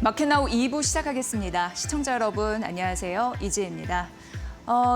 마켓나우 2부 시작하겠습니다. 시청자 여러분 안녕하세요. 이지혜입니다.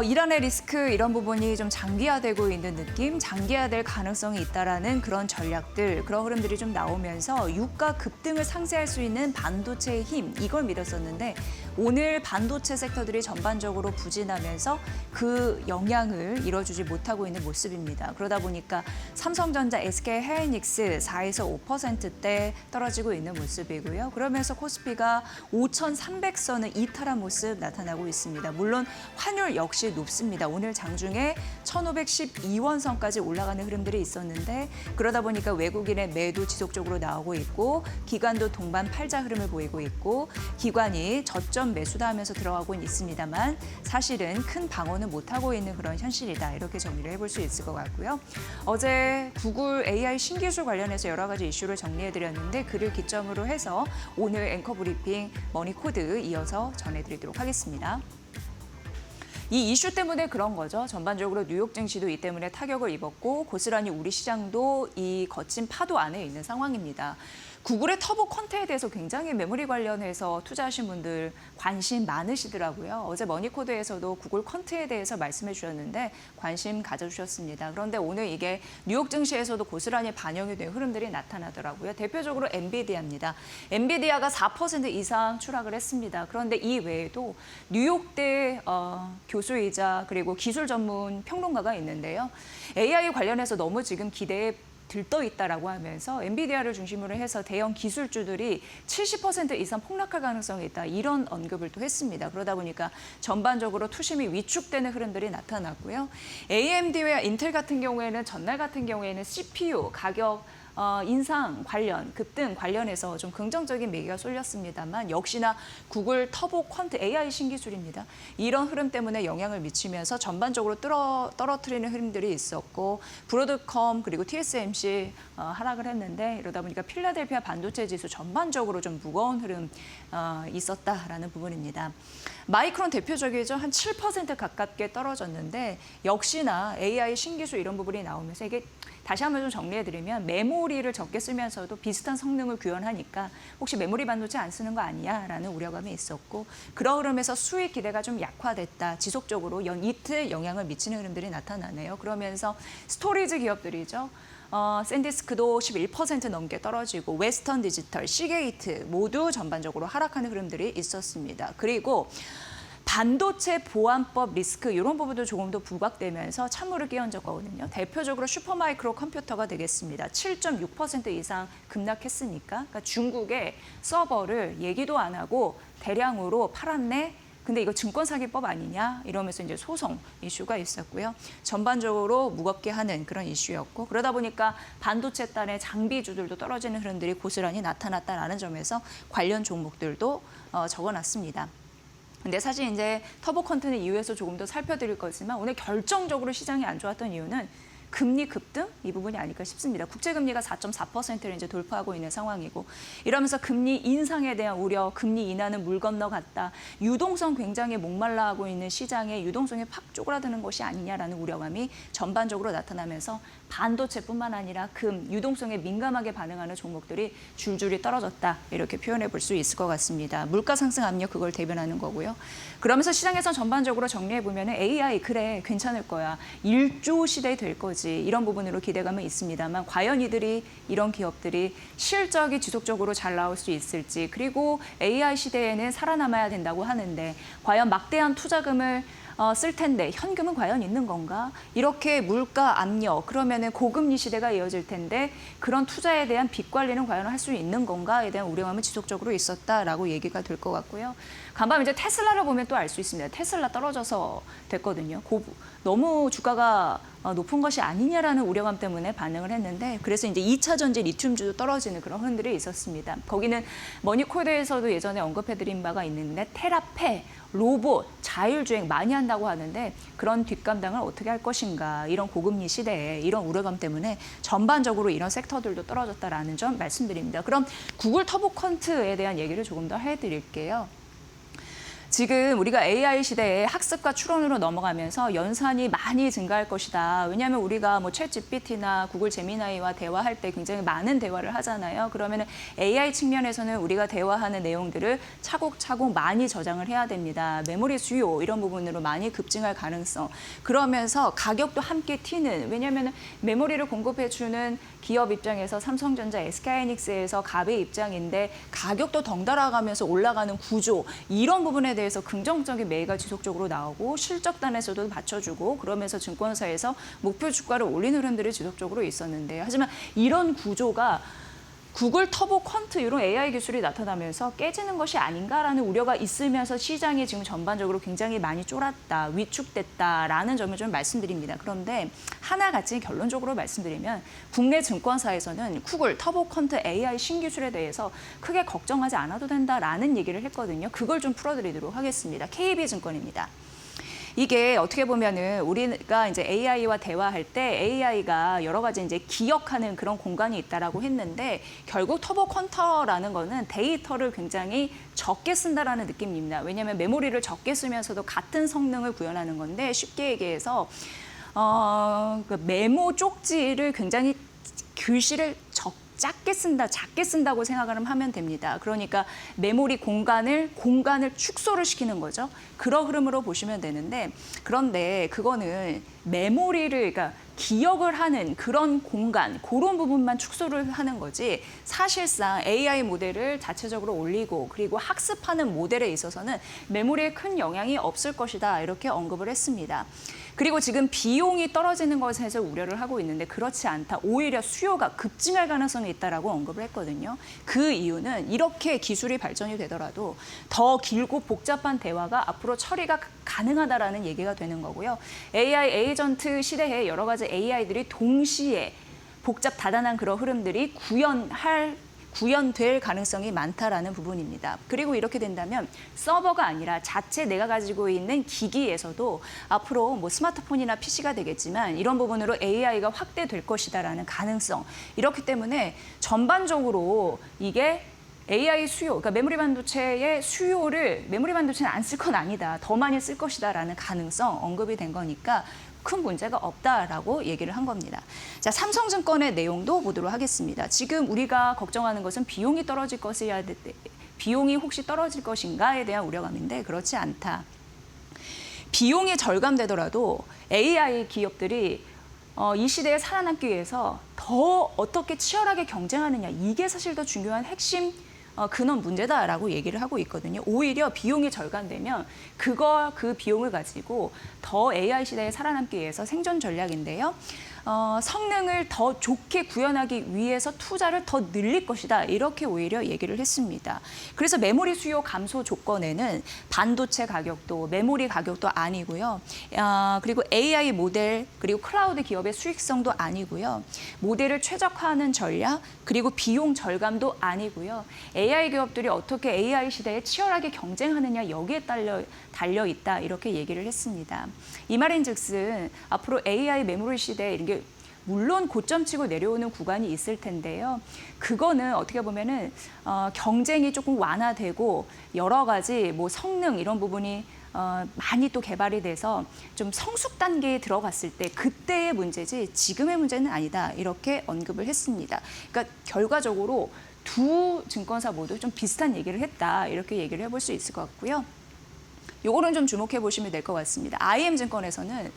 이란의 리스크 이런 부분이 좀 장기화되고 있는 느낌, 장기화될 가능성이 있다라는 그런 전략들, 그런 흐름들이 좀 나오면서 유가 급등을 상쇄할 수 있는 반도체의 힘, 이걸 믿었었는데 오늘 반도체 섹터들이 전반적으로 부진하면서 그 영향을 이뤄주지 못하고 있는 모습입니다. 그러다 보니까 삼성전자, SK하이닉스 4에서 5%대 떨어지고 있는 모습이고요. 그러면서 코스피가 5,300선을 이탈한 모습 나타나고 있습니다. 물론 환율 역시 높습니다. 오늘 장중에 1,512원 선까지 올라가는 흐름들이 있었는데 그러다 보니까 외국인의 매도 지속적으로 나오고 있고 기관도 동반 팔자 흐름을 보이고 있고 기관이 저점 매수다 하면서 들어가고 있습니다만 사실은 큰 방어는 못하고 있는 그런 현실이다. 이렇게 정리를 해볼 수 있을 것 같고요. 어제 구글 AI 신기술 관련해서 여러 가지 이슈를 정리해드렸는데 그를 기점으로 해서 오늘 앵커 브리핑 머니코드 이어서 전해드리도록 하겠습니다. 이 이슈 때문에 그런 거죠. 전반적으로 뉴욕 증시도 이 때문에 타격을 입었고 고스란히 우리 시장도 이 거친 파도 안에 있는 상황입니다. 구글의 터보 퀀트에 대해서 굉장히 메모리 관련해서 투자하신 분들 관심 많으시더라고요. 어제 머니코드에서도 구글 퀀트에 대해서 말씀해 주셨는데 관심 가져주셨습니다. 그런데 오늘 이게 뉴욕 증시에서도 고스란히 반영이 된 흐름들이 나타나더라고요. 대표적으로 엔비디아입니다. 엔비디아가 4% 이상 추락을 했습니다. 그런데 이 외에도 뉴욕대 교수이자 그리고 기술 전문 평론가가 있는데요. AI 관련해서 너무 지금 기대에 들떠 있다라고 하면서 엔비디아를 중심으로 해서 대형 기술주들이 70% 이상 폭락할 가능성이 있다. 이런 언급을 또 했습니다. 그러다 보니까 전반적으로 투심이 위축되는 흐름들이 나타났고요. AMD와 인텔 같은 경우에는 전날 같은 경우에는 CPU 가격 인상 관련, 급등 관련해서 좀 긍정적인 매기가 쏠렸습니다만 역시나 구글 터보 퀀트 AI 신기술입니다. 이런 흐름 때문에 영향을 미치면서 전반적으로 떨어뜨리는 흐름들이 있었고 브로드컴 그리고 TSMC 하락을 했는데 이러다 보니까 필라델피아 반도체 지수 전반적으로 좀 무거운 흐름 있었다라는 부분입니다. 마이크론 대표적이죠. 한 7% 가깝게 떨어졌는데 역시나 AI 신기술 이런 부분이 나오면서 이게 다시 한번 좀 정리해드리면 메모리를 적게 쓰면서도 비슷한 성능을 구현하니까 혹시 메모리 반도체 안 쓰는 거 아니야? 라는 우려감이 있었고 그런 흐름에서 수익 기대가 좀 약화됐다. 지속적으로 이틀 영향을 미치는 흐름들이 나타나네요. 그러면서 스토리지 기업들이죠. 샌디스크도 11% 넘게 떨어지고 웨스턴 디지털, 시게이트 모두 전반적으로 하락하는 흐름들이 있었습니다. 그리고 반도체 보안법 리스크 이런 부분도 조금 더 부각되면서 찬물을 끼얹었거든요. 대표적으로 슈퍼마이크로 컴퓨터가 되겠습니다. 7.6% 이상 급락했으니까 그러니까 중국의 서버를 얘기도 안 하고 대량으로 팔았네. 근데 이거 증권사기법 아니냐 이러면서 이제 소송 이슈가 있었고요. 전반적으로 무겁게 하는 그런 이슈였고 그러다 보니까 반도체 단의 장비주들도 떨어지는 흐름들이 고스란히 나타났다라는 점에서 관련 종목들도 적어놨습니다. 근데 사실 이제 터보 퀀트는 이후에서 조금 더 살펴드릴 거지만 오늘 결정적으로 시장이 안 좋았던 이유는 금리 급등 이 부분이 아닐까 싶습니다. 국제금리가 4.4%를 이제 돌파하고 있는 상황이고 이러면서 금리 인상에 대한 우려, 금리 인하는 물 건너갔다. 유동성 굉장히 목말라하고 있는 시장에 유동성이 팍 쪼그라드는 것이 아니냐라는 우려감이 전반적으로 나타나면서 반도체뿐만 아니라 유동성에 민감하게 반응하는 종목들이 줄줄이 떨어졌다. 이렇게 표현해 볼 수 있을 것 같습니다. 물가 상승 압력 그걸 대변하는 거고요. 그러면서 시장에서 전반적으로 정리해 보면 AI 그래 괜찮을 거야. 1조 시대 될 거지. 이런 부분으로 기대감은 있습니다만 과연 이런 기업들이 실적이 지속적으로 잘 나올 수 있을지 그리고 AI 시대에는 살아남아야 된다고 하는데 과연 막대한 투자금을 쓸 텐데 현금은 과연 있는 건가? 이렇게 물가 압력 그러면은 고금리 시대가 이어질 텐데 그런 투자에 대한 빚 관리는 과연 할 수 있는 건가에 대한 우려감은 지속적으로 있었다라고 얘기가 될 것 같고요. 간밤 이제 테슬라를 보면 또 알 수 있습니다. 테슬라 떨어져서 됐거든요. 너무 주가가 높은 것이 아니냐라는 우려감 때문에 반응을 했는데 그래서 이제 2차 전지 리튬주도 떨어지는 그런 흐름들이 있었습니다. 거기는 머니코드에서도 예전에 언급해드린 바가 있는데 테라페, 로봇, 자율주행 많이 한다고 하는데 그런 뒷감당을 어떻게 할 것인가 이런 고금리 시대에 이런 우려감 때문에 전반적으로 이런 섹터들도 떨어졌다라는 점 말씀드립니다. 그럼 구글 터보 퀀트에 대한 얘기를 조금 더 해드릴게요. 지금 우리가 AI 시대에 학습과 추론으로 넘어가면서 연산이 많이 증가할 것이다. 왜냐하면 우리가 뭐 챗 GPT나 구글 제미나이와 대화할 때 굉장히 많은 대화를 하잖아요. 그러면 AI 측면에서는 우리가 대화하는 내용들을 차곡차곡 많이 저장을 해야 됩니다. 메모리 수요 이런 부분으로 많이 급증할 가능성. 그러면서 가격도 함께 튀는. 왜냐하면 메모리를 공급해주는 기업 입장에서 삼성전자, SK하이닉스에서 갑의 입장인데 가격도 덩달아가면서 올라가는 구조 이런 부분에 대해서 긍정적인 매매가 지속적으로 나오고 실적단에서도 받쳐주고 그러면서 증권사에서 목표 주가를 올리는 흐름들이 지속적으로 있었는데요. 하지만 이런 구조가 구글 터보 퀀트 이런 AI 기술이 나타나면서 깨지는 것이 아닌가라는 우려가 있으면서 시장이 지금 전반적으로 굉장히 많이 쫄았다, 위축됐다라는 점을 좀 말씀드립니다. 그런데 하나같이 결론적으로 말씀드리면 국내 증권사에서는 구글 터보 퀀트 AI 신기술에 대해서 크게 걱정하지 않아도 된다라는 얘기를 했거든요. 그걸 좀 풀어드리도록 하겠습니다. KB증권입니다. 이게 어떻게 보면은 우리가 이제 AI와 대화할 때 AI가 여러 가지 이제 기억하는 그런 공간이 있다라고 했는데 결국 터보 퀀터라는 거는 데이터를 굉장히 적게 쓴다라는 느낌입니다. 왜냐하면 메모리를 적게 쓰면서도 같은 성능을 구현하는 건데 쉽게 얘기해서 그 메모 쪽지를 굉장히 글씨를 작게 쓴다고 생각을 하면 됩니다. 그러니까 메모리 공간을 축소를 시키는 거죠. 그런 흐름으로 보시면 되는데 그런데 그거는 메모리를 그러니까 기억을 하는 그런 공간, 그런 부분만 축소를 하는 거지 사실상 AI 모델을 자체적으로 올리고 그리고 학습하는 모델에 있어서는 메모리에 큰 영향이 없을 것이다 이렇게 언급을 했습니다. 그리고 지금 비용이 떨어지는 것에서 우려를 하고 있는데 그렇지 않다. 오히려 수요가 급증할 가능성이 있다라고 언급을 했거든요. 그 이유는 이렇게 기술이 발전이 되더라도 더 길고 복잡한 대화가 앞으로 처리가 가능하다라는 얘기가 되는 거고요. AI 에이전트 시대에 여러 가지 AI들이 동시에 복잡 다단한 그런 흐름들이 구현될 가능성이 많다라는 부분입니다. 그리고 이렇게 된다면 서버가 아니라 자체 내가 가지고 있는 기기에서도 앞으로 뭐 스마트폰이나 PC가 되겠지만 이런 부분으로 AI가 확대될 것이다라는 가능성. 이렇기 때문에 전반적으로 이게 AI 수요, 그러니까 메모리 반도체의 수요를 메모리 반도체는 안 쓸 건 아니다. 더 많이 쓸 것이다라는 가능성 언급이 된 거니까 큰 문제가 없다라고 얘기를 한 겁니다. 자, 삼성증권의 내용도 보도록 하겠습니다. 지금 우리가 걱정하는 것은 비용이 떨어질 것이야, 비용이 혹시 떨어질 것인가에 대한 우려감인데 그렇지 않다. 비용이 절감되더라도 AI 기업들이 이 시대에 살아남기 위해서 더 어떻게 치열하게 경쟁하느냐 이게 사실 더 중요한 핵심 근원 문제다라고 얘기를 하고 있거든요. 오히려 비용이 절감되면 그 비용을 가지고 더 AI 시대에 살아남기 위해서 생존 전략인데요. 성능을 더 좋게 구현하기 위해서 투자를 더 늘릴 것이다. 이렇게 오히려 얘기를 했습니다. 그래서 메모리 수요 감소 조건에는 반도체 가격도 메모리 가격도 아니고요. 그리고 AI 모델 그리고 클라우드 기업의 수익성도 아니고요. 모델을 최적화하는 전략 그리고 비용 절감도 아니고요. AI 기업들이 어떻게 AI 시대에 치열하게 경쟁하느냐 여기에 달려 있다. 이렇게 얘기를 했습니다. 이 말인즉슨 앞으로 AI 메모리 시대에 이런 게 물론 고점 치고 내려오는 구간이 있을 텐데요. 그거는 어떻게 보면은 경쟁이 조금 완화되고 여러 가지 뭐 성능 이런 부분이 많이 또 개발이 돼서 좀 성숙 단계에 들어갔을 때 그때의 문제지 지금의 문제는 아니다. 이렇게 언급을 했습니다. 그러니까 결과적으로 두 증권사 모두 좀 비슷한 얘기를 했다. 이렇게 얘기를 해볼 수 있을 것 같고요. 요거는 좀 주목해 보시면 될 것 같습니다. IM증권에서는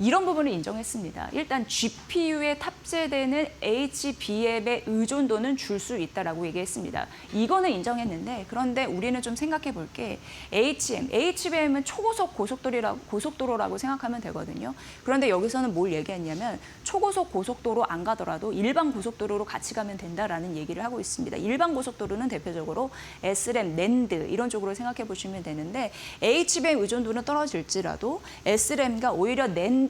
이런 부분을 인정했습니다. 일단 GPU에 탑재되는 HBM의 의존도는 줄 수 있다라고 얘기했습니다. 이거는 인정했는데 그런데 우리는 좀 생각해 볼 게 HBM은 초고속 고속도로라고 생각하면 되거든요. 그런데 여기서는 뭘 얘기했냐면 초고속 고속도로 안 가더라도 일반 고속도로로 같이 가면 된다라는 얘기를 하고 있습니다. 일반 고속도로는 대표적으로 SRAM, NAND 이런 쪽으로 생각해 보시면 되는데 HBM 의존도는 떨어질지라도 SRAM과 오히려 NAND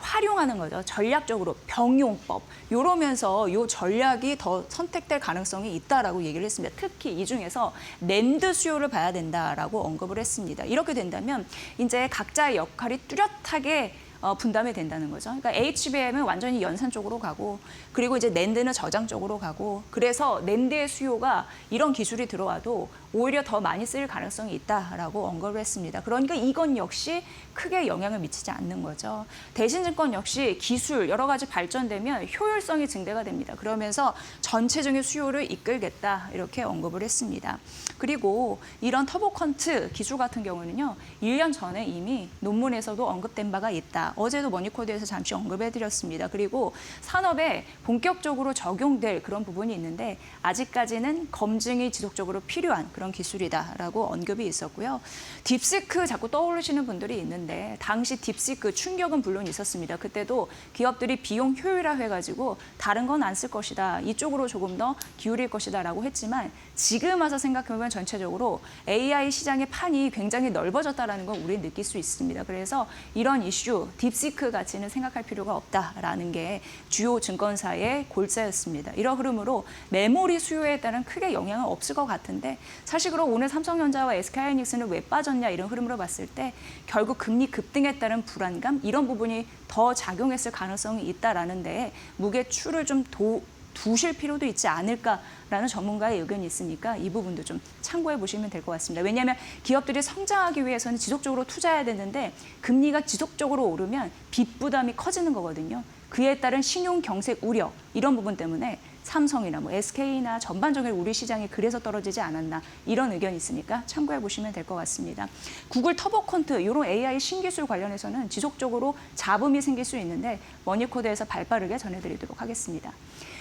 활용하는 거죠. 전략적으로 병용법. 이러면서 이 전략이 더 선택될 가능성이 있다라고 얘기를 했습니다. 특히 이 중에서 낸드 수요를 봐야 된다라고 언급을 했습니다. 이렇게 된다면 이제 각자의 역할이 뚜렷하게 분담이 된다는 거죠. 그러니까 HBM은 완전히 연산 쪽으로 가고 그리고 이제 낸드는 저장 쪽으로 가고 그래서 낸드의 수요가 이런 기술이 들어와도 오히려 더 많이 쓰일 가능성이 있다라고 언급을 했습니다. 그러니까 이건 역시 크게 영향을 미치지 않는 거죠. 대신증권 역시 기술 여러 가지 발전되면 효율성이 증대가 됩니다. 그러면서 전체적인 수요를 이끌겠다 이렇게 언급을 했습니다. 그리고 이런 터보컨트 기술 같은 경우는요. 1년 전에 이미 논문에서도 언급된 바가 있다. 어제도 머니코드에서 잠시 언급해드렸습니다. 그리고 산업에 본격적으로 적용될 그런 부분이 있는데 아직까지는 검증이 지속적으로 필요한 그런 기술이다라고 언급이 있었고요. 딥시크 자꾸 떠오르시는 분들이 있는데 당시 딥시크 충격은 물론 있었습니다. 그때도 기업들이 비용 효율화 해가지고 다른 건 안 쓸 것이다. 이쪽으로 조금 더 기울일 것이다라고 했지만 지금 와서 생각해보면 전체적으로 AI 시장의 판이 굉장히 넓어졌다는 걸 우리 느낄 수 있습니다. 그래서 이런 이슈, 딥시크 가치는 생각할 필요가 없다라는 게 주요 증권사의 골자였습니다. 이런 흐름으로 메모리 수요에 따른 크게 영향은 없을 것 같은데 사실 그럼 오늘 삼성전자와 SK하이닉스는 왜 빠졌냐 이런 흐름으로 봤을 때 결국 금리 급등에 따른 불안감 이런 부분이 더 작용했을 가능성이 있다라는 데에 무게추를 좀 두실 필요도 있지 않을까라는 전문가의 의견이 있으니까 이 부분도 좀 참고해 보시면 될 것 같습니다. 왜냐하면 기업들이 성장하기 위해서는 지속적으로 투자해야 되는데 금리가 지속적으로 오르면 빚 부담이 커지는 거거든요. 그에 따른 신용 경색 우려 이런 부분 때문에 삼성이나 뭐 SK나 전반적인 우리 시장이 그래서 떨어지지 않았나 이런 의견이 있으니까 참고해 보시면 될 것 같습니다. 구글 터보컨트 이런 AI 신기술 관련해서는 지속적으로 잡음이 생길 수 있는데 머니코드에서 발빠르게 전해드리도록 하겠습니다.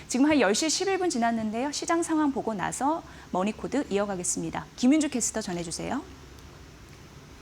지금 한 10시 11분 지났는데요. 시장 상황 보고 나서 머니코드 이어가겠습니다. 김윤주 캐스터 전해주세요.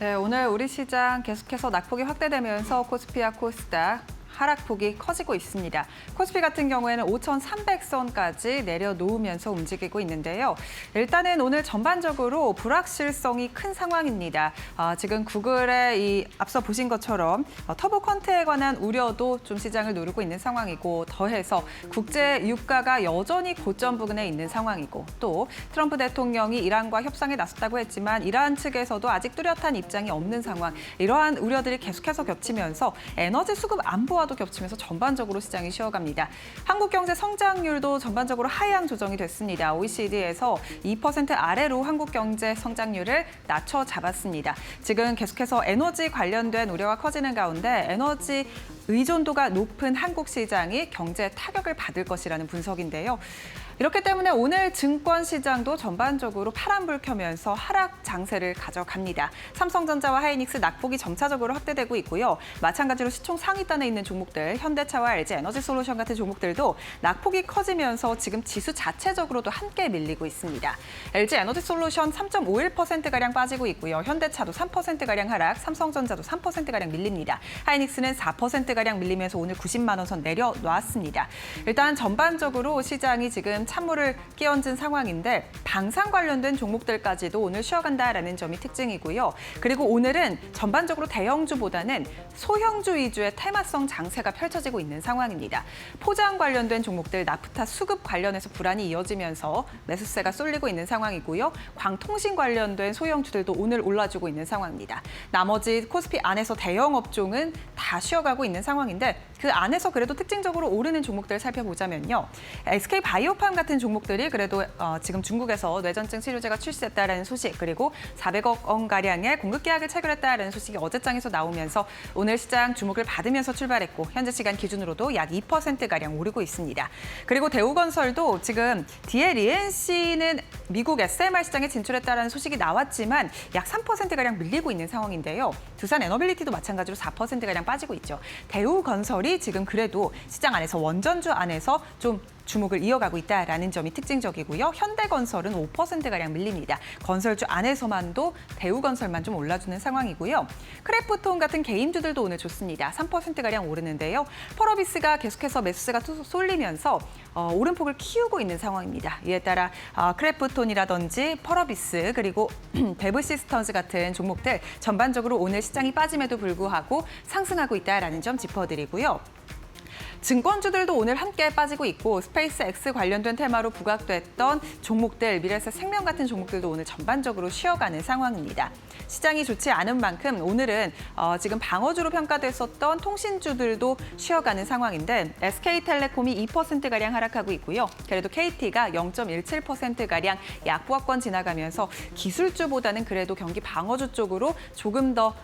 네, 오늘 우리 시장 계속해서 낙폭이 확대되면서 코스피와 코스닥 하락폭이 커지고 있습니다. 코스피 같은 경우에는 5,300선까지 내려놓으면서 움직이고 있는데요. 일단은 오늘 전반적으로 불확실성이 큰 상황입니다. 지금 구글의 이 앞서 보신 것처럼 터보컨트에 관한 우려도 좀 시장을 누르고 있는 상황이고 더해서 국제 유가가 여전히 고점 부근에 있는 상황이고 또 트럼프 대통령이 이란과 협상에 나섰다고 했지만 이란 측에서도 아직 뚜렷한 입장이 없는 상황. 이러한 우려들이 계속해서 겹치면서 에너지 수급 안보와 도 겹치면서 전반적으로 시장이 쉬어갑니다. 한국 경제 성장률도 전반적으로 하향 조정이 됐습니다. OECD에서 2% 아래로 한국 경제 성장률을 낮춰 잡았습니다. 지금 계속해서 에너지 관련된 우려가 커지는 가운데 에너지 의존도가 높은 한국 시장이 경제에 타격을 받을 것이라는 분석인데요. 이렇기 때문에 오늘 증권 시장도 전반적으로 파란불 켜면서 하락 장세를 가져갑니다. 삼성전자와 하이닉스 낙폭이 점차적으로 확대되고 있고요. 마찬가지로 시총 상위단에 있는 종목들, 현대차와 LG에너지솔루션 같은 종목들도 낙폭이 커지면서 지금 지수 자체적으로도 함께 밀리고 있습니다. LG에너지솔루션 3.51%가량 빠지고 있고요. 현대차도 3%가량 하락, 삼성전자도 3%가량 밀립니다. 하이닉스는 4%가량 밀리면서 오늘 90만 원 선 내려놨습니다. 일단 전반적으로 시장이 지금 찬물을 끼얹은 상황인데 방산 관련된 종목들까지도 오늘 쉬어간다라는 점이 특징이고요. 그리고 오늘은 전반적으로 대형주보다는 소형주 위주의 테마성 장세가 펼쳐지고 있는 상황입니다. 포장 관련된 종목들, 나프타 수급 관련해서 불안이 이어지면서 매수세가 쏠리고 있는 상황이고요. 광통신 관련된 소형주들도 오늘 올라주고 있는 상황입니다. 나머지 코스피 안에서 대형 업종은 다 쉬어가고 있는 상황인데 그 안에서 그래도 특징적으로 오르는 종목들 살펴보자면요. SK바이오팜 같은 종목들이 그래도 지금 중국에서 뇌전증 치료제가 출시됐다는 소식 그리고 400억 원가량의 공급 계약을 체결했다는 소식이 어제장에서 나오면서 오늘 시장 주목을 받으면서 출발했고 현재 시간 기준으로도 약 2%가량 오르고 있습니다. 그리고 대우건설도 지금 DLENC는 미국 SMR 시장에 진출했다는 소식이 나왔지만 약 3%가량 밀리고 있는 상황인데요. 두산 에너빌리티도 마찬가지로 4%가량 빠지고 있죠. 대우건설이 지금 그래도 시장 안에서 원전주 안에서 좀 주목을 이어가고 있다라는 점이 특징적이고요. 현대건설은 5%가량 밀립니다. 건설주 안에서만도 대우건설만 좀 올라주는 상황이고요. 크래프톤 같은 개인주들도 오늘 좋습니다. 3%가량 오르는데요. 펄어비스가 계속해서 매수세가 쏠리면서 오름폭을 키우고 있는 상황입니다. 이에 따라 크래프톤이라든지 펄어비스 그리고 베브시스턴스 같은 종목들 전반적으로 오늘 시장이 빠짐에도 불구하고 상승하고 있다라는 점 짚어드리고요. 증권주들도 오늘 함께 빠지고 있고 스페이스X 관련된 테마로 부각됐던 종목들, 미래에셋 생명 같은 종목들도 오늘 전반적으로 쉬어가는 상황입니다. 시장이 좋지 않은 만큼 오늘은 지금 방어주로 평가됐었던 통신주들도 쉬어가는 상황인데 SK텔레콤이 2%가량 하락하고 있고요. 그래도 KT가 0.17%가량 약보합권 지나가면서 기술주보다는 그래도 경기 방어주 쪽으로 조금 더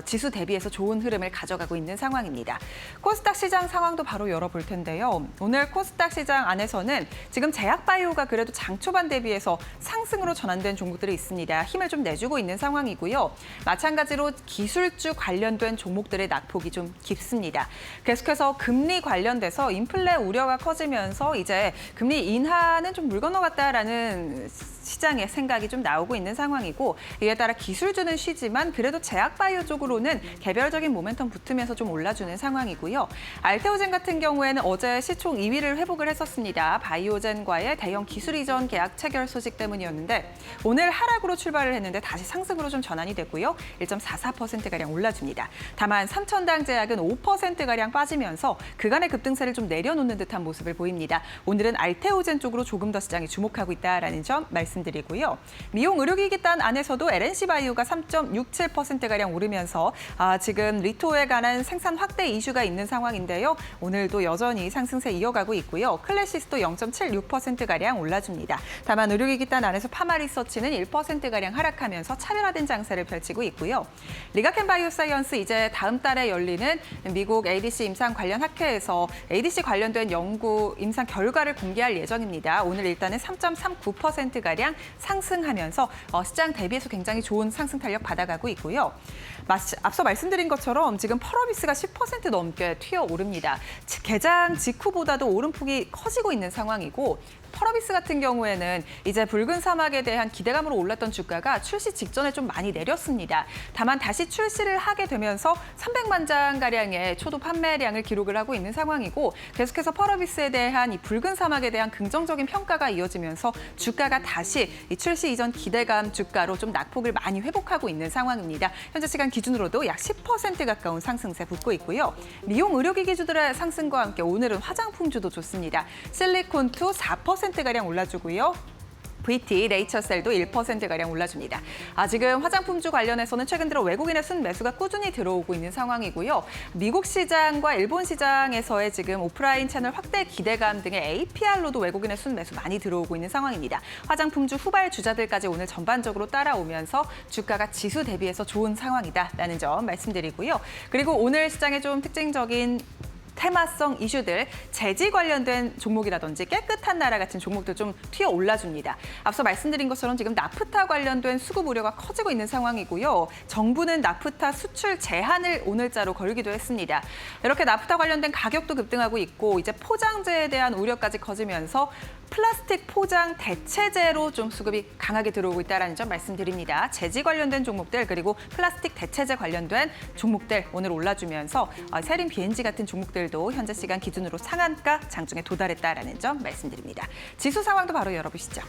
지수 대비해서 좋은 흐름을 가져가고 있는 상황입니다. 코스닥 시장 상황도 바로 열어볼 텐데요. 오늘 코스닥 시장 안에서는 지금 제약바이오가 그래도 장 초반 대비해서 상승으로 전환된 종목들이 있습니다. 힘을 좀 내주고 있는 상황이고요. 마찬가지로 기술주 관련된 종목들의 낙폭이 좀 깊습니다. 계속해서 금리 관련돼서 인플레 우려가 커지면서 이제 금리 인하는 좀 물 건너갔다라는 시장의 생각이 좀 나오고 있는 상황이고 이에 따라 기술주는 쉬지만 그래도 제약바이오 쪽으로는 개별적인 모멘텀 붙으면서 좀 올라주는 상황이고요. 알테오젠 같은 경우에는 어제 시총 2위를 회복을 했었습니다. 바이오젠과의 대형 기술 이전 계약 체결 소식 때문이었는데 오늘 하락으로 출발을 했는데 다시 상승으로 좀 전환이 됐고요. 1.44%가량 올라줍니다. 다만 삼천당 제약은 5%가량 빠지면서 그간의 급등세를 좀 내려놓는 듯한 모습을 보입니다. 오늘은 알테오젠 쪽으로 조금 더 시장이 주목하고 있다라는 점 말씀드리고요. 미용 의료기기단 안에서도 LNC바이오가 3.67%가량 오르면서 지금 리토에 관한 생산 확대 이슈가 있는 상황인데요. 오늘도 여전히 상승세 이어가고 있고요. 클래시스도 0.76%가량 올라줍니다. 다만 의료기기단 안에서 파마리서치는 1%가량 하락하면서 차별화된 장세를 펼치고 있고요. 리가켄 바이오사이언스 이제 다음 달에 열리는 미국 ADC 임상 관련 학회에서 ADC 관련된 연구 임상 결과를 공개할 예정입니다. 오늘 일단은 3.39%가량 상승하면서 시장 대비해서 굉장히 좋은 상승 탄력 받아가고 있고요. 앞서 말씀드린 것처럼 지금 펄어비스가 10% 넘게 튀어오릅니다. 개장 직후보다도 오름폭이 커지고 있는 상황이고 펄어비스 같은 경우에는 이제 붉은 사막에 대한 기대감으로 올랐던 주가가 출시 직전에 좀 많이 내렸습니다. 다만 다시 출시를 하게 되면서 300만 장가량의 초도 판매량을 기록을 하고 있는 상황이고 계속해서 펄어비스에 대한 이 붉은 사막에 대한 긍정적인 평가가 이어지면서 주가가 다시 이 출시 이전 기대감 주가로 좀 낙폭을 많이 회복하고 있는 상황입니다. 현재 시간 기준으로도 약 10% 가까운 상승세 붙고 있고요. 미용 의료기기주들의 상승과 함께 오늘은 화장품주도 좋습니다. 실리콘2 4%가량 올라주고요. VT, 네이처셀도 1%가량 올라줍니다. 지금 화장품주 관련해서는 최근 들어 외국인의 순매수가 꾸준히 들어오고 있는 상황이고요. 미국 시장과 일본 시장에서의 지금 오프라인 채널 확대 기대감 등의 APR로도 외국인의 순매수 많이 들어오고 있는 상황입니다. 화장품주 후발 주자들까지 오늘 전반적으로 따라오면서 주가가 지수 대비해서 좋은 상황이다라는 점 말씀드리고요. 그리고 오늘 시장의 좀 특징적인 테마성 이슈들, 재지 관련된 종목이라든지 깨끗한 나라 같은 종목들 좀 튀어 올라줍니다. 앞서 말씀드린 것처럼 지금 나프타 관련된 수급 우려가 커지고 있는 상황이고요. 정부는 나프타 수출 제한을 오늘자로 걸기도 했습니다. 이렇게 나프타 관련된 가격도 급등하고 있고 이제 포장재에 대한 우려까지 커지면서 플라스틱 포장 대체재로 좀 수급이 강하게 들어오고 있다는 점 말씀드립니다. 재지 관련된 종목들 그리고 플라스틱 대체재 관련된 종목들 오늘 올라주면서 세린 BNG 같은 종목들도 현재 시간 기준으로 상한가 장중에 도달했다는 점 말씀드립니다. 지수 상황도 바로 열어보시죠.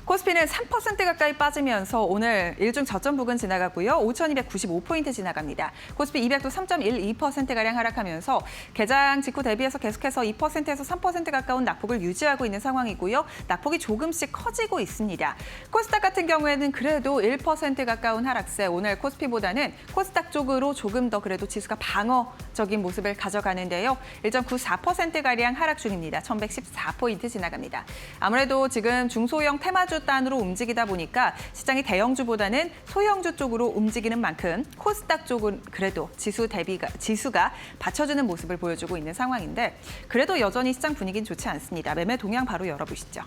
코스피는 3% 가까이 빠지면서 오늘 일중 저점 부근 지나가고요. 5,295포인트 지나갑니다. 코스피 200도 3.12%가량 하락하면서 개장 직후 대비해서 계속해서 2%에서 3% 가까운 낙폭을 유지하고 있는 상황이고요. 낙폭이 조금씩 커지고 있습니다. 코스닥 같은 경우에는 그래도 1% 가까운 하락세. 오늘 코스피보다는 코스닥 쪽으로 조금 더 그래도 지수가 방어적인 모습을 가져가는데요. 1.94%가량 하락 중입니다. 1,114포인트 지나갑니다. 아무래도 지금 중소형 테마주 단으로 움직이다 보니까 시장이 대형주보다는 소형주 쪽으로 움직이는 만큼 코스닥 쪽은 그래도 지수가 받쳐주는 모습을 보여주고 있는 상황인데 그래도 여전히 시장 분위기는 좋지 않습니다. 매매 동향 바로 열어보시죠.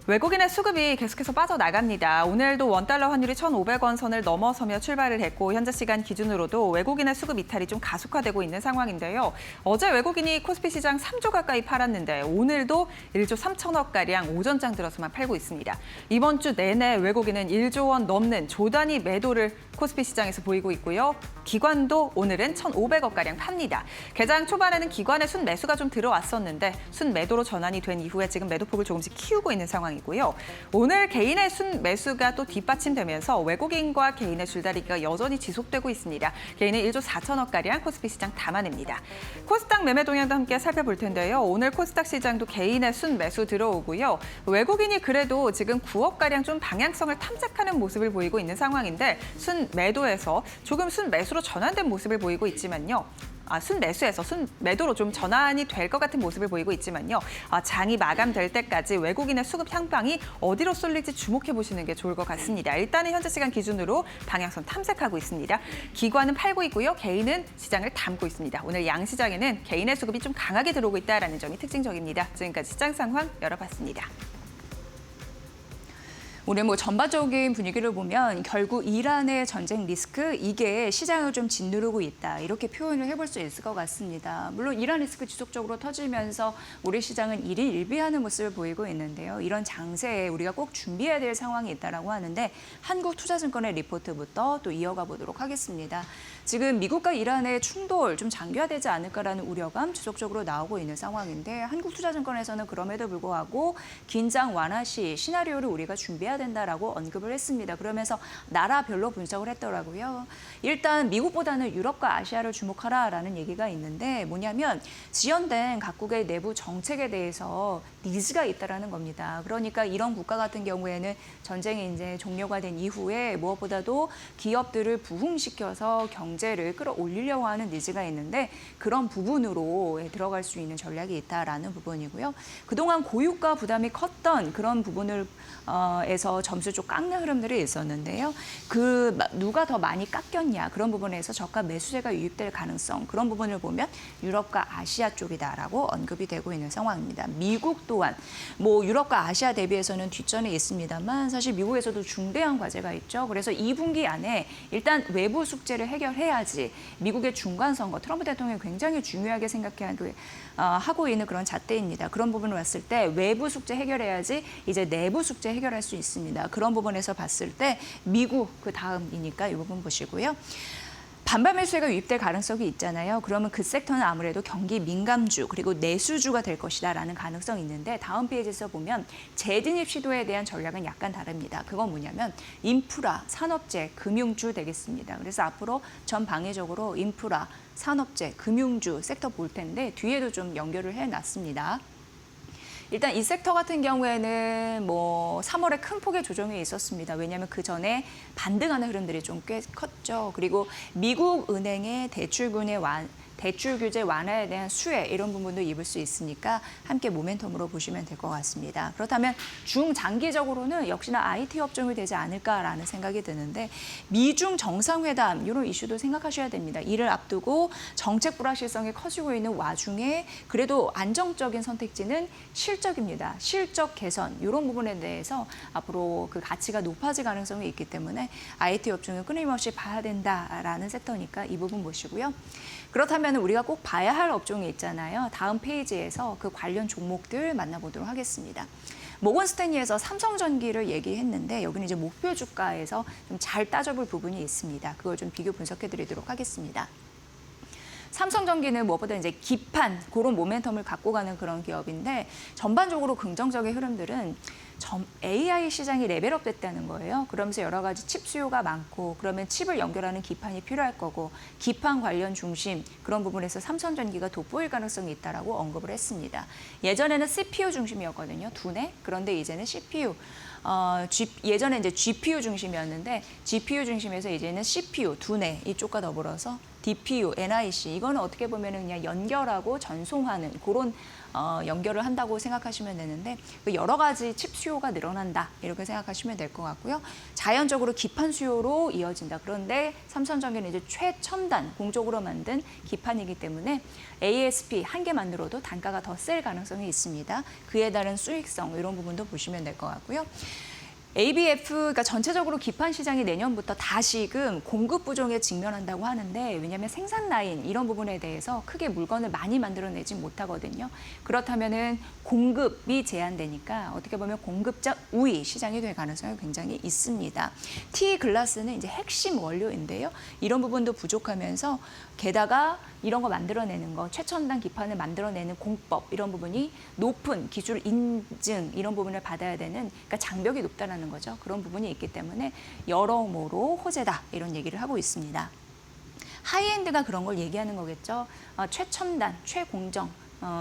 외국인의 수급이 계속해서 빠져나갑니다. 오늘도 원달러 환율이 1,500원 선을 넘어서며 출발을 했고 현재 시간 기준으로도 외국인의 수급 이탈이 좀 가속화되고 있는 상황인데요. 어제 외국인이 코스피 시장 3조 가까이 팔았는데 오늘도 1조 3천억가량 오전장 들어서만 팔고 있습니다. 이번 주 내내 외국인은 1조 원 넘는 조 단위 매도를 코스피 시장에서 보이고 있고요. 기관도 오늘은 1,500억가량 팝니다. 개장 초반에는 기관의 순매수가 좀 들어왔었는데 순매도로 전환이 된 이후에 지금 매도폭을 조금씩 키우고 있는 상황이고요. 오늘 개인의 순매수가 또 뒷받침되면서 외국인과 개인의 줄다리기가 여전히 지속되고 있습니다. 개인은 1조 4천억가량 코스피 시장 담아냅니다. 코스닥 매매 동향도 함께 살펴볼 텐데요. 오늘 코스닥 시장도 개인의 순매수 들어오고요. 외국인이 그래도 지금 9억가량 좀 방향성을 탐색하는 모습을 보이고 있는 상황인데 순매도에서 조금 순매수로 전환된 모습을 보이고 있지만요. 순매수에서 순매도로 좀 전환이 될 것 같은 모습을 보이고 있지만요. 장이 마감될 때까지 외국인의 수급 향방이 어디로 쏠릴지 주목해 보시는 게 좋을 것 같습니다. 일단은 현재 시간 기준으로 방향성 탐색하고 있습니다. 기관은 팔고 있고요. 개인은 시장을 담고 있습니다. 오늘 양시장에는 개인의 수급이 좀 강하게 들어오고 있다는 점이 특징적입니다. 지금까지 시장 상황 열어봤습니다. 오늘 전반적인 분위기를 보면 결국 이란의 전쟁 리스크 이게 시장을 좀 짓누르고 있다 이렇게 표현을 해볼 수 있을 것 같습니다. 물론 이란 리스크 지속적으로 터지면서 우리 시장은 일희일비하는 모습을 보이고 있는데요. 이런 장세에 우리가 꼭 준비해야 될 상황이 있다라고 하는데 한국투자증권의 리포트부터 또 이어가 보도록 하겠습니다. 지금 미국과 이란의 충돌 좀 장기화되지 않을까라는 우려감 지속적으로 나오고 있는 상황인데 한국투자증권에서는 그럼에도 불구하고 긴장 완화 시 시나리오를 우리가 준비해야 된다라고 언급을 했습니다. 그러면서 나라별로 분석을 했더라고요. 일단 미국보다는 유럽과 아시아를 주목하라라는 얘기가 있는데 뭐냐면 지연된 각국의 내부 정책에 대해서 니즈가 있다라는 겁니다. 그러니까 이런 국가 같은 경우에는 전쟁이 이제 종료가 된 이후에 무엇보다도 기업들을 부흥시켜서 경제를 끌어올리려고 하는 니즈가 있는데 그런 부분으로 들어갈 수 있는 전략이 있다라는 부분이고요. 그동안 고유가 부담이 컸던 그런 부분을 에서 점수 좀 깎는 흐름들이 있었는데요. 누가 더 많이 깎였냐 그런 부분에서 저가 매수세가 유입될 가능성 그런 부분을 보면 유럽과 아시아 쪽이다라고 언급이 되고 있는 상황입니다. 미국 또한 유럽과 아시아 대비해서는 뒷전에 있습니다만 사실 미국에서도 중대한 과제가 있죠. 그래서 2분기 안에 일단 외부 숙제를 해결해야지 미국의 중간 선거 트럼프 대통령이 굉장히 중요하게 하고 있는 그런 잣대입니다. 그런 부분을 봤을 때 외부 숙제 해결해야지 이제 내부 숙제 해결할 수 있습니다. 그런 부분에서 봤을 때 미국 그 다음이니까 이 부분 보시고요. 반발 매수세가 유입될 가능성이 있잖아요. 그러면 그 섹터는 아무래도 경기 민감주 그리고 내수주가 될 것이다라는 가능성이 있는데 다음 페이지에서 보면 재진입 시도에 대한 전략은 약간 다릅니다. 그건 뭐냐면 인프라, 산업재, 금융주 되겠습니다. 그래서 앞으로 전 방위적으로 인프라, 산업재, 금융주 섹터 볼 텐데 뒤에도 좀 연결을 해놨습니다. 일단 이 섹터 같은 경우에는 3월에 큰 폭의 조정이 있었습니다. 왜냐하면 그 전에 반등하는 흐름들이 좀 꽤 컸죠. 그리고 미국 은행의 대출 규제 완화에 대한 수혜 이런 부분도 입을 수 있으니까 함께 모멘텀으로 보시면 될 것 같습니다. 그렇다면 중장기적으로는 역시나 IT 업종이 되지 않을까라는 생각이 드는데 미중 정상회담 이런 이슈도 생각하셔야 됩니다. 이를 앞두고 정책 불확실성이 커지고 있는 와중에 그래도 안정적인 선택지는 실적입니다. 실적 개선 이런 부분에 대해서 앞으로 그 가치가 높아질 가능성이 있기 때문에 IT 업종을 끊임없이 봐야 된다라는 섹터니까 이 부분 보시고요. 그렇다면 우리가 꼭 봐야 할 업종이 있잖아요. 다음 페이지에서 그 관련 종목들 만나보도록 하겠습니다. 모건 스탠리에서 삼성전기를 얘기했는데 여기는 이제 목표 주가에서 좀 잘 따져볼 부분이 있습니다. 그걸 좀 비교 분석해 드리도록 하겠습니다. 삼성전기는 무엇보다 이제 기판 그런 모멘텀을 갖고 가는 그런 기업인데 전반적으로 긍정적인 흐름들은 AI 시장이 레벨업 됐다는 거예요. 그러면서 여러 가지 칩 수요가 많고 그러면 칩을 연결하는 기판이 필요할 거고 기판 관련 중심 그런 부분에서 삼성전기가 돋보일 가능성이 있다라고 언급을 했습니다. 예전에는 CPU 중심이었거든요. 두뇌. 그런데 이제는 CPU. 예전에 이제 GPU 중심이었는데 GPU 중심에서 이제는 CPU, 두뇌 이쪽과 더불어서 DPU, NIC 이거는 어떻게 보면 그냥 연결하고 전송하는 그런 연결을 한다고 생각하시면 되는데 여러 가지 칩 수요가 늘어난다 이렇게 생각하시면 될 것 같고요. 자연적으로 기판 수요로 이어진다. 그런데 삼성전기는 이제 최첨단 공적으로 만든 기판이기 때문에 ASP 한 개만으로도 단가가 더 셀 가능성이 있습니다. 그에 따른 수익성 이런 부분도 보시면 될 것 같고요. ABF, 그러니까 전체적으로 기판 시장이 내년부터 다시금 공급 부족에 직면한다고 하는데 왜냐하면 생산 라인 이런 부분에 대해서 크게 물건을 많이 만들어내지 못하거든요. 그렇다면은 공급이 제한되니까 어떻게 보면 공급자 우위 시장이 될 가능성이 굉장히 있습니다. T 글라스는 이제 핵심 원료인데요. 이런 부분도 부족하면서 게다가 이런 거 만들어내는 거, 최첨단 기판을 만들어내는 공법 이런 부분이 높은 기술 인증 이런 부분을 받아야 되는 그러니까 장벽이 높다라는 거죠. 그런 부분이 있기 때문에 여러모로 호재다 이런 얘기를 하고 있습니다. 하이엔드가 그런 걸 얘기하는 거겠죠. 최첨단, 최공정.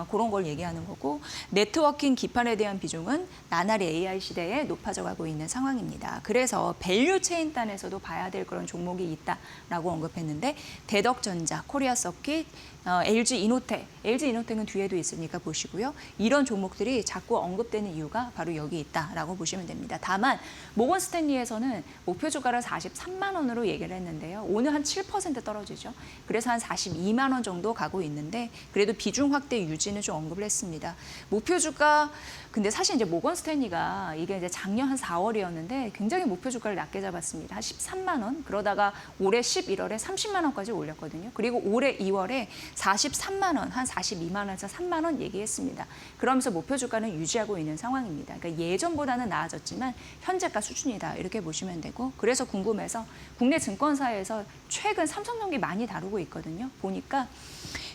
그런 걸 얘기하는 거고 네트워킹 기판에 대한 비중은 나날이 AI 시대에 높아져 가고 있는 상황입니다. 그래서 밸류 체인 단에서도 봐야 될 그런 종목이 있다라고 언급했는데 대덕전자, 코리아서킷, LG 이노텍은 뒤에도 있으니까 보시고요. 이런 종목들이 자꾸 언급되는 이유가 바로 여기 있다라고 보시면 됩니다. 다만 모건 스탠리에서는 목표 주가를 43만 원으로 얘기를 했는데요. 오늘 한 7% 떨어지죠. 그래서 한 42만 원 정도 가고 있는데 그래도 비중 확대 유지는 좀 언급을 했습니다. 목표 주가 근데 사실 이제 모건 스탠리가 이게 이제 작년 한 4월이었는데 굉장히 목표 주가를 낮게 잡았습니다. 한 13만 원. 그러다가 올해 11월에 30만 원까지 올렸거든요. 그리고 올해 2월에 43만 원, 한 42만 원에서 3만 원 얘기했습니다. 그러면서 목표 주가는 유지하고 있는 상황입니다. 그러니까 예전보다는 나아졌지만 현재가 수준이다. 이렇게 보시면 되고 그래서 궁금해서 국내 증권사에서 최근 삼성전기 많이 다루고 있거든요. 보니까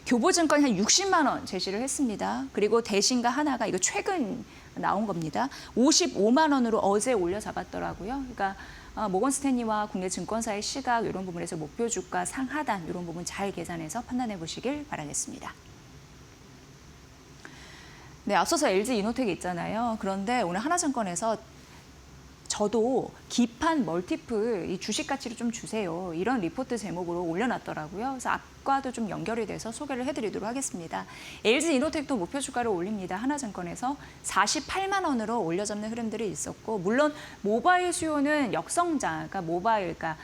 교보증권이 한 60만 원 제시를 했습니다. 그리고 대신가 하나가 이거 최근 나온 겁니다. 55만 원으로 어제 올려 잡았더라고요. 그러니까 모건 스탠리와 국내 증권사의 시각 이런 부분에서 목표 주가 상하단 이런 부분 잘 계산해서 판단해 보시길 바라겠습니다. 네, 앞서서 LG 이노텍이 있잖아요. 그런데 오늘 하나증권에서 저도 기판 멀티플 이 주식 가치를 좀 주세요. 이런 리포트 제목으로 올려놨더라고요. 그래서 앞과도 좀 연결이 돼서 소개를 해드리도록 하겠습니다. LG 이노텍도 목표 주가를 올립니다. 하나증권에서 48만 원으로 올려잡는 흐름들이 있었고 물론 모바일 수요는 역성장, 그러니까 모바일, 그러니까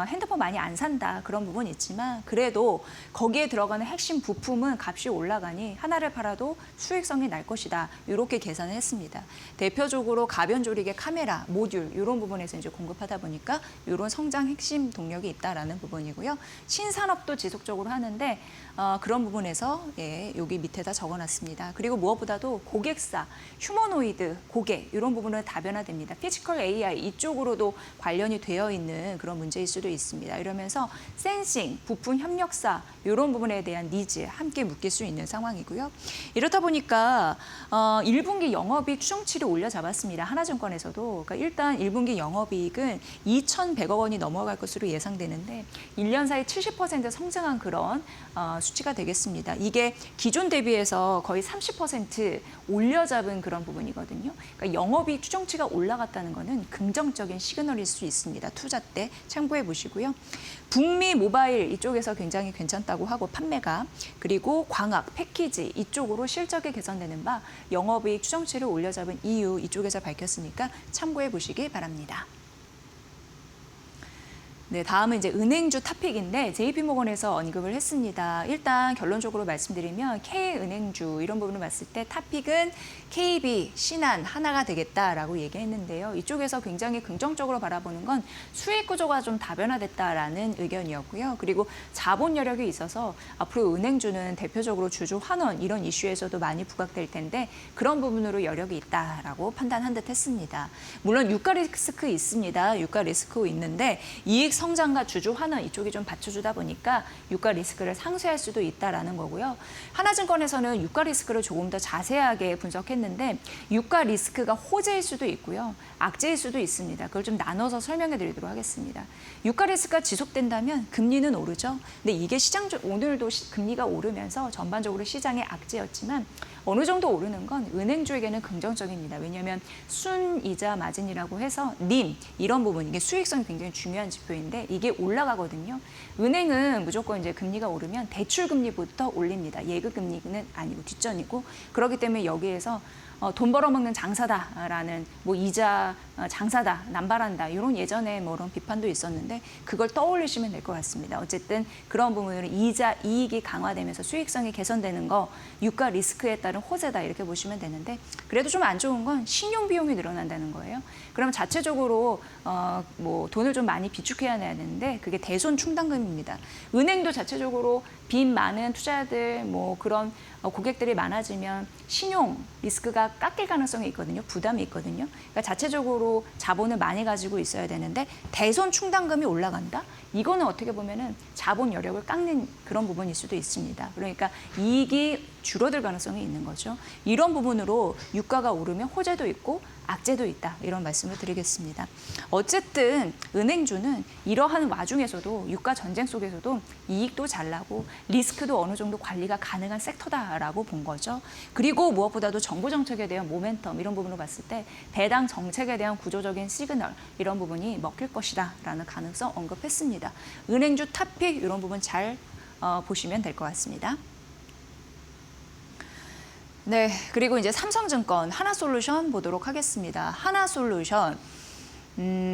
핸드폰 많이 안 산다 그런 부분이 있지만 그래도 거기에 들어가는 핵심 부품은 값이 올라가니 하나를 팔아도 수익성이 날 것이다 이렇게 계산을 했습니다. 대표적으로 가변 조리개 카메라 모듈 이런 부분에서 이제 공급하다 보니까 이런 성장 핵심 동력이 있다라는 부분이고요. 신산업도 지속적으로 하는데 그런 부분에서 여기 밑에다 적어놨습니다. 그리고 무엇보다도 고객사, 휴머노이드, 고객 이런 부분은 다변화됩니다. 피지컬 AI 이쪽으로도 관련이 되어 있는 그런 문제일 수도 있습니다. 이러면서 센싱, 부품 협력사 이런 부분에 대한 니즈 함께 묶일 수 있는 상황이고요. 이렇다 보니까 1분기 영업이익 추정치를 올려잡았습니다. 하나증권에서도. 그러니까 일단 1분기 영업이익은 2,100억 원이 넘어갈 것으로 예상되는데 1년 사이 70% 성장한 그런 수치가 되겠습니다. 이게 기존 대비해서 거의 30% 올려잡은 그런 부분이거든요. 그러니까 영업이익 추정치가 올라갔다는 것은 긍정적인 시그널일 수 있습니다. 투자 때 참고해 보시고요. 북미 모바일 이쪽에서 굉장히 괜찮다고 하고 판매가 그리고 광학, 패키지 이쪽으로 실적이 개선되는 바 영업이익 추정치를 올려잡은 이유 이쪽에서 밝혔으니까 참고해 보시기 바랍니다. 네, 다음은 이제 은행주 탑픽인데 JP모건에서 언급을 했습니다. 일단 결론적으로 말씀드리면 K은행주 이런 부분을 봤을 때 탑픽은 KB, 신한, 하나가 되겠다라고 얘기했는데요. 이쪽에서 굉장히 긍정적으로 바라보는 건 수익 구조가 좀 다변화됐다라는 의견이었고요. 그리고 자본 여력이 있어서 앞으로 은행주는 대표적으로 주주 환원 이런 이슈에서도 많이 부각될 텐데 그런 부분으로 여력이 있다라고 판단한 듯 했습니다. 물론 유가 리스크 있습니다. 유가 리스크 있는데 이익 성장과 주주 환원 이쪽이 좀 받쳐주다 보니까 유가 리스크를 상쇄할 수도 있다라는 거고요. 하나증권에서는 유가 리스크를 조금 더 자세하게 분석했는데 유가 리스크가 호재일 수도 있고요. 악재일 수도 있습니다. 그걸 좀 나눠서 설명해 드리도록 하겠습니다. 유가 리스크가 지속된다면 금리는 오르죠. 근데 이게 오늘도 금리가 오르면서 전반적으로 시장의 악재였지만 어느 정도 오르는 건 은행주에게는 긍정적입니다. 왜냐하면 순이자 마진이라고 해서 님 이런 부분 이게 수익성이 굉장히 중요한 지표인데 이게 올라가거든요. 은행은 무조건 이제 금리가 오르면 대출 금리부터 올립니다. 예금 금리는 아니고 뒷전이고 그렇기 때문에 여기에서 돈 벌어먹는 장사다라는 뭐 이자 장사다, 남발한다 이런 예전에 뭐 그런 비판도 있었는데 그걸 떠올리시면 될 것 같습니다. 어쨌든 그런 부분으로 이자 이익이 강화되면서 수익성이 개선되는 거 유가 리스크에 따른 호재다 이렇게 보시면 되는데 그래도 좀 안 좋은 건 신용 비용이 늘어난다는 거예요. 그럼 자체적으로 뭐 돈을 좀 많이 비축해야 되는데 그게 대손 충당금입니다. 은행도 자체적으로 빚 많은 투자들 뭐 그런 고객들이 많아지면 신용 리스크가 깎일 가능성이 있거든요. 부담이 있거든요. 그러니까 자체적으로 자본을 많이 가지고 있어야 되는데 대손 충당금이 올라간다? 이거는 어떻게 보면은 자본 여력을 깎는 그런 부분일 수도 있습니다. 그러니까 이익이 줄어들 가능성이 있는 거죠. 이런 부분으로 유가가 오르면 호재도 있고 악재도 있다. 이런 말씀을 드리겠습니다. 어쨌든 은행주는 이러한 와중에서도 유가 전쟁 속에서도 이익도 잘 나고 리스크도 어느 정도 관리가 가능한 섹터다라고 본 거죠. 그리고 무엇보다도 정부 정책에 대한 모멘텀 이런 부분으로 봤을 때 배당 정책에 대한 구조적인 시그널 이런 부분이 먹힐 것이다라는 가능성 언급했습니다. 은행주 탑픽 이런 부분 잘 보시면 될 것 같습니다. 네, 그리고 이제 삼성증권 하나솔루션 보도록 하겠습니다. 하나솔루션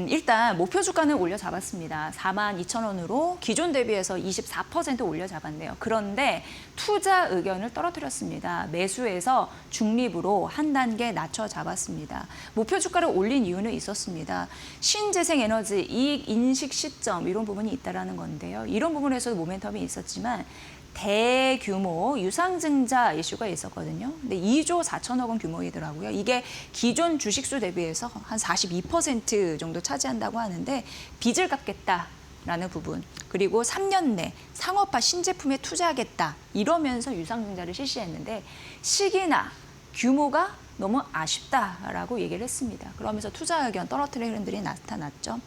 일단 목표 주가는 올려 잡았습니다. 42,000원으로 기존 대비해서 24% 올려 잡았네요. 그런데 투자 의견을 떨어뜨렸습니다. 매수에서 중립으로 한 단계 낮춰 잡았습니다. 목표 주가를 올린 이유는 있었습니다. 신재생에너지 이익 인식 시점 이런 부분이 있다라는 건데요. 이런 부분에서도 모멘텀이 있었지만 대규모 유상증자 이슈가 있었거든요. 근데 2조 4천억 원 규모이더라고요. 이게 기존 주식수 대비해서 한 42% 정도 차지한다고 하는데 빚을 갚겠다라는 부분 그리고 3년 내 상업화 신제품에 투자하겠다 이러면서 유상증자를 실시했는데 시기나 규모가 너무 아쉽다라고 얘기를 했습니다. 그러면서 투자 의견 떨어뜨리는 흐름들이 나타났죠.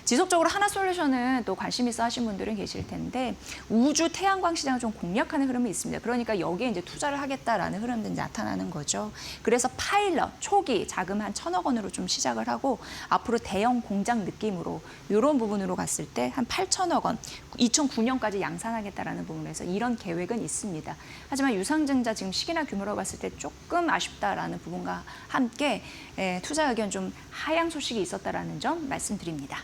지속적으로 하나솔루션은 또 관심 있어 하신 분들은 계실 텐데 우주 태양광 시장을 좀 공략하는 흐름이 있습니다. 그러니까 여기에 이제 투자를 하겠다라는 흐름들이 나타나는 거죠. 그래서 파일럿 초기 자금 한 1,000억 원으로 좀 시작을 하고 앞으로 대형 공장 느낌으로 이런 부분으로 갔을 때 한 8,000억 원 2009년까지 양산하겠다라는 부분에서 이런 계획은 있습니다. 하지만 유상증자 지금 시기나 규모로 봤을 때 조금 아쉽다라는 부분과 함께 투자 의견 좀 하향 소식이 있었다라는 점 말씀드립니다.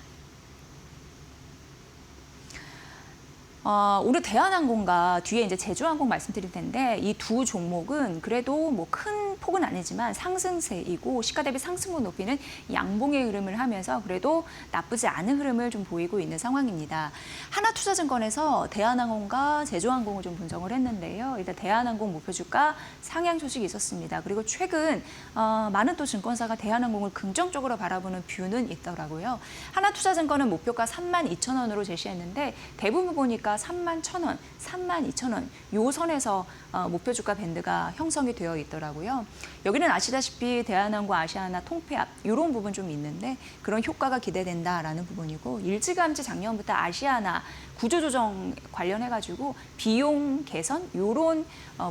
오늘 대한항공과 뒤에 이제 제주항공 말씀드릴 텐데 이 두 종목은 그래도 뭐 큰 폭은 아니지만 상승세이고 시가 대비 상승분 높이는 양봉의 흐름을 하면서 그래도 나쁘지 않은 흐름을 좀 보이고 있는 상황입니다. 하나투자증권에서 대한항공과 제주항공을 좀 분석을 했는데요. 일단 대한항공 목표 주가 상향 소식이 있었습니다. 그리고 최근 많은 또 증권사가 대한항공을 긍정적으로 바라보는 뷰는 있더라고요. 하나투자증권은 목표가 32,000원으로 제시했는데 대부분 보니까 31,000원, 32,000원 요 선에서 목표 주가 밴드가 형성이 되어 있더라고요. 여기는 아시다시피 대한항공, 아시아나, 통폐합 이런 부분 좀 있는데 그런 효과가 기대된다라는 부분이고 일찌감치 작년부터 아시아나 구조조정 관련해가지고 비용 개선 이런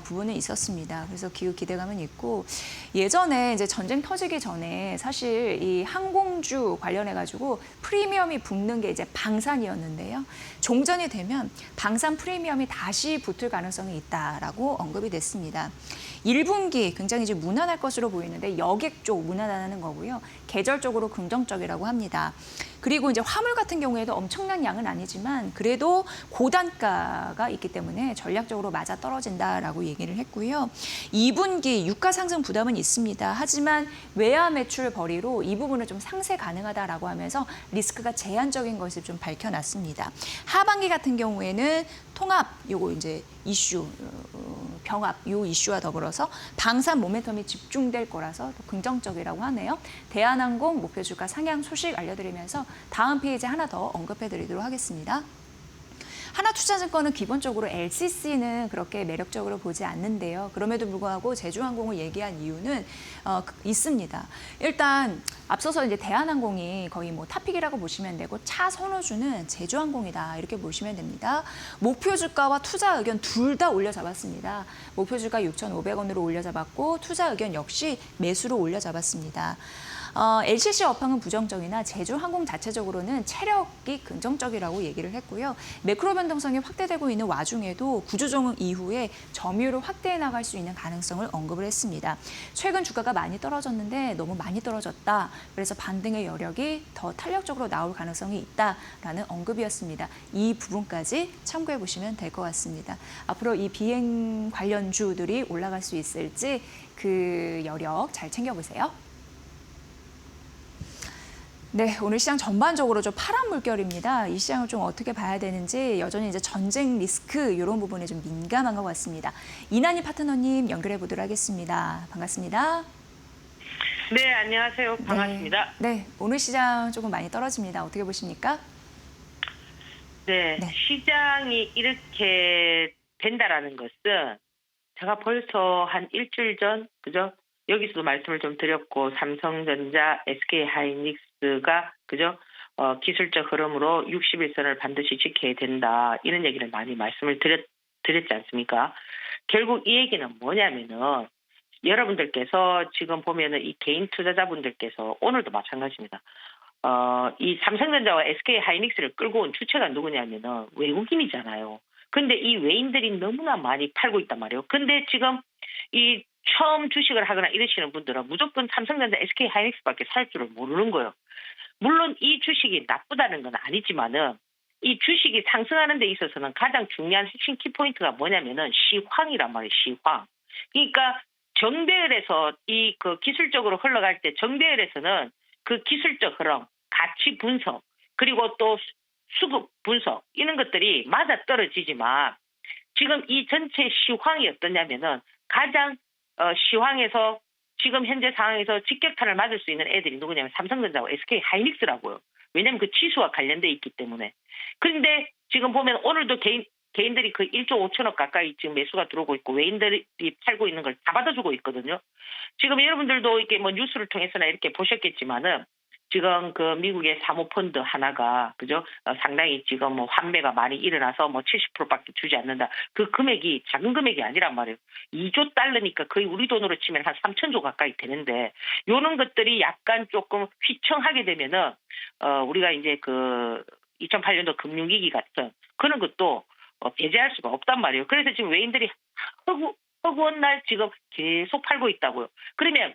부분은 있었습니다. 그래서 기대감은 있고 예전에 이제 전쟁 터지기 전에 사실 이 항공주 관련해가지고 프리미엄이 붙는 게 이제 방산이었는데요. 종전이 되면 방산 프리미엄이 다시 붙을 가능성이 있다라고 언급이 됐습니다. 1분기 굉장히 이제 무난할 것으로 보이는데 여객 쪽 무난하다는 거고요. 계절적으로 긍정적이라고 합니다. 그리고 이제 화물 같은 경우에도 엄청난 양은 아니지만 그래도 고단가가 있기 때문에 전략적으로 맞아 떨어진다라고 얘기를 했고요. 2분기 유가 상승 부담은 있습니다. 하지만 외화 매출 벌이로 이 부분을 좀 상쇄 가능하다라고 하면서 리스크가 제한적인 것을 좀 밝혀놨습니다. 하반기 같은 경우에는 통합 요거 이제 이슈 병합 요 이슈와 더불어서 방산 모멘텀이 집중될 거라서 긍정적이라고 하네요. 대한항공 목표 주가 상향 소식 알려드리면서 다음 페이지 하나 더 언급해드리도록 하겠습니다. 하나투자증권은 기본적으로 LCC는 그렇게 매력적으로 보지 않는데요. 그럼에도 불구하고 제주항공을 얘기한 이유는 있습니다. 일단 앞서서 이제 대한항공이 거의 뭐 탑픽이라고 보시면 되고 차 선호주는 제주항공이다 이렇게 보시면 됩니다. 목표 주가와 투자 의견 둘 다 올려잡았습니다. 목표 주가 6,500원으로 올려잡았고 투자 의견 역시 매수로 올려잡았습니다. LCC 업황은 부정적이나 제주항공 자체적으로는 체력이 긍정적이라고 얘기를 했고요. 매크로 변동성이 확대되고 있는 와중에도 구조조정 이후에 점유율을 확대해 나갈 수 있는 가능성을 언급을 했습니다. 최근 주가가 많이 떨어졌는데 너무 많이 떨어졌다. 그래서 반등의 여력이 더 탄력적으로 나올 가능성이 있다라는 언급이었습니다. 이 부분까지 참고해 보시면 될 것 같습니다. 앞으로 이 비행 관련주들이 올라갈 수 있을지 그 여력 잘 챙겨보세요. 네, 오늘 시장 전반적으로 좀 파란 물결입니다. 이 시장을 좀 어떻게 봐야 되는지 여전히 이제 전쟁 리스크 이런 부분에 좀 민감한 것 같습니다. 이난희 파트너님 연결해 보도록 하겠습니다. 반갑습니다. 네, 안녕하세요. 반갑습니다. 네, 오늘 시장 조금 많이 떨어집니다. 어떻게 보십니까? 네, 네. 시장이 이렇게 된다라는 것은 제가 벌써 한 일주일 전, 그죠? 여기서도 말씀을 좀 드렸고, 삼성전자, SK하이닉스가, 그죠? 기술적 흐름으로 60일선을 반드시 지켜야 된다. 이런 얘기를 많이 말씀을 드렸지 않습니까? 결국 이 얘기는 뭐냐면은, 여러분들께서 지금 보면은 이 개인 투자자분들께서 오늘도 마찬가지입니다. 이 삼성전자와 SK하이닉스를 끌고 온 주체가 누구냐면은 외국인이잖아요. 근데 이 외인들이 너무나 많이 팔고 있단 말이에요. 근데 지금 이 처음 주식을 하거나 이러시는 분들은 무조건 삼성전자, SK하이닉스밖에 살 줄을 모르는 거예요. 물론 이 주식이 나쁘다는 건 아니지만은 이 주식이 상승하는 데 있어서는 가장 중요한 핵심 키포인트가 뭐냐면은 시황이란 말이에요. 시황. 그러니까 정배열에서 이 그 기술적으로 흘러갈 때 정배열에서는 그 기술적 흐름, 가치 분석, 그리고 또 수급 분석 이런 것들이 맞아 떨어지지만 지금 이 전체 시황이 어떠냐면은 가장 시황에서 지금 현재 상황에서 직격탄을 맞을 수 있는 애들이 누구냐면 삼성전자와 SK하이닉스라고요. 왜냐하면 그 지수와 관련돼 있기 때문에. 그런데 지금 보면 오늘도 개인들이 그 1조 5천억 가까이 지금 매수가 들어오고 있고 외인들이 팔고 있는 걸 다 받아주고 있거든요. 지금 여러분들도 이렇게 뭐 뉴스를 통해서나 이렇게 보셨겠지만은 지금 그 미국의 사모펀드 하나가 그죠 상당히 지금 뭐 환매가 많이 일어나서 뭐 70%밖에 주지 않는다. 그 금액이 작은 금액이 아니란 말이에요. 2조 달러니까 거의 우리 돈으로 치면 한 3천조 가까이 되는데 요런 것들이 약간 조금 휘청하게 되면은 우리가 이제 그 2008년도 금융위기 같은 그런 것도 배제할 수가 없단 말이에요. 그래서 지금 외인들이 허구한 날 지금 계속 팔고 있다고요. 그러면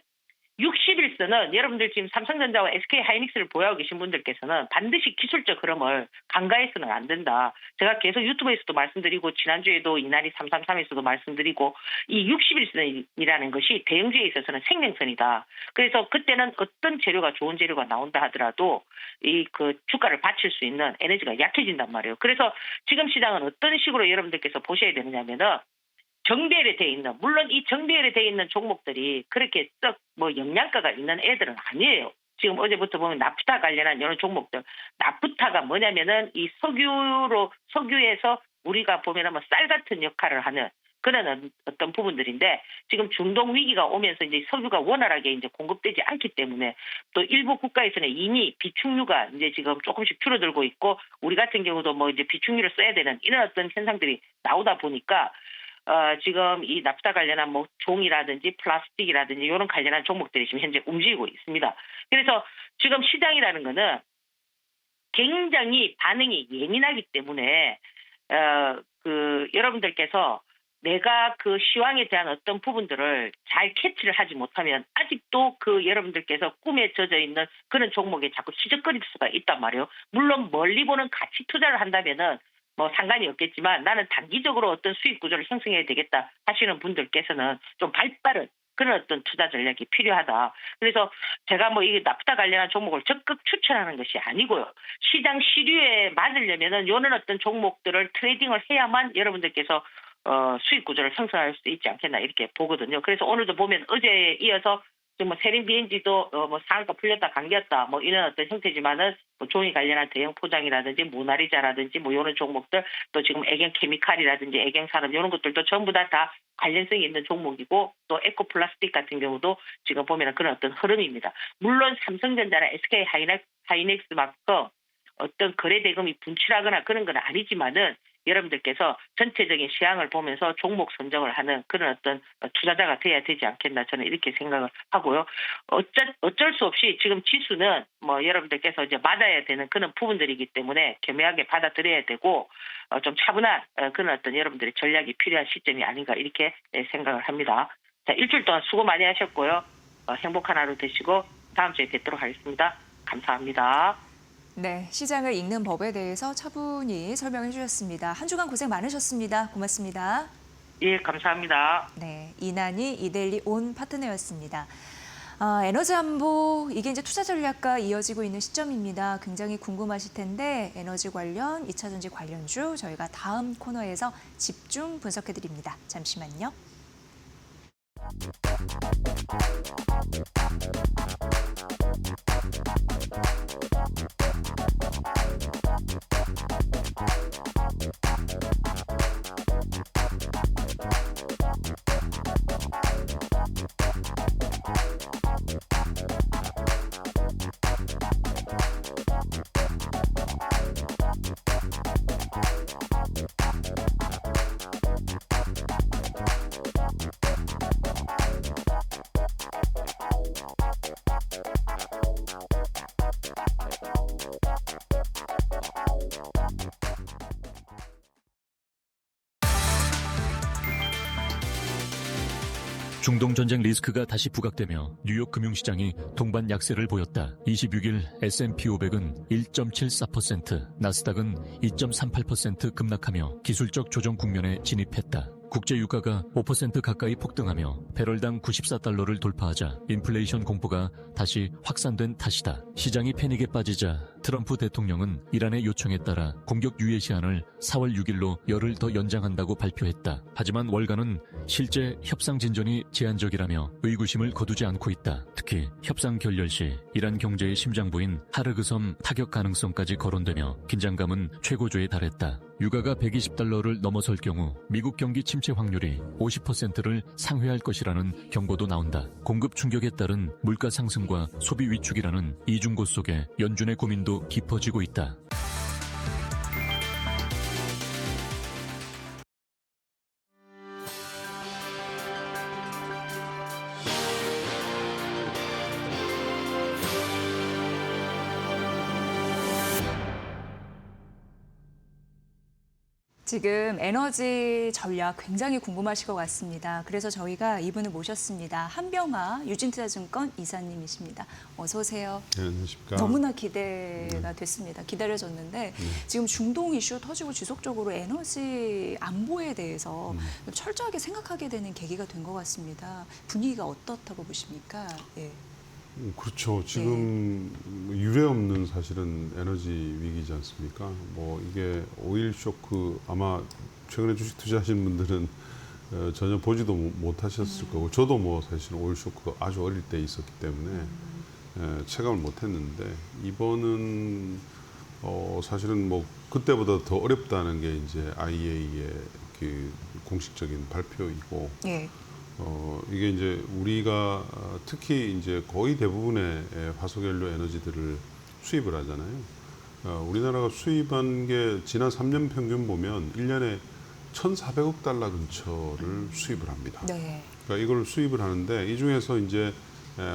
60일선은 여러분들 지금 삼성전자와 SK하이닉스를 보유하고 계신 분들께서는 반드시 기술적 흐름을 간과해서는 안 된다. 제가 계속 유튜브에서도 말씀드리고 지난주에도 이날이 333에서도 말씀드리고 이 60일선이라는 것이 대형주에 있어서는 생명선이다. 그래서 그때는 어떤 재료가 좋은 재료가 나온다 하더라도 이 그 주가를 받칠 수 있는 에너지가 약해진단 말이에요. 그래서 지금 시장은 어떤 식으로 여러분들께서 보셔야 되느냐면은 정배열에 돼 있는 물론 이 정배열에 돼 있는 종목들이 그렇게 썩 뭐 영양가가 있는 애들은 아니에요. 지금 어제부터 보면 나프타 관련한 이런 종목들 나프타가 뭐냐면은 이 석유에서 우리가 보면은 뭐 쌀 같은 역할을 하는 그런 어떤 부분들인데 지금 중동 위기가 오면서 이제 석유가 원활하게 이제 공급되지 않기 때문에 또 일부 국가에서는 이미 비축유가 이제 지금 조금씩 줄어들고 있고 우리 같은 경우도 뭐 이제 비축유를 써야 되는 이런 어떤 현상들이 나오다 보니까 지금 이 나프타 관련한 뭐 종이라든지 플라스틱이라든지 이런 관련한 종목들이 지금 현재 움직이고 있습니다. 그래서 지금 시장이라는 거는 굉장히 반응이 예민하기 때문에 여러분들께서 내가 그 시황에 대한 어떤 부분들을 잘 캐치를 하지 못하면 아직도 그 여러분들께서 꿈에 젖어 있는 그런 종목에 자꾸 시적거릴 수가 있단 말이에요. 물론 멀리 보는 가치 투자를 한다면은 뭐 상관이 없겠지만 나는 단기적으로 어떤 수익 구조를 형성해야 되겠다 하시는 분들께서는 좀 발빠른 그런 어떤 투자 전략이 필요하다. 그래서 제가 뭐 이 나프타 관련한 종목을 적극 추천하는 것이 아니고요. 시장 시류에 맞으려면은 이런 어떤 종목들을 트레이딩을 해야만 여러분들께서 수익 구조를 형성할 수 있지 않겠나 이렇게 보거든요. 그래서 오늘도 보면 어제에 이어서 지금 뭐 세린 BNG도 뭐 상한가 풀렸다 감겼다 뭐 이런 어떤 형태지만은 뭐 종이 관련한 대형 포장이라든지 모나리자라든지 뭐 이런 종목들 또 지금 애경 케미칼이라든지 애경 산업 이런 것들도 전부 다 관련성이 있는 종목이고 또 에코 플라스틱 같은 경우도 지금 보면 그런 어떤 흐름입니다. 물론 삼성전자나 SK 하이닉스만큼 어떤 거래 대금이 분출하거나 그런 건 아니지만은 여러분들께서 전체적인 시황을 보면서 종목 선정을 하는 그런 어떤 투자자가 돼야 되지 않겠나 저는 이렇게 생각을 하고요. 어쩔 수 없이 지금 지수는 뭐 여러분들께서 이제 맞아야 되는 그런 부분들이기 때문에 겸허하게 받아들여야 되고 좀 차분한 그런 어떤 여러분들의 전략이 필요한 시점이 아닌가 이렇게 생각을 합니다. 자, 일주일 동안 수고 많이 하셨고요. 행복한 하루 되시고 다음 주에 뵙도록 하겠습니다. 감사합니다. 네, 시장을 읽는 법에 대해서 차분히 설명해 주셨습니다. 한 주간 고생 많으셨습니다. 고맙습니다. 예, 감사합니다. 네, 이난희 이데일리 온 파트너였습니다. 에너지 안보, 이게 이제 투자 전략과 이어지고 있는 시점입니다. 굉장히 궁금하실 텐데 에너지 관련, 2차 전지 관련주 저희가 다음 코너에서 집중 분석해 드립니다. 잠시만요. 중동 전쟁 리스크가 다시 부각되며 뉴욕 금융시장이 동반 약세를 보였다. 26일 S&P 500은 1.74%, 나스닥은 2.38% 급락하며 기술적 조정 국면에 진입했다. 국제 유가가 5% 가까이 폭등하며 배럴당 94달러를 돌파하자 인플레이션 공포가 다시 확산된 탓이다. 시장이 패닉에 빠지자 트럼프 대통령은 이란의 요청에 따라 공격 유예 시한을 4월 6일로 열흘 더 연장한다고 발표했다. 하지만 월가는 실제 협상 진전이 제한적이라며 의구심을 거두지 않고 있다. 특히 협상 결렬 시 이란 경제의 심장부인 하르그섬 타격 가능성까지 거론되며 긴장감은 최고조에 달했다. 유가가 120달러를 넘어설 경우 미국 경기 침체 확률이 50%를 상회할 것이라는 경고도 나온다. 공급 충격에 따른 물가 상승과 소비 위축이라는 이중고 속에 연준의 고민도 깊어지고 있다. 지금 에너지 전략 굉장히 궁금하실 것 같습니다. 그래서 저희가 이분을 모셨습니다. 한병화 유진투자증권 이사님이십니다. 어서 오세요. 네, 안녕하십니까. 너무나 기대가 됐습니다. 기다려졌는데 지금 중동 이슈 터지고 지속적으로 에너지 안보에 대해서 철저하게 생각하게 되는 계기가 된 것 같습니다. 분위기가 어떻다고 보십니까? 예. 그렇죠. 지금 유례 없는 사실은 에너지 위기지 않습니까? 뭐 이게 오일 쇼크 아마 최근에 주식 투자하신 분들은 전혀 보지도 못하셨을 거고 저도 뭐 사실은 오일 쇼크 아주 어릴 때 있었기 때문에 체감을 못했는데 이번은 사실은 뭐 그때보다 더 어렵다는 게 이제 IEA의 그 공식적인 발표이고. 예. 이게 이제 우리가 특히 이제 거의 대부분의 화석연료 에너지들을 수입을 하잖아요. 우리나라가 수입한 게 지난 3년 평균 보면 1년에 1,400억 달러 근처를 수입을 합니다. 네. 그러니까 이걸 수입을 하는데 이 중에서 이제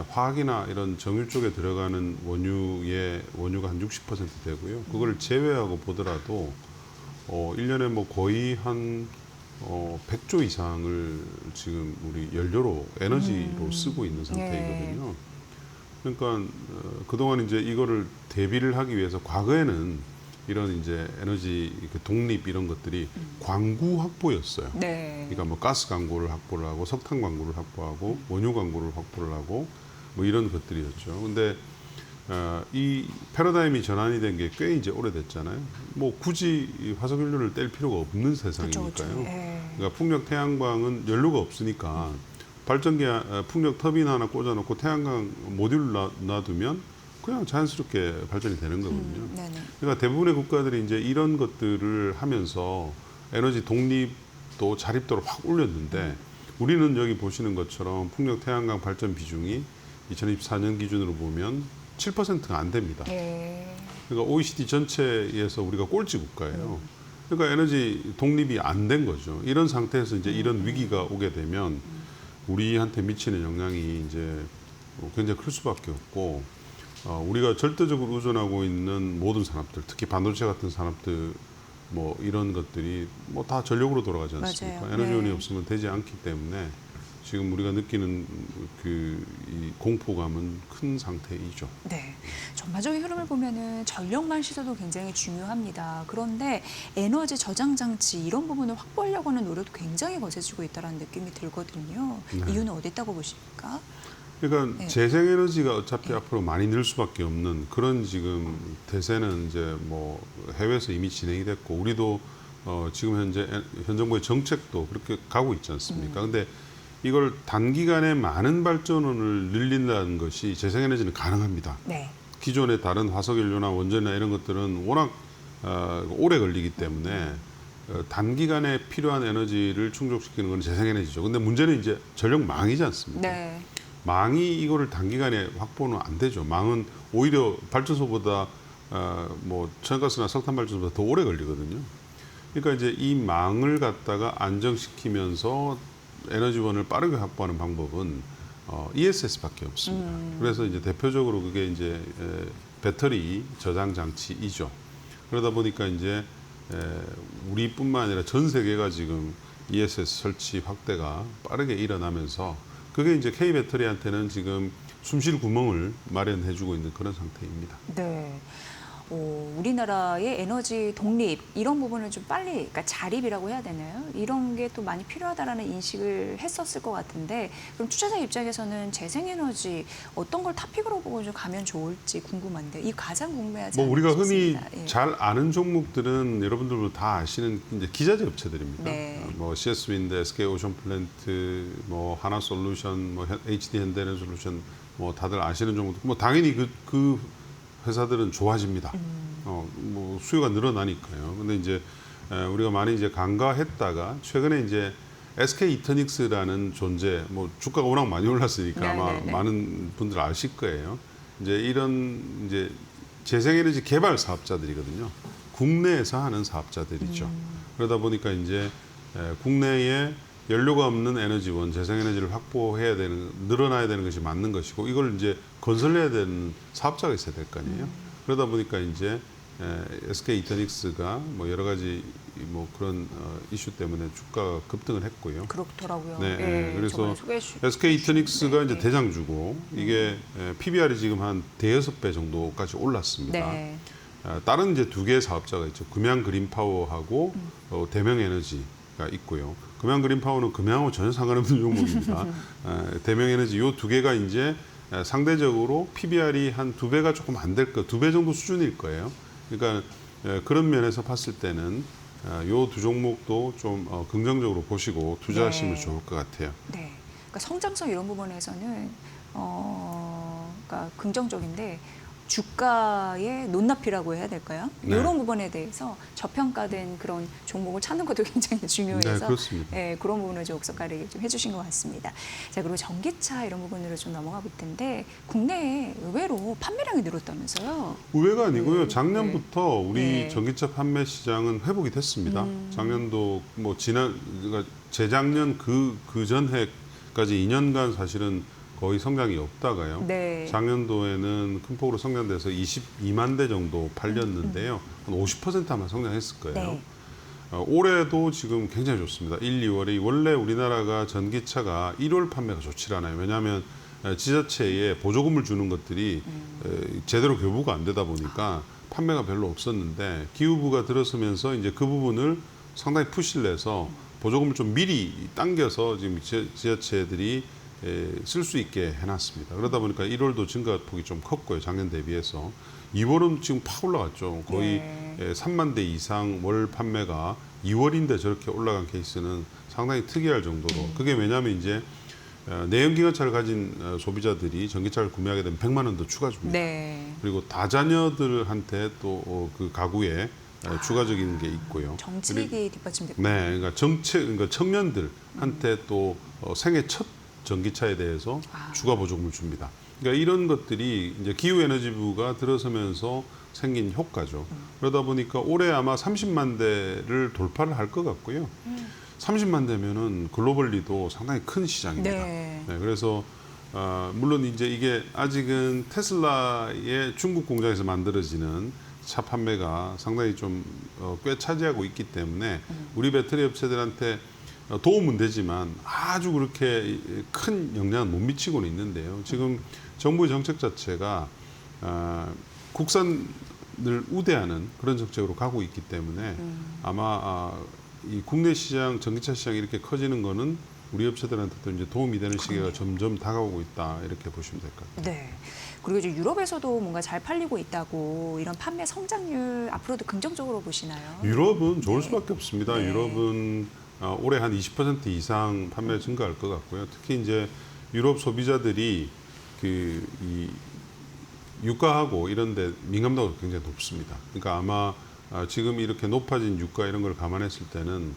화학이나 이런 정유 쪽에 들어가는 원유가 한 60% 되고요. 그걸 제외하고 보더라도 1년에 뭐 거의 한 100조 이상을 지금 우리 연료로 에너지로 쓰고 있는 상태이거든요. 네. 그러니까 그동안 이제 이거를 대비를 하기 위해서 과거에는 이런 이제 에너지 독립 이런 것들이 광구 확보였어요. 네. 그러니까 뭐 가스 광고를 확보를 하고 석탄 광고를 확보하고 원유 광고를 확보를 하고 뭐 이런 것들이었죠. 근데 이 패러다임이 전환이 된 게 꽤 이제 오래됐잖아요. 뭐 굳이 화석연료를 뗄 필요가 없는 세상이니까요. 그렇죠. 예. 그러니까 풍력 태양광은 연료가 없으니까 발전기 풍력 터빈 하나 꽂아놓고 태양광 모듈 놔두면 그냥 자연스럽게 발전이 되는 거거든요. 네네. 그러니까 대부분의 국가들이 이제 이런 것들을 하면서 에너지 독립도 자립도를 확 올렸는데 우리는 여기 보시는 것처럼 풍력 태양광 발전 비중이 2024년 기준으로 보면 7%가 안 됩니다. 네. 그러니까 OECD 전체에서 우리가 꼴찌 국가예요. 그러니까 에너지 독립이 안 된 거죠. 이런 상태에서 이제 이런 위기가 오게 되면 우리한테 미치는 영향이 이제 굉장히 클 수밖에 없고 우리가 절대적으로 의존하고 있는 모든 산업들, 특히 반도체 같은 산업들 뭐 이런 것들이 뭐 다 전력으로 돌아가지 않습니까? 맞아요. 에너지원이 네. 없으면 되지 않기 때문에 지금 우리가 느끼는 이 공포감은 큰 상태이죠. 네, 전반적인 흐름을 보면은 전력만 시도도 굉장히 중요합니다. 그런데 에너지 저장 장치 이런 부분을 확보하려고 하는 노력도 굉장히 거세지고 있다는 느낌이 들거든요. 네. 이유는 어디 있다고 보십니까? 그러니까 네. 재생에너지가 어차피 앞으로 많이 늘 수밖에 없는 그런 지금 대세는 이제 뭐 해외에서 이미 진행이 됐고 우리도 지금 현 정부의 정책도 그렇게 가고 있지 않습니까? 근데 이걸 단기간에 많은 발전원을 늘린다는 것이 재생에너지는 가능합니다. 네. 기존의 다른 화석연료나 원전이나 이런 것들은 워낙 오래 걸리기 때문에 단기간에 필요한 에너지를 충족시키는 건 재생에너지죠. 근데 문제는 이제 전력망이지 않습니까? 네. 망이 이거를 단기간에 확보는 안 되죠. 망은 오히려 발전소보다 뭐 천연가스나 석탄 발전소보다 더 오래 걸리거든요. 그러니까 이제 이 망을 갖다가 안정시키면서 에너지원을 빠르게 확보하는 방법은 ESS밖에 없습니다. 그래서 이제 대표적으로 그게 이제 배터리 저장 장치이죠. 그러다 보니까 이제 우리뿐만 아니라 전 세계가 지금 ESS 설치 확대가 빠르게 일어나면서 그게 이제 K 배터리한테는 지금 숨쉴 구멍을 마련해주고 있는 그런 상태입니다. 네. 우리나라의 에너지 독립 이런 부분을 좀 빨리, 그러니까 자립이라고 해야 되나요? 이런 게 또 많이 필요하다라는 인식을 했었을 것 같은데, 그럼 투자자 입장에서는 재생에너지 어떤 걸 탑픽으로 보고 좀 가면 좋을지 궁금한데, 이 가장 궁금해하지 뭐 우리가 흔히 싶습니다. 예. 잘 아는 종목들은 여러분들도 다 아시는 이제 기자재 업체들입니다. 네. 뭐 CS 윈드, SK 오션 플랜트, 뭐 하나 솔루션, 뭐 HD 현대는 솔루션, 뭐 다들 아시는 종목들. 뭐 당연히 그 회사들은 좋아집니다. 뭐 수요가 늘어나니까요. 근데 이제 우리가 많이 이제 간과했다가 최근에 이제 SK 이터닉스라는 존재, 뭐 주가가 워낙 많이 올랐으니까 네, 아마 네, 네. 많은 분들 아실 거예요. 이제 이런 이제 재생에너지 개발 사업자들이거든요. 국내에서 하는 사업자들이죠. 그러다 보니까 이제 국내에 연료가 없는 에너지원, 재생에너지를 확보해야 되는, 늘어나야 되는 것이 맞는 것이고 이걸 이제 건설해야 되는 사업자가 있어야 될 거 아니에요. 그러다 보니까 이제 SK 이터닉스가 뭐 여러 가지 뭐 그런 이슈 때문에 주가가 급등을 했고요. 그렇더라고요. 네, 예, 그래서 저번에 소개해 SK 이터닉스가 네, 이제 네. 대장주고 이게 PBR이 지금 한 대여섯 배 정도까지 올랐습니다. 네. 다른 이제 두 개의 사업자가 있죠. 금양 그린파워하고 대명에너지가 있고요. 금양 그린파워는 금양하고 전혀 상관없는 종목입니다. 대명에너지 요 두 개가 이제 상대적으로 PBR이 한 두 배가 조금 안 될 거, 두 배 정도 수준일 거예요. 그러니까 그런 면에서 봤을 때는 요 두 종목도 좀 긍정적으로 보시고 투자하시면 네. 좋을 것 같아요. 네. 그러니까 성장성 이런 부분에서는 그러니까 긍정적인데 주가의 논납이라고 해야 될까요? 네. 이런 부분에 대해서 저평가된 그런 종목을 찾는 것도 굉장히 중요해서 네, 그렇습니다. 예, 그런 부분을 좀 옥석가리기 좀 해주신 것 같습니다. 자, 그리고 전기차 이런 부분으로 좀 넘어가 볼 텐데 국내에 의외로 판매량이 늘었다면서요? 우회가 아니고요. 작년부터 우리 네. 전기차 판매 시장은 회복이 됐습니다. 작년도 뭐 그러니까 재작년 그 전해까지 2년간 사실은 거의 성장이 없다가요. 네. 작년도에는 큰 폭으로 성장돼서 22만 대 정도 팔렸는데요. 한 50% 아마 성장했을 거예요. 네. 올해도 지금 굉장히 좋습니다. 1, 2월에 원래 우리나라가 전기차가 1월 판매가 좋지 않아요. 왜냐하면 지자체에 보조금을 주는 것들이 제대로 교부가 안 되다 보니까 판매가 별로 없었는데 기후부가 들어서면서 이제 그 부분을 상당히 푸시를 해서 보조금을 좀 미리 당겨서 지금 지자체들이 쓸 수 있게 해놨습니다. 그러다 보니까 1월도 증가폭이 좀 컸고요. 작년 대비해서. 2월은 지금 팍 올라갔죠. 거의 네. 3만 대 이상 월 판매가 2월인데 저렇게 올라간 케이스는 상당히 특이할 정도로. 그게 왜냐하면 이제 내연기관차를 가진 소비자들이 전기차를 구매하게 되면 100만 원 더 추가 줍니다. 네. 그리고 다자녀들한테 또 그 가구에 추가적인 게 있고요. 정책이 뒷받침되고. 네, 그러니까 청년들한테 또 생애 첫 전기차에 대해서 추가 보조금을 줍니다. 그러니까 이런 것들이 이제 기후에너지부가 들어서면서 생긴 효과죠. 그러다 보니까 올해 아마 30만 대를 돌파를 할 것 같고요. 30만 대면은 글로벌리도 상당히 큰 시장입니다. 네. 네, 그래서 물론 이제 이게 아직은 테슬라의 중국 공장에서 만들어지는 차 판매가 상당히 좀 꽤 차지하고 있기 때문에 우리 배터리 업체들한테 도움은 되지만 아주 그렇게 큰 영향은 못 미치고는 있는데요. 지금 정부의 정책 자체가 국산을 우대하는 그런 정책으로 가고 있기 때문에 아마 이 국내 시장, 전기차 시장이 이렇게 커지는 거는 우리 업체들한테도 이제 도움이 되는 시기가 점점 다가오고 있다 이렇게 보시면 될 것 같아요. 네. 그리고 이제 유럽에서도 뭔가 잘 팔리고 있다고 이런 판매 성장률 앞으로도 긍정적으로 보시나요? 유럽은 좋을 네. 수밖에 없습니다. 네. 유럽은 올해 한 20% 이상 판매가 증가할 것 같고요. 특히 이제 유럽 소비자들이 이 유가하고 이런데 민감도가 굉장히 높습니다. 그러니까 아마 지금 이렇게 높아진 유가 이런 걸 감안했을 때는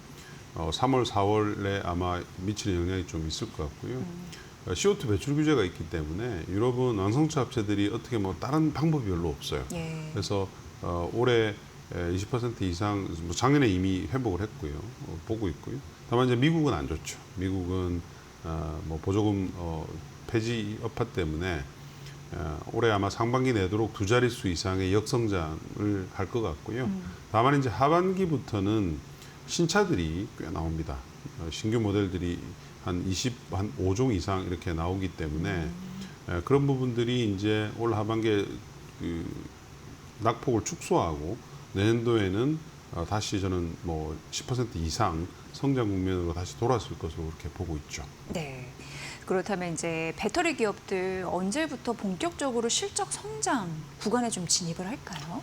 3월, 4월에 아마 미치는 영향이 좀 있을 것 같고요. CO2 배출 규제가 있기 때문에 유럽은 완성차 업체들이 어떻게 뭐 다른 방법이 별로 없어요. 예. 그래서 올해 20% 이상 작년에 이미 회복을 했고요. 보고 있고요. 다만 이제 미국은 안 좋죠. 미국은 뭐 보조금 폐지 여파 때문에 올해 아마 상반기 내도록 두 자릿수 이상의 역성장을 할 것 같고요. 다만 이제 하반기부터는 신차들이 꽤 나옵니다. 신규 모델들이 한 5종 이상 이렇게 나오기 때문에 그런 부분들이 이제 올 하반기에 그 낙폭을 축소하고 내년도에는 다시 저는 뭐 10% 이상 성장 국면으로 다시 돌아설 것으로 그렇게 보고 있죠. 네. 그렇다면 이제 배터리 기업들 언제부터 본격적으로 실적 성장 구간에 좀 진입을 할까요?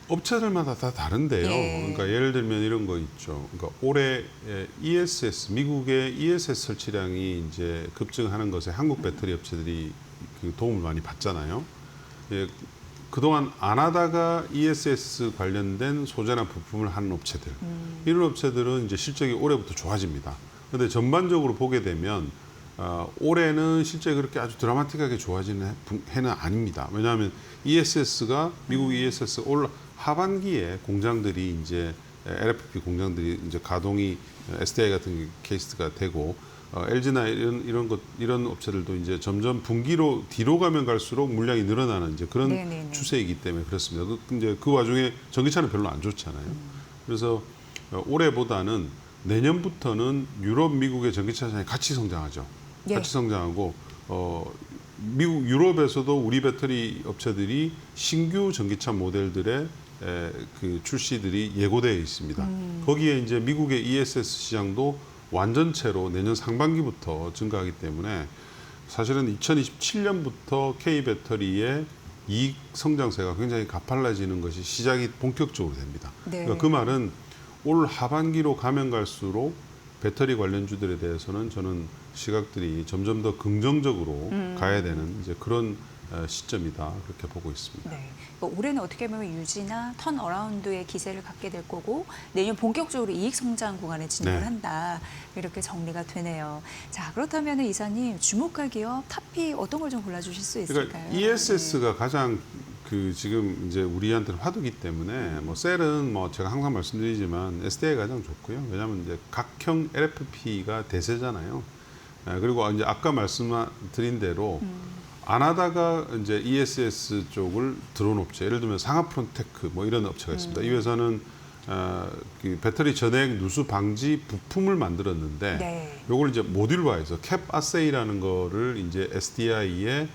업체들마다 다 다른데요. 예. 그러니까 예를 들면 이런 거 있죠. 그러니까 올해 ESS 미국의 ESS 설치량이 이제 급증하는 것에 한국 배터리 업체들이 그 도움을 많이 받잖아요. 예, 그동안 안 하다가 ESS 관련된 소재나 부품을 하는 업체들, 이런 업체들은 이제 실적이 올해부터 좋아집니다. 그런데 전반적으로 보게 되면 올해는 실제 그렇게 아주 드라마틱하게 좋아지는 해는 아닙니다. 왜냐하면 ESS가 미국 ESS 올 하반기에 공장들이 이제 LFP 공장들이 이제 가동이 SDI 같은 케이스가 되고 LG나 이런 업체들도 이제 점점 분기로 뒤로 가면 갈수록 물량이 늘어나는 이제 그런 네네네. 추세이기 때문에 그렇습니다. 이제 그 와중에 전기차는 별로 안 좋잖아요. 그래서 올해보다는 내년부터는 유럽, 미국의 전기차 시장이 같이 성장하죠. 예. 같이 성장하고 미국, 유럽에서도 우리 배터리 업체들이 신규 전기차 모델들의 그 출시들이 예고되어 있습니다. 거기에 이제 미국의 ESS 시장도 완전체로 내년 상반기부터 증가하기 때문에 사실은 2027년부터 K 배터리의 이익 성장세가 굉장히 가팔라지는 것이 시작이 본격적으로 됩니다. 네. 그러니까 그 말은 올 하반기로 가면 갈수록 배터리 관련주들에 대해서는 저는 시각들이 점점 더 긍정적으로 가야 되는 이제 그런 시점이다 그렇게 보고 있습니다. 네. 그러니까 올해는 어떻게 보면 유지나 턴어라운드의 기세를 갖게 될 거고 내년 본격적으로 이익 성장 구간에 진입을 네. 한다. 이렇게 정리가 되네요. 자, 그렇다면 이사님 주목할 기업 탑픽 어떤 걸 좀 골라주실 수 있을까요? 그러니까 ESS가 가장 그 지금 이제 우리한테는 화두기 때문에 뭐 셀은 뭐 제가 항상 말씀드리지만 SDI가 가장 좋고요. 왜냐하면 이제 각형 LFP가 대세잖아요. 그리고 이제 아까 말씀드린 대로 안 하다가 이제 ESS 쪽을 들어온 업체, 예를 들면 상하프론테크 뭐 이런 업체가 있습니다. 이 회사는 그 배터리 전액 누수 방지 부품을 만들었는데, 네. 요걸 이제 모듈화해서 캡 아세이라는 거를 이제 SDI의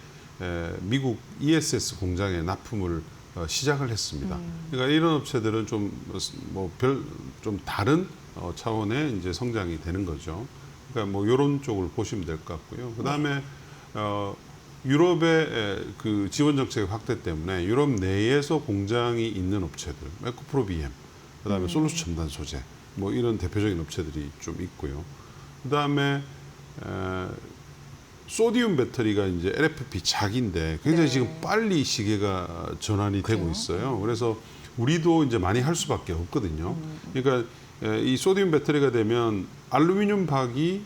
미국 ESS 공장에 납품을 시작을 했습니다. 그러니까 이런 업체들은 좀 다른 차원의 이제 성장이 되는 거죠. 그러니까 뭐 이런 쪽을 보시면 될 것 같고요. 그다음에 유럽의 그 지원 정책 확대 때문에 유럽 내에서 공장이 있는 업체들, 에코프로비엠, 그다음에 솔루스 첨단 소재, 뭐 이런 대표적인 업체들이 좀 있고요. 그다음에 소디움 배터리가 이제 LFP 작인데 굉장히 지금 빨리 시계가 전환이 되고 있어요. 그래서 우리도 이제 많이 할 수밖에 없거든요. 그러니까 이 소디움 배터리가 되면 알루미늄 박이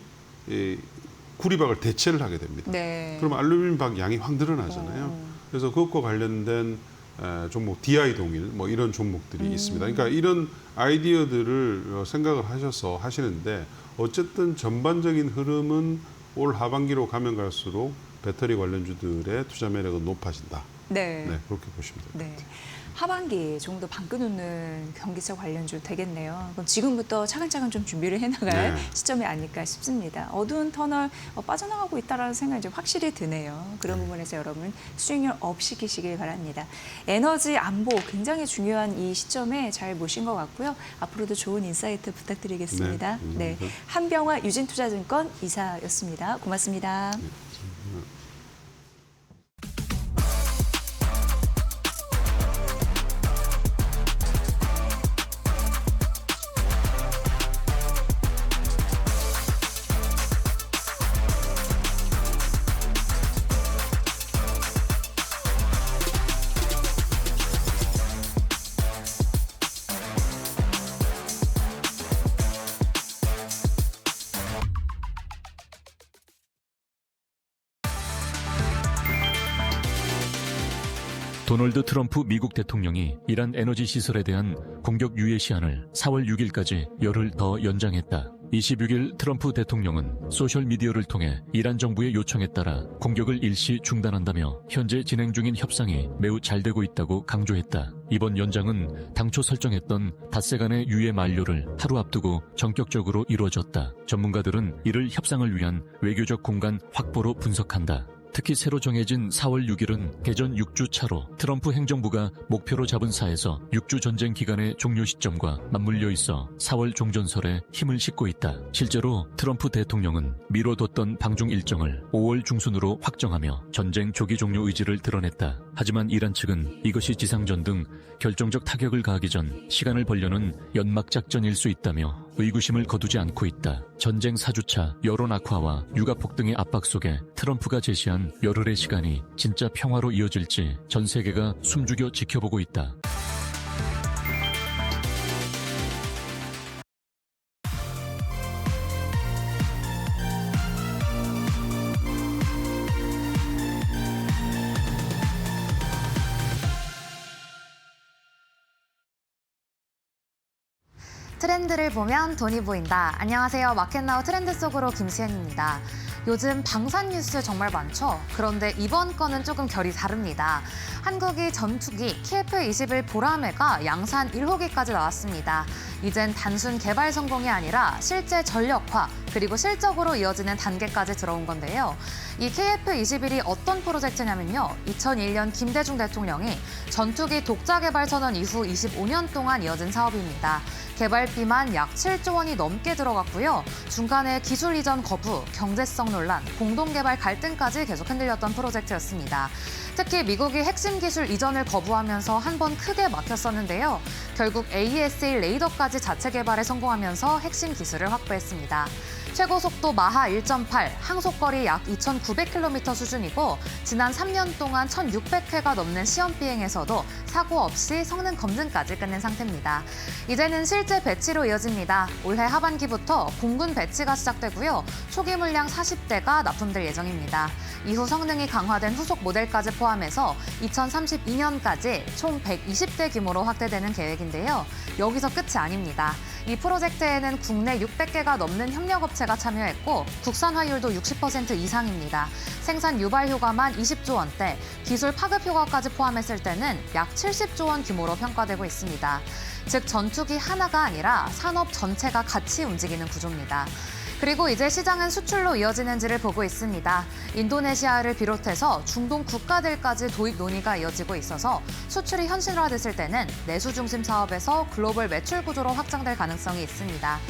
구리박을 대체를 하게 됩니다. 네. 그러면 알루미늄 박 양이 확 늘어나잖아요. 그래서 그것과 관련된 종목 DI 동일 뭐 이런 종목들이 있습니다. 그러니까 이런 아이디어들을 생각을 하셔서 하시는데 어쨌든 전반적인 흐름은 올 하반기로 가면 갈수록 배터리 관련주들의 투자 매력은 높아진다. 네. 네, 그렇게 보시면 됩니다. 네. 하반기 정도 방끈 웃는 경기차 관련주 되겠네요. 그럼 지금부터 차근차근 좀 준비를 해나갈 네. 시점이 아닐까 싶습니다. 어두운 터널 빠져나가고 있다는 생각이 좀 확실히 드네요. 그런 부분에서 여러분 수익률 업 시키시길 바랍니다. 에너지 안보 굉장히 중요한 이 시점에 잘 모신 것 같고요. 앞으로도 좋은 인사이트 부탁드리겠습니다. 네, 네, 한병화 유진투자증권 이사였습니다. 고맙습니다. 도널드 트럼프 미국 대통령이 이란 에너지 시설에 대한 공격 유예 시한을 4월 6일까지 열흘 더 연장했다. 26일 트럼프 대통령은 소셜미디어를 통해 이란 정부의 요청에 따라 공격을 일시 중단한다며 현재 진행 중인 협상이 매우 잘 되고 있다고 강조했다. 이번 연장은 당초 설정했던 닷새간의 유예 만료를 하루 앞두고 전격적으로 이루어졌다. 전문가들은 이를 협상을 위한 외교적 공간 확보로 분석한다. 특히 새로 정해진 4월 6일은 개전 6주 차로 트럼프 행정부가 목표로 잡은 사에서 6주 전쟁 기간의 종료 시점과 맞물려 있어 4월 종전설에 힘을 싣고 있다. 실제로 트럼프 대통령은 미뤄뒀던 방중 일정을 5월 중순으로 확정하며 전쟁 조기 종료 의지를 드러냈다. 하지만 이란 측은 이것이 지상전 등 결정적 타격을 가하기 전 시간을 벌려는 연막 작전일 수 있다며 의구심을 거두지 않고 있다. 전쟁 4주차 여론 악화와 육아 폭등의 압박 속에 트럼프가 제시한 열흘의 시간이 진짜 평화로 이어질지 전 세계가 숨죽여 지켜보고 있다. 트렌드를 보면 돈이 보인다. 안녕하세요. 마켓나우 트렌드 속으로 김수현입니다. 요즘 방산 뉴스 정말 많죠? 그런데 이번 건은 조금 결이 다릅니다. 한국이 전투기 KF-21 보라매가 양산 1호기까지 나왔습니다. 이젠 단순 개발 성공이 아니라 실제 전력화 그리고 실적으로 이어지는 단계까지 들어온 건데요. 이 KF-21이 어떤 프로젝트냐면요. 2001년 김대중 대통령이 전투기 독자 개발 선언 이후 25년 동안 이어진 사업입니다. 개발비만 약 7조 원이 넘게 들어갔고요. 중간에 기술 이전 거부, 경제성 논란, 공동개발 갈등까지 계속 흔들렸던 프로젝트였습니다. 특히 미국이 핵심 기술 이전을 거부하면서 한 번 크게 막혔었는데요. 결국 AESA 레이더까지 자체 개발에 성공하면서 핵심 기술을 확보했습니다. 최고 속도 마하 1.8, 항속거리 약 2,900km 수준이고 지난 3년 동안 1,600회가 넘는 시험 비행에서도 사고 없이 성능 검증까지 끝낸 상태입니다. 이제는 실제 배치로 이어집니다. 올해 하반기부터 공군 배치가 시작되고요. 초기 물량 40대가 납품될 예정입니다. 이후 성능이 강화된 후속 모델까지 포함해서 2032년까지 총 120대 규모로 확대되는 계획인데요. 여기서 끝이 아닙니다. 이 프로젝트에는 국내 600개가 넘는 협력업체가 참여했고 국산 화율도 60% 이상입니다. 생산 유발 효과만 20조 원대, 기술 파급 효과까지 포함했을 때는 약 70조 원 규모로 평가되고 있습니다. 즉 전투기 하나가 아니라 산업 전체가 같이 움직이는 구조입니다. 그리고 이제 시장은 수출로 이어지는지를 보고 있습니다. 인도네시아를 비롯해서 중동 국가들까지 도입 논의가 이어지고 있어서 수출이 현실화됐을 때는 내수 중심 사업에서 글로벌 매출 구조로 확장될 가능성이 있습니다.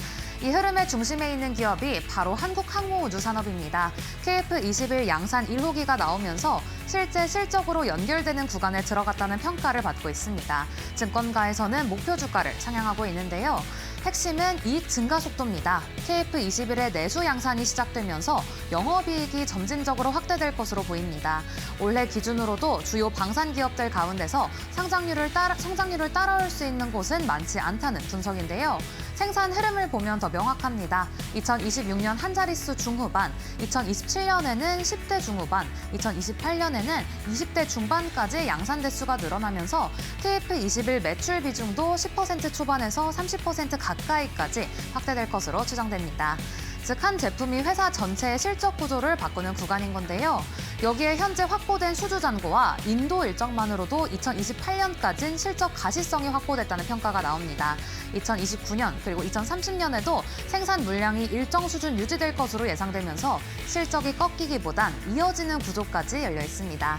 이 흐름의 중심에 있는 기업이 바로 한국항공우주산업입니다. KF21 양산 1호기가 나오면서 실제 실적으로 연결되는 구간에 들어갔다는 평가를 받고 있습니다. 증권가에서는 목표 주가를 상향하고 있는데요. 핵심은 이익 증가 속도입니다. KF21의 내수 양산이 시작되면서 영업이익이 점진적으로 확대될 것으로 보입니다. 올해 기준으로도 주요 방산 기업들 가운데서 성장률을 따라올 수 있는 곳은 많지 않다는 분석인데요. 생산 흐름을 보면 더 명확합니다. 2026년 한 자릿수 중후반, 2027년에는 10대 중후반, 2028년에는 20대 중반까지 양산 대수가 늘어나면서 KF21 매출 비중도 10% 초반에서 30% 가까이까지 확대될 것으로 추정됩니다. 즉, 한 제품이 회사 전체의 실적 구조를 바꾸는 구간인 건데요. 여기에 현재 확보된 수주 잔고와 인도 일정만으로도 2028년까지는 실적 가시성이 확보됐다는 평가가 나옵니다. 2029년 그리고 2030년에도 생산 물량이 일정 수준 유지될 것으로 예상되면서 실적이 꺾이기보단 이어지는 구조까지 열려 있습니다.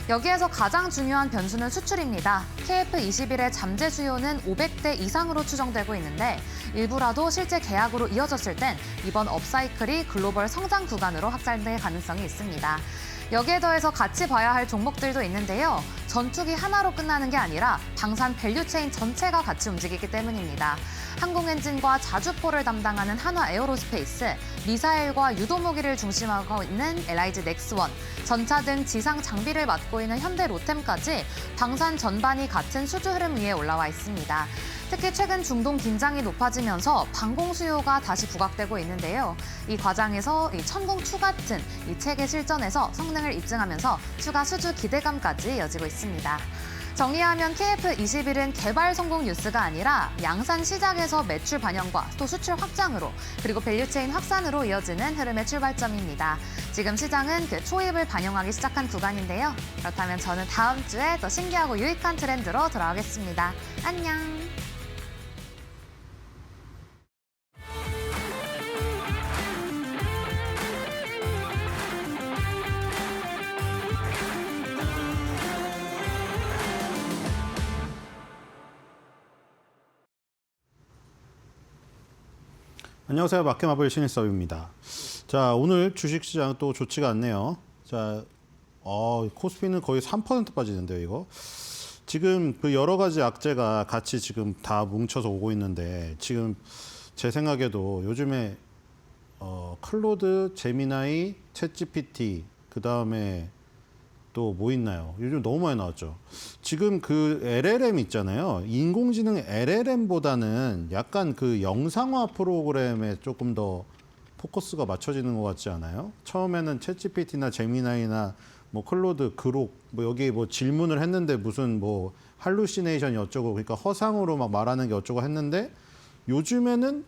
여기에서 가장 중요한 변수는 수출입니다. KF21의 잠재 수요는 500대 이상으로 추정되고 있는데 일부라도 실제 계약으로 이어졌을 땐 이번 업사이클이 글로벌 성장 구간으로 확장될 가능성이 있습니다. 여기에 더해서 같이 봐야 할 종목들도 있는데요. 전투기 하나로 끝나는 게 아니라 방산 밸류체인 전체가 같이 움직이기 때문입니다. 항공엔진과 자주포를 담당하는 한화에어로스페이스, 미사일과 유도무기를 중심하고 있는 LIG 넥스원, 전차 등 지상 장비를 맡고 있는 현대 로템까지 방산 전반이 같은 수주 흐름 위에 올라와 있습니다. 특히 최근 중동 긴장이 높아지면서 방공 수요가 다시 부각되고 있는데요. 이 과정에서 천공2 같은 이 체계 실전에서 성능을 입증하면서 추가 수주 기대감까지 이어지고 있습니다. 정리하면 KF21은 개발 성공 뉴스가 아니라 양산 시작에서 매출 반영과 또 수출 확장으로 그리고 밸류체인 확산으로 이어지는 흐름의 출발점입니다. 지금 시장은 그 초입을 반영하기 시작한 구간인데요. 그렇다면 저는 다음 주에 더 신기하고 유익한 트렌드로 돌아오겠습니다. 안녕. 안녕하세요. 마켓마블 신일섭입니다. 자, 오늘 주식시장 또 좋지가 않네요. 자, 코스피는 거의 3% 빠지는데요, 이거. 지금 그 여러 가지 악재가 같이 지금 다 뭉쳐서 오고 있는데 지금 제 생각에도 요즘에 클로드, 제미나이, 챗GPT, 그 다음에 또 뭐 있나요? 요즘 너무 많이 나왔죠. 지금 그 LLM 있잖아요. 인공지능 LLM보다는 약간 그 영상화 프로그램에 조금 더 포커스가 맞춰지는 것 같지 않아요? 처음에는 챗GPT나 제미나이나 뭐 클로드, 그록 뭐 여기 뭐 질문을 했는데 무슨 뭐 할루시네이션이 어쩌고 그러니까 허상으로 막 말하는 게 어쩌고 했는데 요즘에는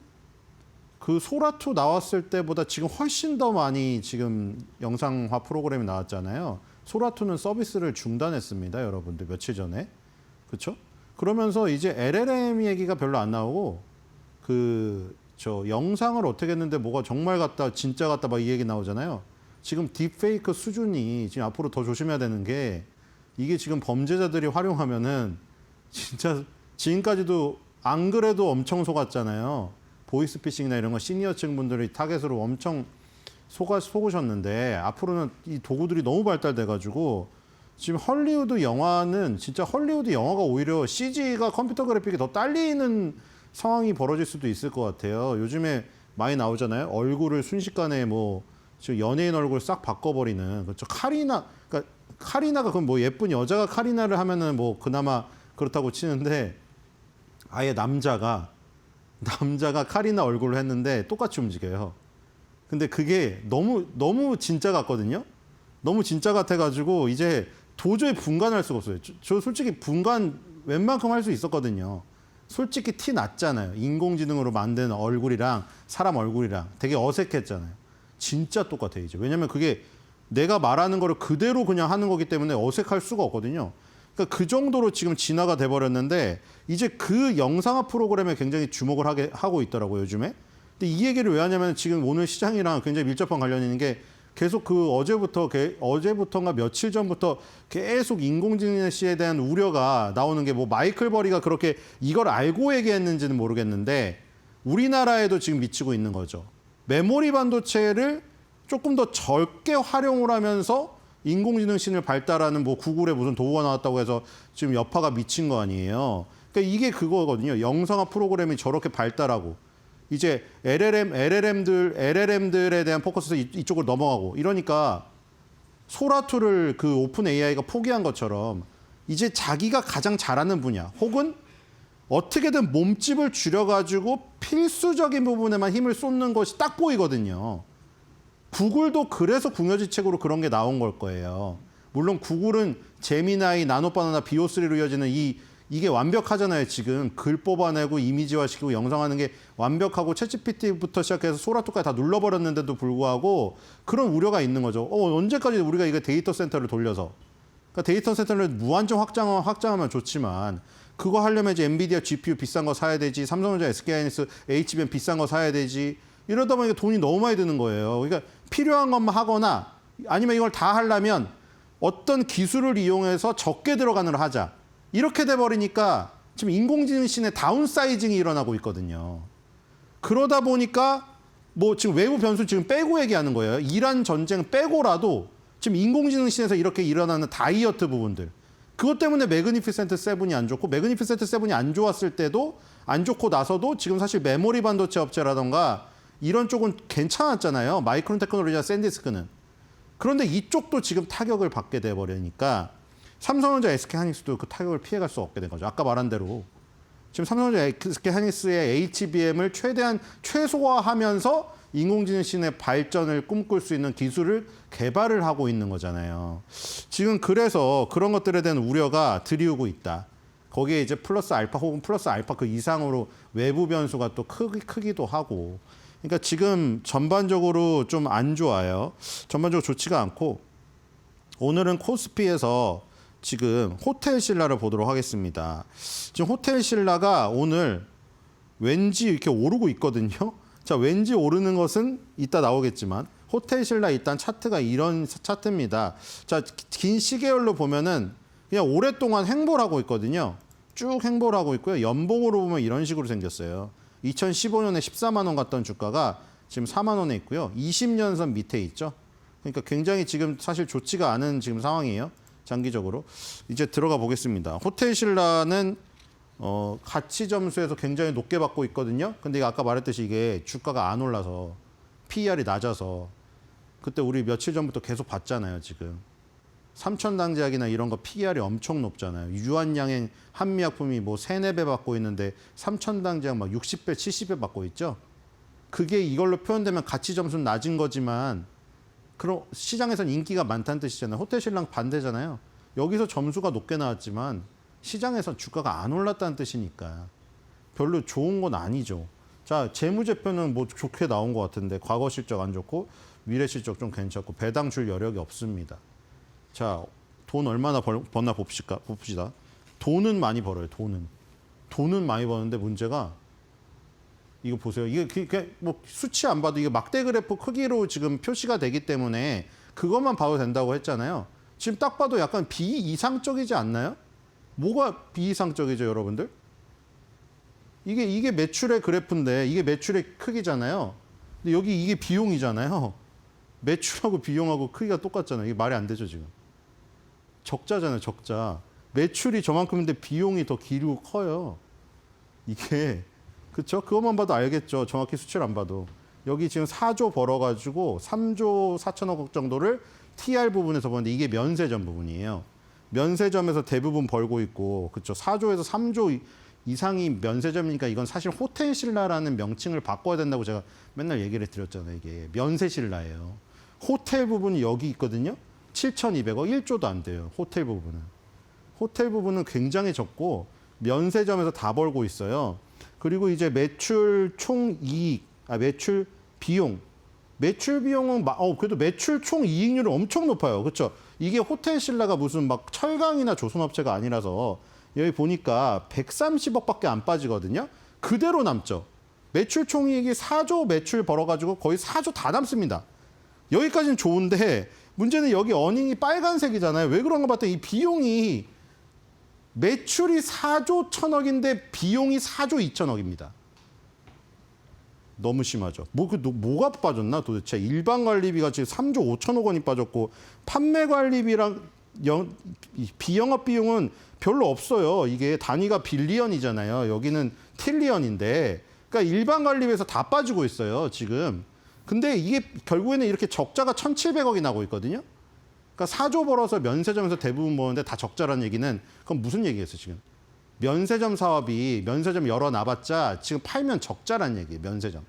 그 소라2 나왔을 때보다 지금 훨씬 더 많이 지금 영상화 프로그램이 나왔잖아요. 소라2는 서비스를 중단했습니다, 여러분들 며칠 전에. 그렇죠? 그러면서 이제 LLM 얘기가 별로 안 나오고 영상을 어떻게 했는데 뭐가 정말 같다, 진짜 같다 막 이 얘기 나오잖아요. 지금 딥페이크 수준이 지금 앞으로 더 조심해야 되는 게 이게 지금 범죄자들이 활용하면은 진짜 지금까지도 안 그래도 엄청 속았잖아요. 보이스피싱이나 이런 거 시니어층 분들이 타겟으로 엄청 속으셨는데 앞으로는 이 도구들이 너무 발달돼가지고 지금 헐리우드 영화는 진짜 헐리우드 영화가 오히려 CG가 컴퓨터 그래픽이 더 딸리는 상황이 벌어질 수도 있을 것 같아요. 요즘에 많이 나오잖아요. 얼굴을 순식간에 뭐 지금 연예인 얼굴 싹 바꿔버리는 그렇죠. 카리나가 그럼 뭐 예쁜 여자가 카리나를 하면은 뭐 그나마 그렇다고 치는데 아예 남자가 카리나 얼굴을 했는데 똑같이 움직여요. 근데 그게 너무 진짜 같거든요. 너무 진짜 같아가지고 이제 도저히 분간할 수가 없어요. 저 솔직히 분간 웬만큼 할 수 있었거든요. 솔직히 티 났잖아요. 인공지능으로 만든 얼굴이랑 사람 얼굴이랑 되게 어색했잖아요. 진짜 똑같아요, 이제. 왜냐면 그게 내가 말하는 거를 그대로 그냥 하는 거기 때문에 어색할 수가 없거든요. 그러니까 그 정도로 지금 진화가 돼버렸는데 이제 그 영상화 프로그램에 굉장히 주목을 하고 있더라고요, 요즘에. 근데 이 얘기를 왜 하냐면 지금 오늘 시장이랑 굉장히 밀접한 관련이 있는 게 계속 그 어제부터인가 며칠 전부터 계속 인공지능 씨에 대한 우려가 나오는 게 뭐 마이클 버리가 그렇게 이걸 알고 얘기했는지는 모르겠는데 우리나라에도 지금 미치고 있는 거죠. 메모리 반도체를 조금 더 적게 활용을 하면서 인공지능신을 발달하는 뭐 구글에 무슨 도구가 나왔다고 해서 지금 여파가 미친 거 아니에요. 그러니까 이게 그거거든요. 영상화 프로그램이 저렇게 발달하고 이제 LLM들에 대한 포커스에서 이쪽으로 넘어가고 이러니까 소라2를 그 오픈 AI가 포기한 것처럼 이제 자기가 가장 잘하는 분야 혹은 어떻게든 몸집을 줄여가지고 필수적인 부분에만 힘을 쏟는 것이 딱 보이거든요. 구글도 그래서 궁여지책으로 그런 게 나온 걸 거예요. 물론 구글은 제미나이, 나노바나나, 비오3로 이어지는 이게 완벽하잖아요. 지금 글 뽑아내고 이미지화시키고 영상하는 게 완벽하고 챗GPT부터 시작해서 소라2까지 다 눌러버렸는데도 불구하고 그런 우려가 있는 거죠. 언제까지 우리가 이거 데이터 센터를 돌려서 그러니까 데이터 센터를 무한정 확장하면 좋지만 그거 하려면 이제 엔비디아 GPU 비싼 거 사야 되지, 삼성전자, SK하이닉스, HBM 비싼 거 사야 되지. 이러다 보니까 돈이 너무 많이 드는 거예요. 그러니까 필요한 것만 하거나 아니면 이걸 다 하려면 어떤 기술을 이용해서 적게 들어가는 걸 하자. 이렇게 돼버리니까 지금 인공지능신의 다운사이징이 일어나고 있거든요. 그러다 보니까 뭐 지금 외부 변수 지금 빼고 얘기하는 거예요. 이란 전쟁 빼고라도 지금 인공지능신에서 이렇게 일어나는 다이어트 부분들. 그것 때문에 매그니피센트 7이 안 좋고 매그니피센트 7이 안 좋았을 때도 안 좋고 나서도 지금 사실 메모리 반도체 업체라던가 이런 쪽은 괜찮았잖아요. 마이크론 테크놀로지와 샌디스크는. 그런데 이쪽도 지금 타격을 받게 돼버리니까 삼성전자, SK하이닉스도 그 타격을 피해갈 수 없게 된 거죠. 아까 말한 대로 지금 삼성전자, SK하이닉스의 HBM을 최대한 최소화하면서 인공지능신의 발전을 꿈꿀 수 있는 기술을 개발을 하고 있는 거잖아요. 지금 그래서 그런 것들에 대한 우려가 들이오고 있다. 거기에 이제 플러스 알파 혹은 플러스 알파 그 이상으로 외부 변수가 또 크기도 하고. 그러니까 지금 전반적으로 좀 안 좋아요. 전반적으로 좋지가 않고 오늘은 코스피에서 지금 호텔 신라를 보도록 하겠습니다. 지금 호텔 신라가 오늘 왠지 이렇게 오르고 있거든요. 자, 왠지 오르는 것은 이따 나오겠지만 호텔 신라 일단 차트가 이런 차트입니다. 자, 긴 시계열로 보면은 그냥 오랫동안 횡보를 하고 있거든요. 쭉 횡보를 하고 있고요. 연봉으로 보면 이런 식으로 생겼어요. 2015년에 14만 원 갔던 주가가 지금 4만 원에 있고요. 20년선 밑에 있죠. 그러니까 굉장히 지금 사실 좋지가 않은 지금 상황이에요. 장기적으로. 이제 들어가 보겠습니다. 호텔 신라는 가치 점수에서 굉장히 높게 받고 있거든요. 근데 아까 말했듯이 이게 주가가 안 올라서 PER이 낮아서 그때 우리 며칠 전부터 계속 봤잖아요. 지금 3,000당제약이나 이런 거 PER이 엄청 높잖아요. 유한양행 한미약품이 뭐 3, 4배 받고 있는데 3,000당제약 막 60배, 70배 받고 있죠. 그게 이걸로 표현되면 가치 점수는 낮은 거지만 그럼 시장에서는 인기가 많다는 뜻이잖아요. 호텔 신라 반대잖아요. 여기서 점수가 높게 나왔지만 시장에서 주가가 안 올랐다는 뜻이니까 별로 좋은 건 아니죠. 자, 재무제표는 뭐 좋게 나온 것 같은데 과거 실적 안 좋고 미래 실적 좀 괜찮고 배당 줄 여력이 없습니다. 자, 돈 얼마나 버나 봅시다. 돈은 많이 벌어요. 돈은 많이 버는데 문제가 이거 보세요. 이게 뭐 수치 안 봐도 이게 막대 그래프 크기로 지금 표시가 되기 때문에 그것만 봐도 된다고 했잖아요. 지금 딱 봐도 약간 비이상적이지 않나요? 뭐가 비이상적이죠, 여러분들? 이게 매출의 그래프인데 이게 매출의 크기잖아요. 근데 여기 이게 비용이잖아요. 매출하고 비용하고 크기가 똑같잖아요. 이게 말이 안 되죠, 지금. 적자잖아요, 적자. 매출이 저만큼인데 비용이 더 길고 커요. 이게 그렇죠? 그것만 봐도 알겠죠. 정확히 수치를 안 봐도. 여기 지금 4조 벌어가지고 3조 4천억 정도를 TR 부분에서 보는데 이게 면세점 부분이에요. 면세점에서 대부분 벌고 있고, 그렇죠? 4조에서 3조 이상이 면세점이니까 이건 사실 호텔 신라라는 명칭을 바꿔야 된다고 제가 맨날 얘기를 드렸잖아요. 이게 면세 신라예요. 호텔 부분이 여기 있거든요. 7,200억, 1조도 안 돼요. 호텔 부분은. 호텔 부분은 굉장히 적고 면세점에서 다 벌고 있어요. 그리고 이제 매출 총이익, 매출 비용. 매출 비용은 그래도 매출 총 이익률은 엄청 높아요. 그렇죠? 이게 호텔 신라가 무슨 막 철강이나 조선업체가 아니라서 여기 보니까 130억밖에 안 빠지거든요. 그대로 남죠. 매출 총이익이 4조 매출 벌어가지고 거의 4조 다 남습니다. 여기까지는 좋은데 문제는 여기 어닝이 빨간색이잖아요. 왜 그런가 봤더니 이 비용이 매출이 4조 1,000억인데 비용이 4조 2천억입니다. 너무 심하죠. 뭐가 빠졌나 도대체. 일반 관리비가 지금 3조 5천억 원이 빠졌고 판매 관리비랑 비영업 비용은 별로 없어요. 이게 단위가 빌리언이잖아요. 여기는 트릴리언인데, 그러니까 일반 관리비에서 다 빠지고 있어요, 지금. 근데 이게 결국에는 이렇게 적자가 1,700억이 나고 있거든요. 그러니까 4조 벌어서 면세점에서 대부분 버는데 다 적자라는 얘기는 그건 무슨 얘기겠어요, 지금? 면세점 사업이 면세점 열어놔봤자 지금 팔면 적자라는 얘기예요, 면세점.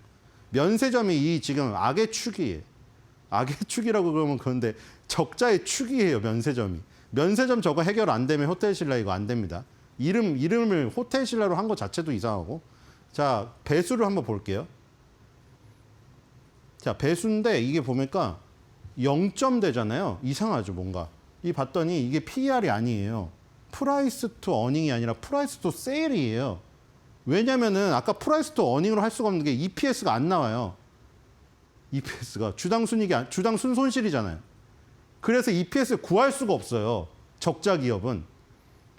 면세점이 이 지금 악의 축이에요. 악의 축이라고 그러면 그런데 적자의 축이에요, 면세점이. 면세점 저거 해결 안 되면 호텔신라 이거 안 됩니다. 이름을 호텔신라로 한 것 자체도 이상하고. 자, 배수를 한번 볼게요. 자, 배수인데 이게 보니까 0점 되잖아요. 이상하죠, 뭔가. 이 봤더니 이게 PER이 아니에요. 프라이스 투 어닝이 아니라 프라이스 투 세일이에요. 왜냐면은 아까 프라이스 투 어닝으로 할 수가 없는 게 EPS가 안 나와요. EPS가 주당 순손실이잖아요. 그래서 EPS를 구할 수가 없어요. 적자 기업은.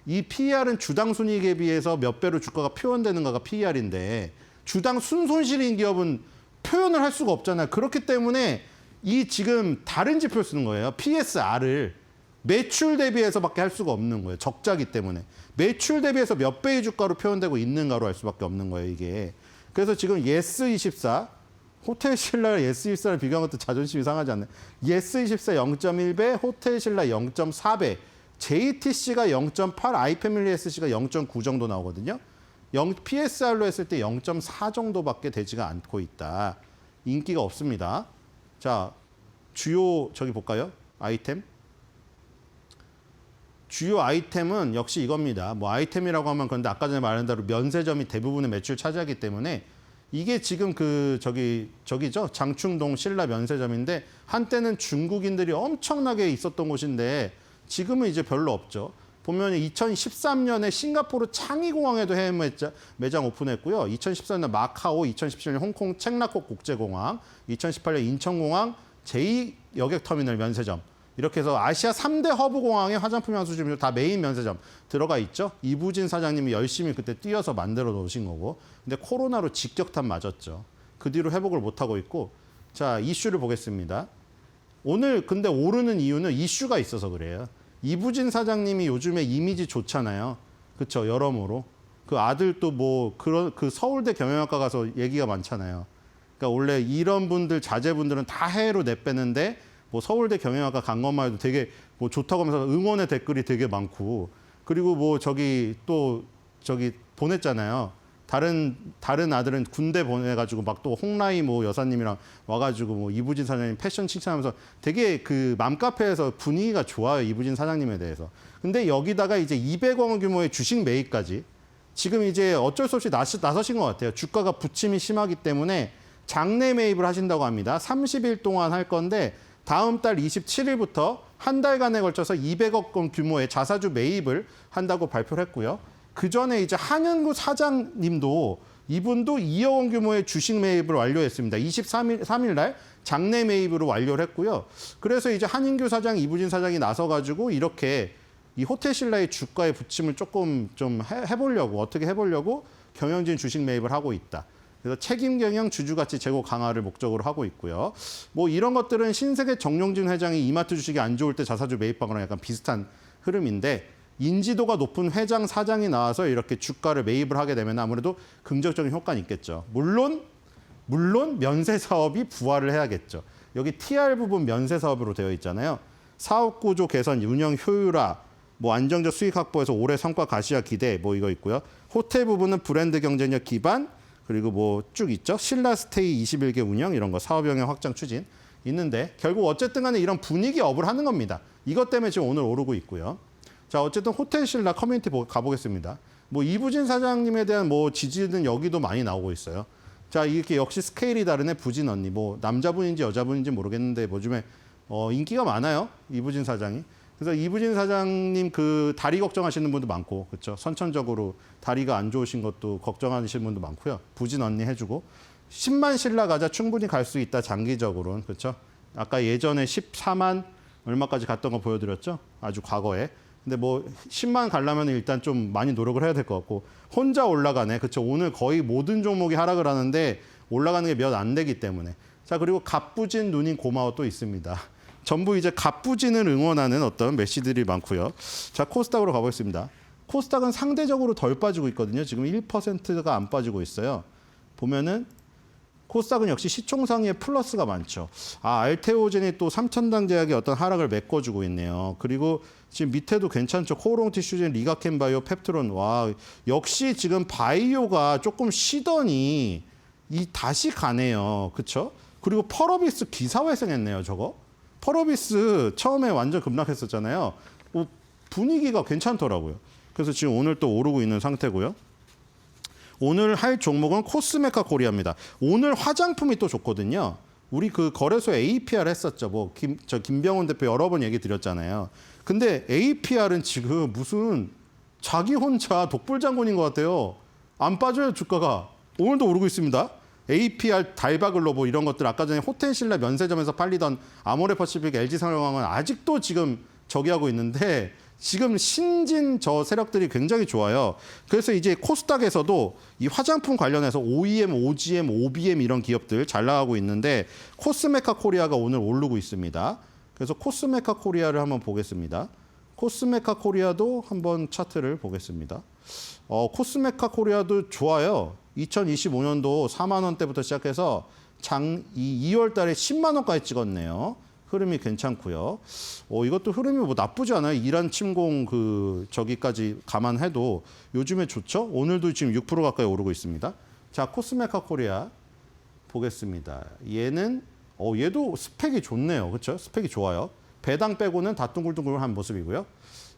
이 PER은 주당 순이익에 비해서 몇 배로 주가가 표현되는가가 PER인데 주당 순손실인 기업은 표현을 할 수가 없잖아요. 그렇기 때문에 이 지금 다른 지표를 쓰는 거예요. PSR을. 매출 대비해서밖에 할 수가 없는 거예요. 적자기 때문에. 매출 대비해서 몇 배의 주가로 표현되고 있는가로 할 수밖에 없는 거예요, 이게. 그래서 지금 예스24, 호텔신라랑 예스24를 비교한 것도 자존심이 상하지 않나요? 예스24 0.1배, 호텔신라 0.4배, JTC가 0.8, 아이패밀리SC가 0.9 정도 나오거든요. PSR로 했을 때 0.4 정도밖에 되지가 않고 있다. 인기가 없습니다. 자, 주요 저기 볼까요? 아이템. 주요 아이템은 역시 이겁니다. 뭐 아이템이라고 하면 그런데 아까 전에 말한 대로 면세점이 대부분의 매출 차지하기 때문에 이게 지금 저기죠. 장충동 신라 면세점인데 한때는 중국인들이 엄청나게 있었던 곳인데 지금은 이제 별로 없죠. 보면 2013년에 싱가포르 창의공항에도 해외 매장 오픈했고요. 2014년 마카오, 2017년 홍콩 책라콕 국제공항, 2018년 인천공항 제2여객터미널 면세점. 이렇게 해서 아시아 3대 허브 공항의 화장품 향수점이 다 메인 면세점 들어가 있죠. 이부진 사장님이 열심히 그때 뛰어서 만들어 놓으신 거고. 근데 코로나로 직격탄 맞았죠. 그 뒤로 회복을 못하고 있고. 자, 이슈를 보겠습니다. 오늘 근데 오르는 이유는 이슈가 있어서 그래요. 이부진 사장님이 요즘에 이미지 좋잖아요. 그렇죠. 여러모로. 그 아들도 뭐 그 서울대 경영학과 가서 얘기가 많잖아요. 그러니까 원래 이런 분들 자제분들은 다 해외로 내빼는데 뭐 서울대 경영학과 간 것만 해도 되게 뭐 좋다고 하면서 응원의 댓글이 되게 많고, 그리고 뭐 저기 보냈잖아요. 다른 아들은 군대 보내가지고 막 또 홍라이 뭐 여사님이랑 와가지고 뭐 이부진 사장님 패션 칭찬하면서 되게 그 맘카페에서 분위기가 좋아요, 이부진 사장님에 대해서. 근데 여기다가 이제 200억 원 규모의 주식 매입까지 지금 이제 어쩔 수 없이 나서신 것 같아요. 주가가 부침이 심하기 때문에 장내 매입을 하신다고 합니다. 30일 동안 할 건데 다음 달 27일부터 한 달간에 걸쳐서 200억 원 규모의 자사주 매입을 한다고 발표를 했고요. 그 전에 이제 한윤구 사장님도 이분도 2억 원 규모의 주식 매입을 완료했습니다. 23일 날 장내 매입으로 완료를 했고요. 그래서 이제 한윤규 사장, 이부진 사장이 나서가지고 이렇게 이 호텔신라의 주가의 부침을 조금 좀 해보려고, 어떻게 해보려고 경영진 주식 매입을 하고 있다. 그래서 책임 경영 주주 가치 제고 강화를 목적으로 하고 있고요. 뭐 이런 것들은 신세계 정용진 회장이 이마트 주식이 안 좋을 때 자사주 매입한 거랑 약간 비슷한 흐름인데, 인지도가 높은 회장, 사장이 나와서 이렇게 주가를 매입을 하게 되면 아무래도 긍정적인 효과는 있겠죠. 물론 면세 사업이 부활을 해야겠죠. 여기 TR 부분 면세 사업으로 되어 있잖아요. 사업 구조 개선, 운영 효율화, 뭐 안정적 수익 확보에서 올해 성과 가시화 기대, 뭐 이거 있고요. 호텔 부분은 브랜드 경쟁력 기반, 그리고 뭐 쭉 있죠. 신라 스테이 21개 운영, 이런 거 사업 영역 확장 추진 있는데, 결국 어쨌든 간에 이런 분위기 업을 하는 겁니다. 이것 때문에 지금 오늘 오르고 있고요. 자, 어쨌든 호텔 신라 커뮤니티 가보겠습니다. 뭐 이부진 사장님에 대한 뭐 지지는 여기도 많이 나오고 있어요. 자, 이렇게 역시 스케일이 다르네. 부진 언니. 뭐 남자분인지 여자분인지 모르겠는데 뭐 요즘에 인기가 많아요. 이부진 사장이. 그래서 이부진 사장님 그 다리 걱정하시는 분도 많고, 그렇죠. 선천적으로 다리가 안 좋으신 것도 걱정하시는 분도 많고요. 부진 언니 해주고 10만 신라 가자, 충분히 갈 수 있다, 장기적으로는. 그렇죠. 아까 예전에 14만 얼마까지 갔던 거 보여드렸죠. 아주 과거에. 근데 뭐 10만 가려면 일단 좀 많이 노력을 해야 될 것 같고, 혼자 올라가네. 그렇죠. 오늘 거의 모든 종목이 하락을 하는데 올라가는 게 몇 안 되기 때문에. 자, 그리고 갑부진 누님 고마워 또 있습니다. 전부 이제 갑부진을 응원하는 어떤 메시들이 많고요. 자, 코스닥으로 가보겠습니다. 코스닥은 상대적으로 덜 빠지고 있거든요. 지금 1%가 안 빠지고 있어요. 보면은 코스닥은 역시 시총상위에 플러스가 많죠. 알테오젠이 또 3,000당 제약의 어떤 하락을 메꿔주고 있네요. 그리고 지금 밑에도 괜찮죠. 코오롱티슈젠, 리가켄바이오, 펩트론. 와, 역시 지금 바이오가 조금 쉬더니 다시 가네요. 그렇죠? 그리고 펄어비스 기사회생했네요. 저거. 펄어비스 처음에 완전 급락했었잖아요. 분위기가 괜찮더라고요. 그래서 지금 오늘 또 오르고 있는 상태고요. 오늘 할 종목은 코스메카 코리아입니다. 오늘 화장품이 또 좋거든요. 우리 그 거래소 APR 했었죠. 김병훈 대표 여러 번 얘기 드렸잖아요. 근데 APR은 지금 무슨 자기 혼자 독불장군인 것 같아요. 안 빠져요, 주가가. 오늘도 오르고 있습니다. APR, 달바글로보 이런 것들 아까 전에 호텔신라 면세점에서 팔리던 아모레퍼시픽, LG생활건강은 아직도 지금 저기 하고 있는데 지금 신진 저 세력들이 굉장히 좋아요. 그래서 이제 코스닥에서도 이 화장품 관련해서 OEM, OGM, OBM 이런 기업들 잘 나가고 있는데 코스메카 코리아가 오늘 오르고 있습니다. 그래서 코스메카 코리아를 한번 보겠습니다. 코스메카 코리아도 한번 차트를 보겠습니다. 코스메카 코리아도 좋아요. 2025년도 4만 원대부터 시작해서 2월 달에 10만 원까지 찍었네요. 흐름이 괜찮고요. 이것도 흐름이 뭐 나쁘지 않아요. 이란 침공 저기까지 감안해도 요즘에 좋죠. 오늘도 지금 6% 가까이 오르고 있습니다. 자, 코스메카 코리아 보겠습니다. 얘도 스펙이 좋네요. 그렇죠? 스펙이 좋아요. 배당 빼고는 다 둥글둥글한 모습이고요.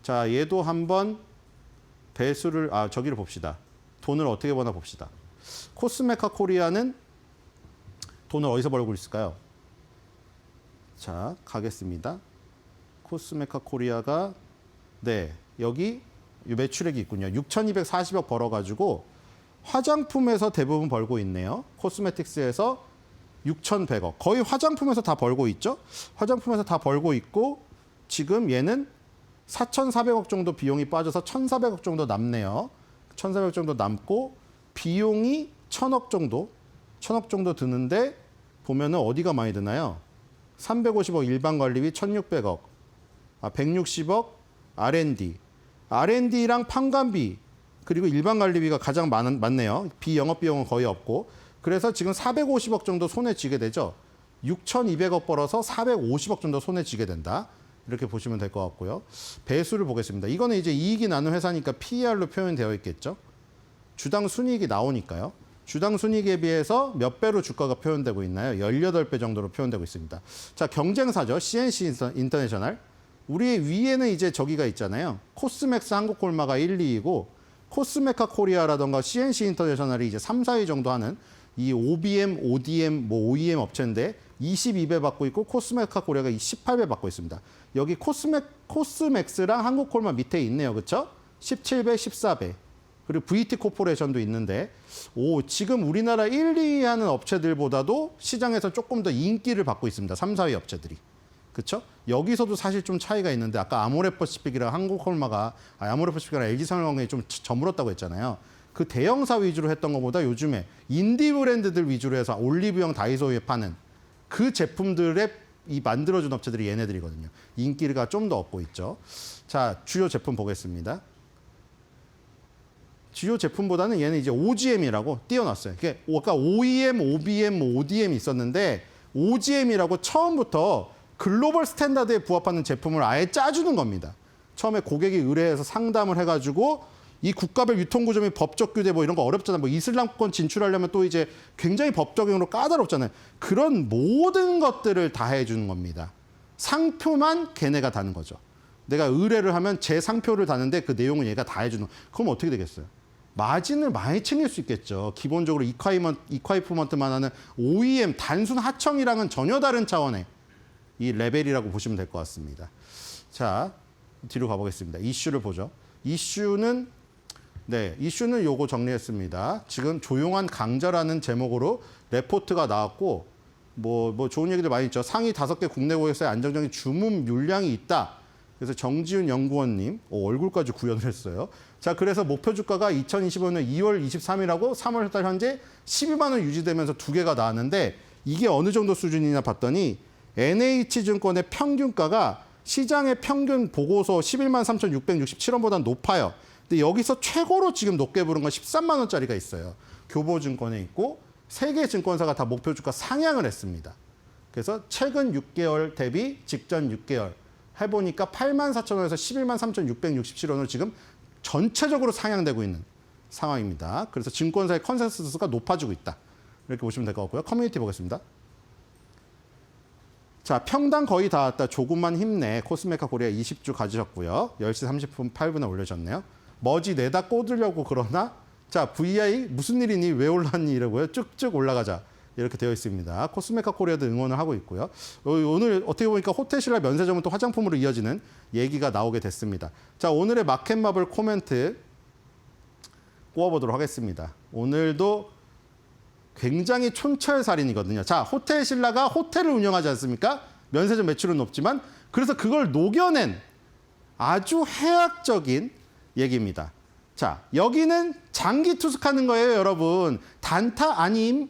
자, 얘도 한번 배수를 저기를 봅시다. 돈을 어떻게 버나 봅시다. 코스메카 코리아는 돈을 어디서 벌고 있을까요? 자, 가겠습니다. 코스메카 코리아가 여기 매출액이 있군요. 6,240억 벌어가지고 화장품에서 대부분 벌고 있네요. 코스메틱스에서 6,100억. 거의 화장품에서 다 벌고 있죠. 화장품에서 다 벌고 있고 지금 얘는 4,400억 정도 비용이 빠져서 1,400억 정도 남네요. 1,400억 정도 남고 비용이 1,000억 정도 드는데 보면은 어디가 많이 드나요? 350억 일반 관리비 1,600억, 160억 R&D랑 판관비 그리고 일반 관리비가 가장 많네요. 비영업 비용은 거의 없고 그래서 지금 450억 정도 손에 쥐게 되죠. 6,200억 벌어서 450억 정도 손에 쥐게 된다. 이렇게 보시면 될 것 같고요. 배수를 보겠습니다. 이거는 이제 이익이 나는 회사니까 PER로 표현되어 있겠죠. 주당 순이익이 나오니까요. 주당 순이익에 비해서 몇 배로 주가가 표현되고 있나요? 18배 정도로 표현되고 있습니다. 자, 경쟁사죠. CNC 인터내셔널. 우리 위에는 이제 저기가 있잖아요. 코스맥스 한국콜마가 1, 2위고 코스메카 코리아라던가 CNC 인터내셔널이 이제 3, 4위 정도 하는 이 OBM, ODM, OEM 업체인데 22배 받고 있고 코스메카 코리아가 18배 받고 있습니다. 여기 코스맥스랑 한국콜마 밑에 있네요. 그렇죠? 17배, 14배. 그리고 VT 코퍼레이션도 있는데 지금 우리나라 1, 2위 하는 업체들보다도 시장에서 조금 더 인기를 받고 있습니다. 3, 4위 업체들이. 그렇죠? 여기서도 사실 좀 차이가 있는데 아까 아모레퍼시픽이랑 한국콜마가 아모레퍼시픽이랑 LG생활건강이 좀 저물었다고 했잖아요. 그 대형사 위주로 했던 것보다 요즘에 인디 브랜드들 위주로 해서 올리브영, 다이소에 파는 그 제품들의 이 만들어준 업체들이 얘네들이거든요. 인기가 좀 더 얻고 있죠. 자, 주요 제품 보겠습니다. 주요 제품보다는 얘는 이제 OGM이라고 띄워놨어요. 아까 OEM, OBM, ODM 있었는데 OGM이라고 처음부터 글로벌 스탠다드에 부합하는 제품을 아예 짜주는 겁니다. 처음에 고객이 의뢰해서 상담을 해가지고 이 국가별 유통구조및 법적 규제 이런 거 어렵잖아요. 이슬람권 진출하려면 또 이제 굉장히 법적으로 까다롭잖아요. 그런 모든 것들을 다 해주는 겁니다. 상표만 걔네가 다는 거죠. 내가 의뢰를 하면 제 상표를 다는데 그 내용은 얘가 다 해주는 거예요. 그럼 어떻게 되겠어요? 마진을 많이 챙길 수 있겠죠. 기본적으로 이콰이프먼트만 하는 OEM 단순 하청이랑은 전혀 다른 차원의 이 레벨이라고 보시면 될 것 같습니다. 자, 뒤로 가보겠습니다. 이슈를 보죠. 이슈는 요거 정리했습니다. 지금 조용한 강자라는 제목으로 레포트가 나왔고 뭐 좋은 얘기들 많이 있죠. 상위 5개 국내 고객사의 안정적인 주문 물량이 있다. 그래서 정지훈 연구원님 얼굴까지 구현을 했어요. 자, 그래서 목표 주가가 2025년 2월 23일하고 3월 달 현재 12만 원 유지되면서 두 개가 나왔는데 이게 어느 정도 수준이냐 봤더니 NH증권의 평균가가 시장의 평균 보고서 11만 3,667원보다 높아요. 근데 여기서 최고로 지금 높게 부른 건 13만 원짜리가 있어요. 교보증권에 있고 세 개 증권사가 다 목표 주가 상향을 했습니다. 그래서 최근 6개월 대비 직전 6개월 해보니까 8만 4천 원에서 11만 3,667원으로 지금 전체적으로 상향되고 있는 상황입니다. 그래서 증권사의 컨센서스가 높아지고 있다. 이렇게 보시면 될 것 같고요. 커뮤니티 보겠습니다. 자, 평당 거의 다 왔다. 조금만 힘내. 코스메카 코리아 20주 가지셨고요. 10시 38분에 올려졌네요. 머지 내다 꽂으려고 그러나 자, VI 무슨 일이니? 왜 올랐니? 이러고요. 쭉쭉 올라가자. 이렇게 되어 있습니다. 코스메카 코리아도 응원을 하고 있고요. 오늘 어떻게 보니까 호텔신라 면세점은 또 화장품으로 이어지는 얘기가 나오게 됐습니다. 자, 오늘의 마켓마블 코멘트 꼽아보도록 하겠습니다. 오늘도 굉장히 촌철살인이거든요. 자, 호텔신라가 호텔을 운영하지 않습니까? 면세점 매출은 높지만 그래서 그걸 녹여낸 아주 해학적인 얘기입니다. 자, 여기는 장기 투숙하는 거예요, 여러분. 단타 아님.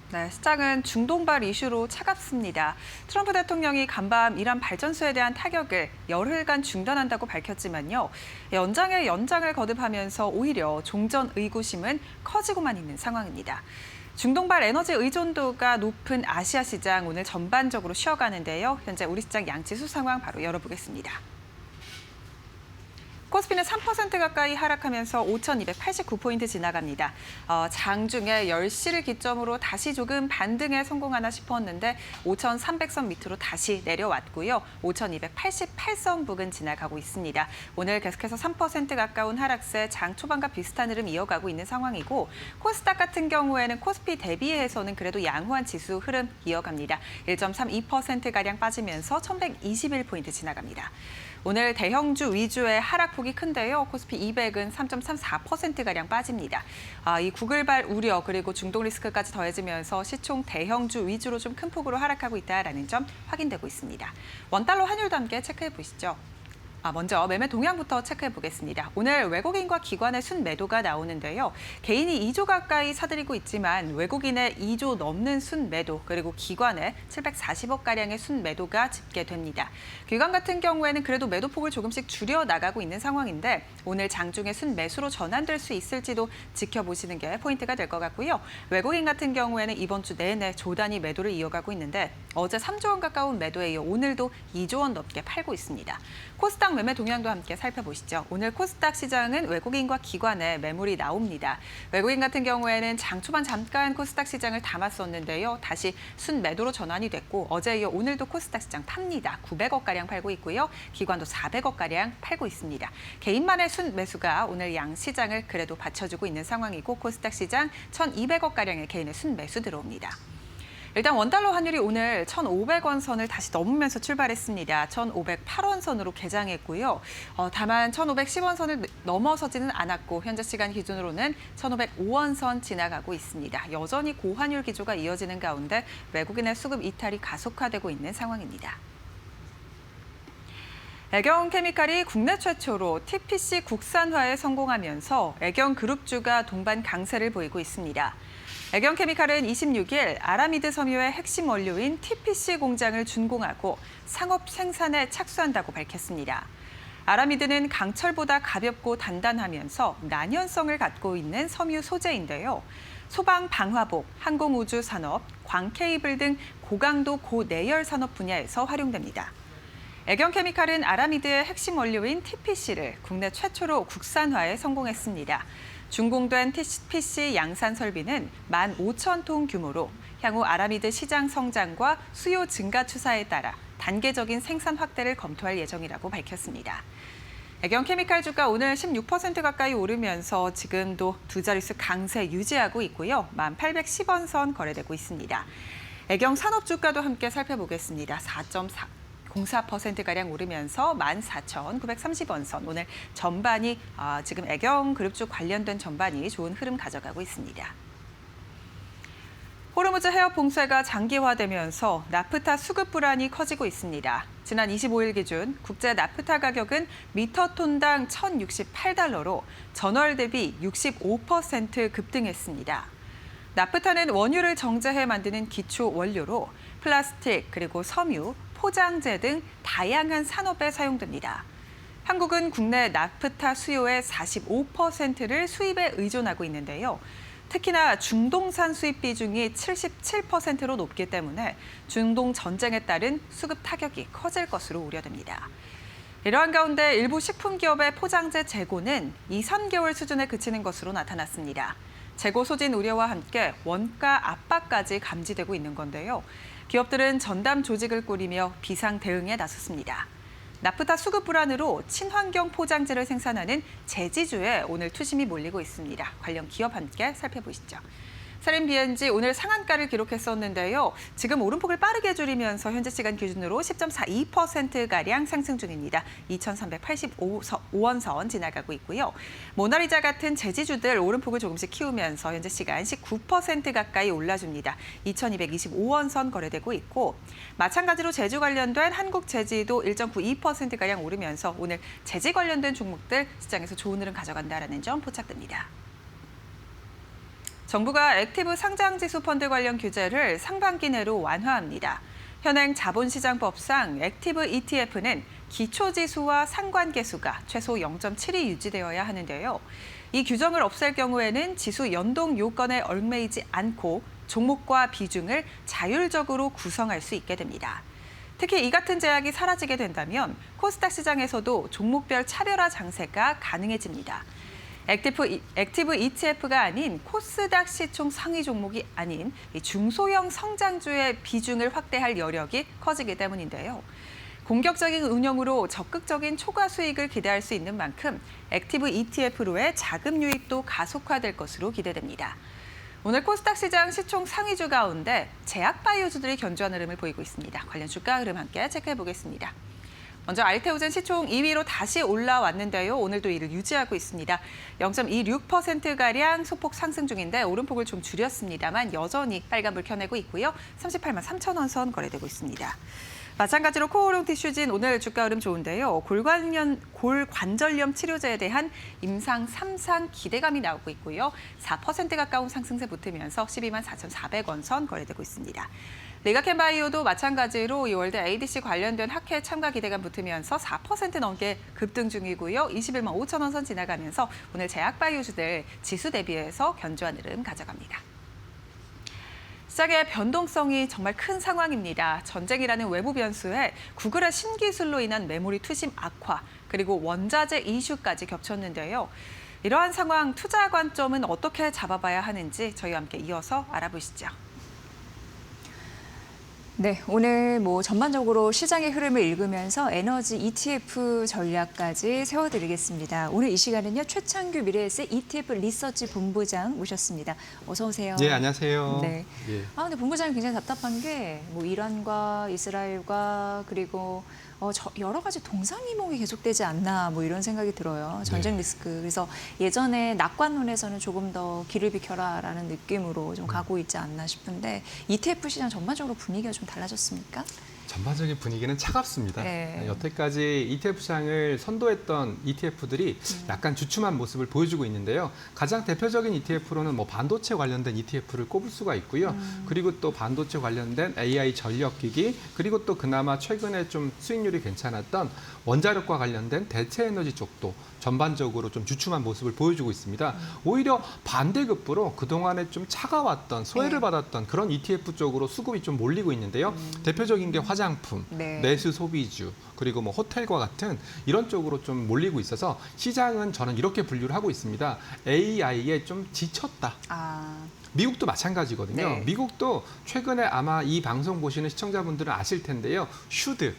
네, 시장은 중동발 이슈로 차갑습니다. 트럼프 대통령이 간밤 이란 발전소에 대한 타격을 열흘간 중단한다고 밝혔지만요. 연장에 연장을 거듭하면서 오히려 종전 의구심은 커지고만 있는 상황입니다. 중동발 에너지 의존도가 높은 아시아 시장 오늘 전반적으로 쉬어가는데요. 현재 우리 시장 양지수 상황 바로 열어보겠습니다. 코스피는 3% 가까이 하락하면서 5,289포인트 지나갑니다. 장중에 10시를 기점으로 다시 조금 반등에 성공하나 싶었는데 5,300선 밑으로 다시 내려왔고요. 5,288선 부근 지나가고 있습니다. 오늘 계속해서 3% 가까운 하락세 장 초반과 비슷한 흐름 이어가고 있는 상황이고 코스닥 같은 경우에는 코스피 대비해서는 그래도 양호한 지수 흐름 이어갑니다. 1.32%가량 빠지면서 1,121포인트 지나갑니다. 오늘 대형주 위주의 하락폭이 큰데요. 코스피 200은 3.34%가량 빠집니다. 이 구글발 우려 그리고 중동 리스크까지 더해지면서 시총 대형주 위주로 좀 큰 폭으로 하락하고 있다는 점 확인되고 있습니다. 원달러 환율도 함께 체크해 보시죠. 먼저 매매 동향부터 체크해 보겠습니다. 오늘 외국인과 기관의 순매도가 나오는데요. 개인이 2조 가까이 사들이고 있지만 외국인의 2조 넘는 순매도 그리고 기관의 740억가량의 순매도가 집계됩니다. 기관 같은 경우에는 그래도 매도폭을 조금씩 줄여나가고 있는 상황인데 오늘 장중에 순매수로 전환될 수 있을지도 지켜보시는 게 포인트가 될 것 같고요. 외국인 같은 경우에는 이번 주 내내 조단위 매도를 이어가고 있는데 어제 3조 원 가까운 매도에 이어 오늘도 2조 원 넘게 팔고 있습니다. 코스닥 매매 동향도 함께 살펴보시죠. 오늘 코스닥 시장은 외국인과 기관의 매물이 나옵니다. 외국인 같은 경우에는 장 초반 잠깐 코스닥 시장을 담았었는데요. 다시 순매도로 전환이 됐고 어제 이어 오늘도 코스닥 시장 탑니다. 900억가량 팔고 있고요. 기관도 400억가량 팔고 있습니다. 개인만의 순매수가 오늘 양 시장을 그래도 받쳐주고 있는 상황이고 코스닥 시장 1,200억가량의 개인의 순매수 들어옵니다. 일단 원달러 환율이 오늘 1,500원 선을 다시 넘으면서 출발했습니다. 1,508원 선으로 개장했고요. 다만 1,510원 선을 넘어서지는 않았고 현재 시간 기준으로는 1,505원 선 지나가고 있습니다. 여전히 고환율 기조가 이어지는 가운데 외국인의 수급 이탈이 가속화되고 있는 상황입니다. 애경케미칼이 국내 최초로 TPC 국산화에 성공하면서 애경그룹주가 동반 강세를 보이고 있습니다. 애경케미칼은 26일 아라미드 섬유의 핵심 원료인 TPC 공장을 준공하고 상업 생산에 착수한다고 밝혔습니다. 아라미드는 강철보다 가볍고 단단하면서 난연성을 갖고 있는 섬유 소재인데요. 소방 방화복, 항공우주 산업, 광케이블 등 고강도 고내열 산업 분야에서 활용됩니다. 애경케미칼은 아라미드의 핵심 원료인 TPC를 국내 최초로 국산화에 성공했습니다. 준공된 TPC 양산 설비는 15,000톤 규모로 향후 아라미드 시장 성장과 수요 증가 추세에 따라 단계적인 생산 확대를 검토할 예정이라고 밝혔습니다. 애경케미칼 주가 오늘 16% 가까이 오르면서 지금도 두 자릿수 강세 유지하고 있고요. 1,810원 선 거래되고 있습니다. 애경 산업 주가도 함께 살펴보겠습니다. 4.04%가량 오르면서 14,930원 선. 오늘 전반이 지금 애경그룹주 관련된 전반이 좋은 흐름 가져가고 있습니다. 호르무즈 해협 봉쇄가 장기화되면서 나프타 수급 불안이 커지고 있습니다. 지난 25일 기준 국제 나프타 가격은 미터톤당 1,068달러로 전월 대비 65% 급등했습니다. 나프타는 원유를 정제해 만드는 기초 원료로 플라스틱 그리고 섬유, 포장재 등 다양한 산업에 사용됩니다. 한국은 국내 나프타 수요의 45%를 수입에 의존하고 있는데요. 특히나 중동산 수입 비중이 77%로 높기 때문에 중동 전쟁에 따른 수급 타격이 커질 것으로 우려됩니다. 이러한 가운데 일부 식품 기업의 포장재 재고는 2, 3개월 수준에 그치는 것으로 나타났습니다. 재고 소진 우려와 함께 원가 압박까지 감지되고 있는 건데요. 기업들은 전담 조직을 꾸리며 비상 대응에 나섰습니다. 나프타 수급 불안으로 친환경 포장재를 생산하는 제지주에 오늘 투심이 몰리고 있습니다. 관련 기업 함께 살펴보시죠. 사린 오늘 상한가를 기록했었는데요. 지금 오름폭을 빠르게 줄이면서 현재 시간 기준으로 10.42%가량 상승 중입니다. 2,385원 선 지나가고 있고요. 모나리자 같은 제지주들 오름폭을 조금씩 키우면서 현재 시간 19% 가까이 올라줍니다. 2,225원 선 거래되고 있고 마찬가지로 제주 관련된 한국제지도 1.92%가량 오르면서 오늘 제지 관련된 종목들 시장에서 좋은 흐름 가져간다는 점 포착됩니다. 정부가 액티브 상장지수 펀드 관련 규제를 상반기 내로 완화합니다. 현행 자본시장법상 액티브 ETF는 기초지수와 상관계수가 최소 0.7이 유지되어야 하는데요. 이 규정을 없앨 경우에는 지수 연동 요건에 얽매이지 않고 종목과 비중을 자율적으로 구성할 수 있게 됩니다. 특히 이 같은 제약이 사라지게 된다면 코스닥 시장에서도 종목별 차별화 장세가 가능해집니다. 액티브 ETF가 아닌 코스닥 시총 상위 종목이 아닌 중소형 성장주의 비중을 확대할 여력이 커지기 때문인데요. 공격적인 운영으로 적극적인 초과 수익을 기대할 수 있는 만큼 액티브 ETF로의 자금 유입도 가속화될 것으로 기대됩니다. 오늘 코스닥 시장 시총 상위주 가운데 제약바이오주들이 견조한 흐름을 보이고 있습니다. 관련 주가 흐름 함께 체크해 보겠습니다. 먼저 알테오젠 시총 2위로 다시 올라왔는데요. 오늘도 이를 유지하고 있습니다. 0.26%가량 소폭 상승 중인데 오름폭을 좀 줄였습니다만 여전히 빨간불 켜내고 있고요. 38만 3천 선 거래되고 있습니다. 마찬가지로 코오롱 티슈진 오늘 주가 흐름 좋은데요. 골관절염 치료제에 대한 임상 3상 기대감이 나오고 있고요. 4% 가까운 상승세 붙으면서 12만 4,400원 선 거래되고 있습니다. 리가켄바이오도 마찬가지로 2월대 ADC 관련된 학회 참가 기대감 붙으면서 4% 넘게 급등 중이고요. 21만 5천 원 선 지나가면서 오늘 제약바이오주들 지수 대비해서 견조한 흐름 가져갑니다. 시장의 변동성이 정말 큰 상황입니다. 전쟁이라는 외부 변수에 구글의 신기술로 인한 메모리 투심 악화, 그리고 원자재 이슈까지 겹쳤는데요. 이러한 상황 투자 관점은 어떻게 잡아봐야 하는지 저희와 함께 이어서 알아보시죠. 네, 오늘 전반적으로 시장의 흐름을 읽으면서 에너지 ETF 전략까지 세워드리겠습니다. 오늘 이 시간은요, 최창규 미래에셋 ETF 리서치 본부장 모셨습니다. 어서 오세요. 네, 안녕하세요. 네. 예. 근데 본부장이 굉장히 답답한 게 이란과 이스라엘과 그리고 여러 가지 동상이몽이 계속되지 않나 이런 생각이 들어요. 전쟁 리스크. 그래서 예전에 낙관론에서는 조금 더 길을 비켜라라는 느낌으로 좀 가고 있지 않나 싶은데 ETF 시장 전반적으로 분위기가 좀 달라졌습니까? 전반적인 분위기는 차갑습니다. 네. 여태까지 ETF 시장을 선도했던 ETF들이 약간 주춤한 모습을 보여주고 있는데요. 가장 대표적인 ETF로는 뭐 반도체 관련된 ETF를 꼽을 수가 있고요. 그리고 또 반도체 관련된 AI 전력기기, 그리고 또 그나마 최근에 좀 수익률이 괜찮았던 원자력과 관련된 대체 에너지 쪽도 전반적으로 좀 주춤한 모습을 보여주고 있습니다. 오히려 반대급부로 그동안에 좀 차가웠던 소외를 받았던 그런 ETF 쪽으로 수급이 좀 몰리고 있는데요. 대표적인 게 화장품, 네. 내수 소비주, 그리고 뭐 호텔과 같은 이런 쪽으로 좀 몰리고 있어서 시장은 저는 이렇게 분류를 하고 있습니다. AI에 좀 지쳤다. 아, 미국도 마찬가지거든요. 네. 미국도 최근에 아마 이 방송 보시는 시청자분들은 아실 텐데요. 슈드.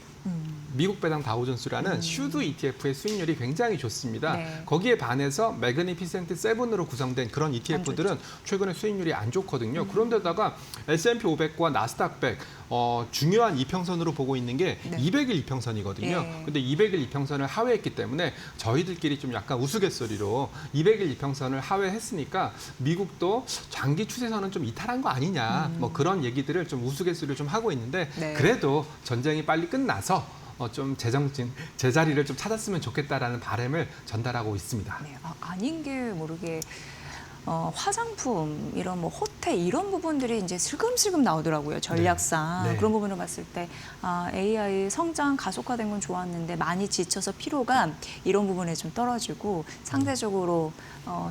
미국 배당 다우존스라는 슈드 ETF의 수익률이 굉장히 좋습니다. 네. 거기에 반해서 매그니피센트 7으로 구성된 그런 ETF들은 최근에 수익률이 안 좋거든요. 그런데다가 S&P 500과 나스닥 100 중요한 이평선으로 보고 있는 게 네. 200일 이평선이거든요. 네. 근데 200일 이평선을 하회했기 때문에 저희들끼리 좀 약간 우스갯소리로 200일 이평선을 하회했으니까 미국도 장기 추세선은 좀 이탈한 거 아니냐 뭐 그런 얘기들을 좀 우스갯소리를 좀 하고 있는데 네. 그래도 전쟁이 빨리 끝나서 좀 제자리를 좀 찾았으면 좋겠다라는 바람을 전달하고 있습니다. 네. 아닌 게 모르게 화장품, 이런 뭐 호텔 이런 부분들이 이제 슬금슬금 나오더라고요. 전략상. 네. 그런 부분을 봤을 때 AI 성장 가속화된 건 좋았는데 많이 지쳐서 피로가 이런 부분에 좀 떨어지고 상대적으로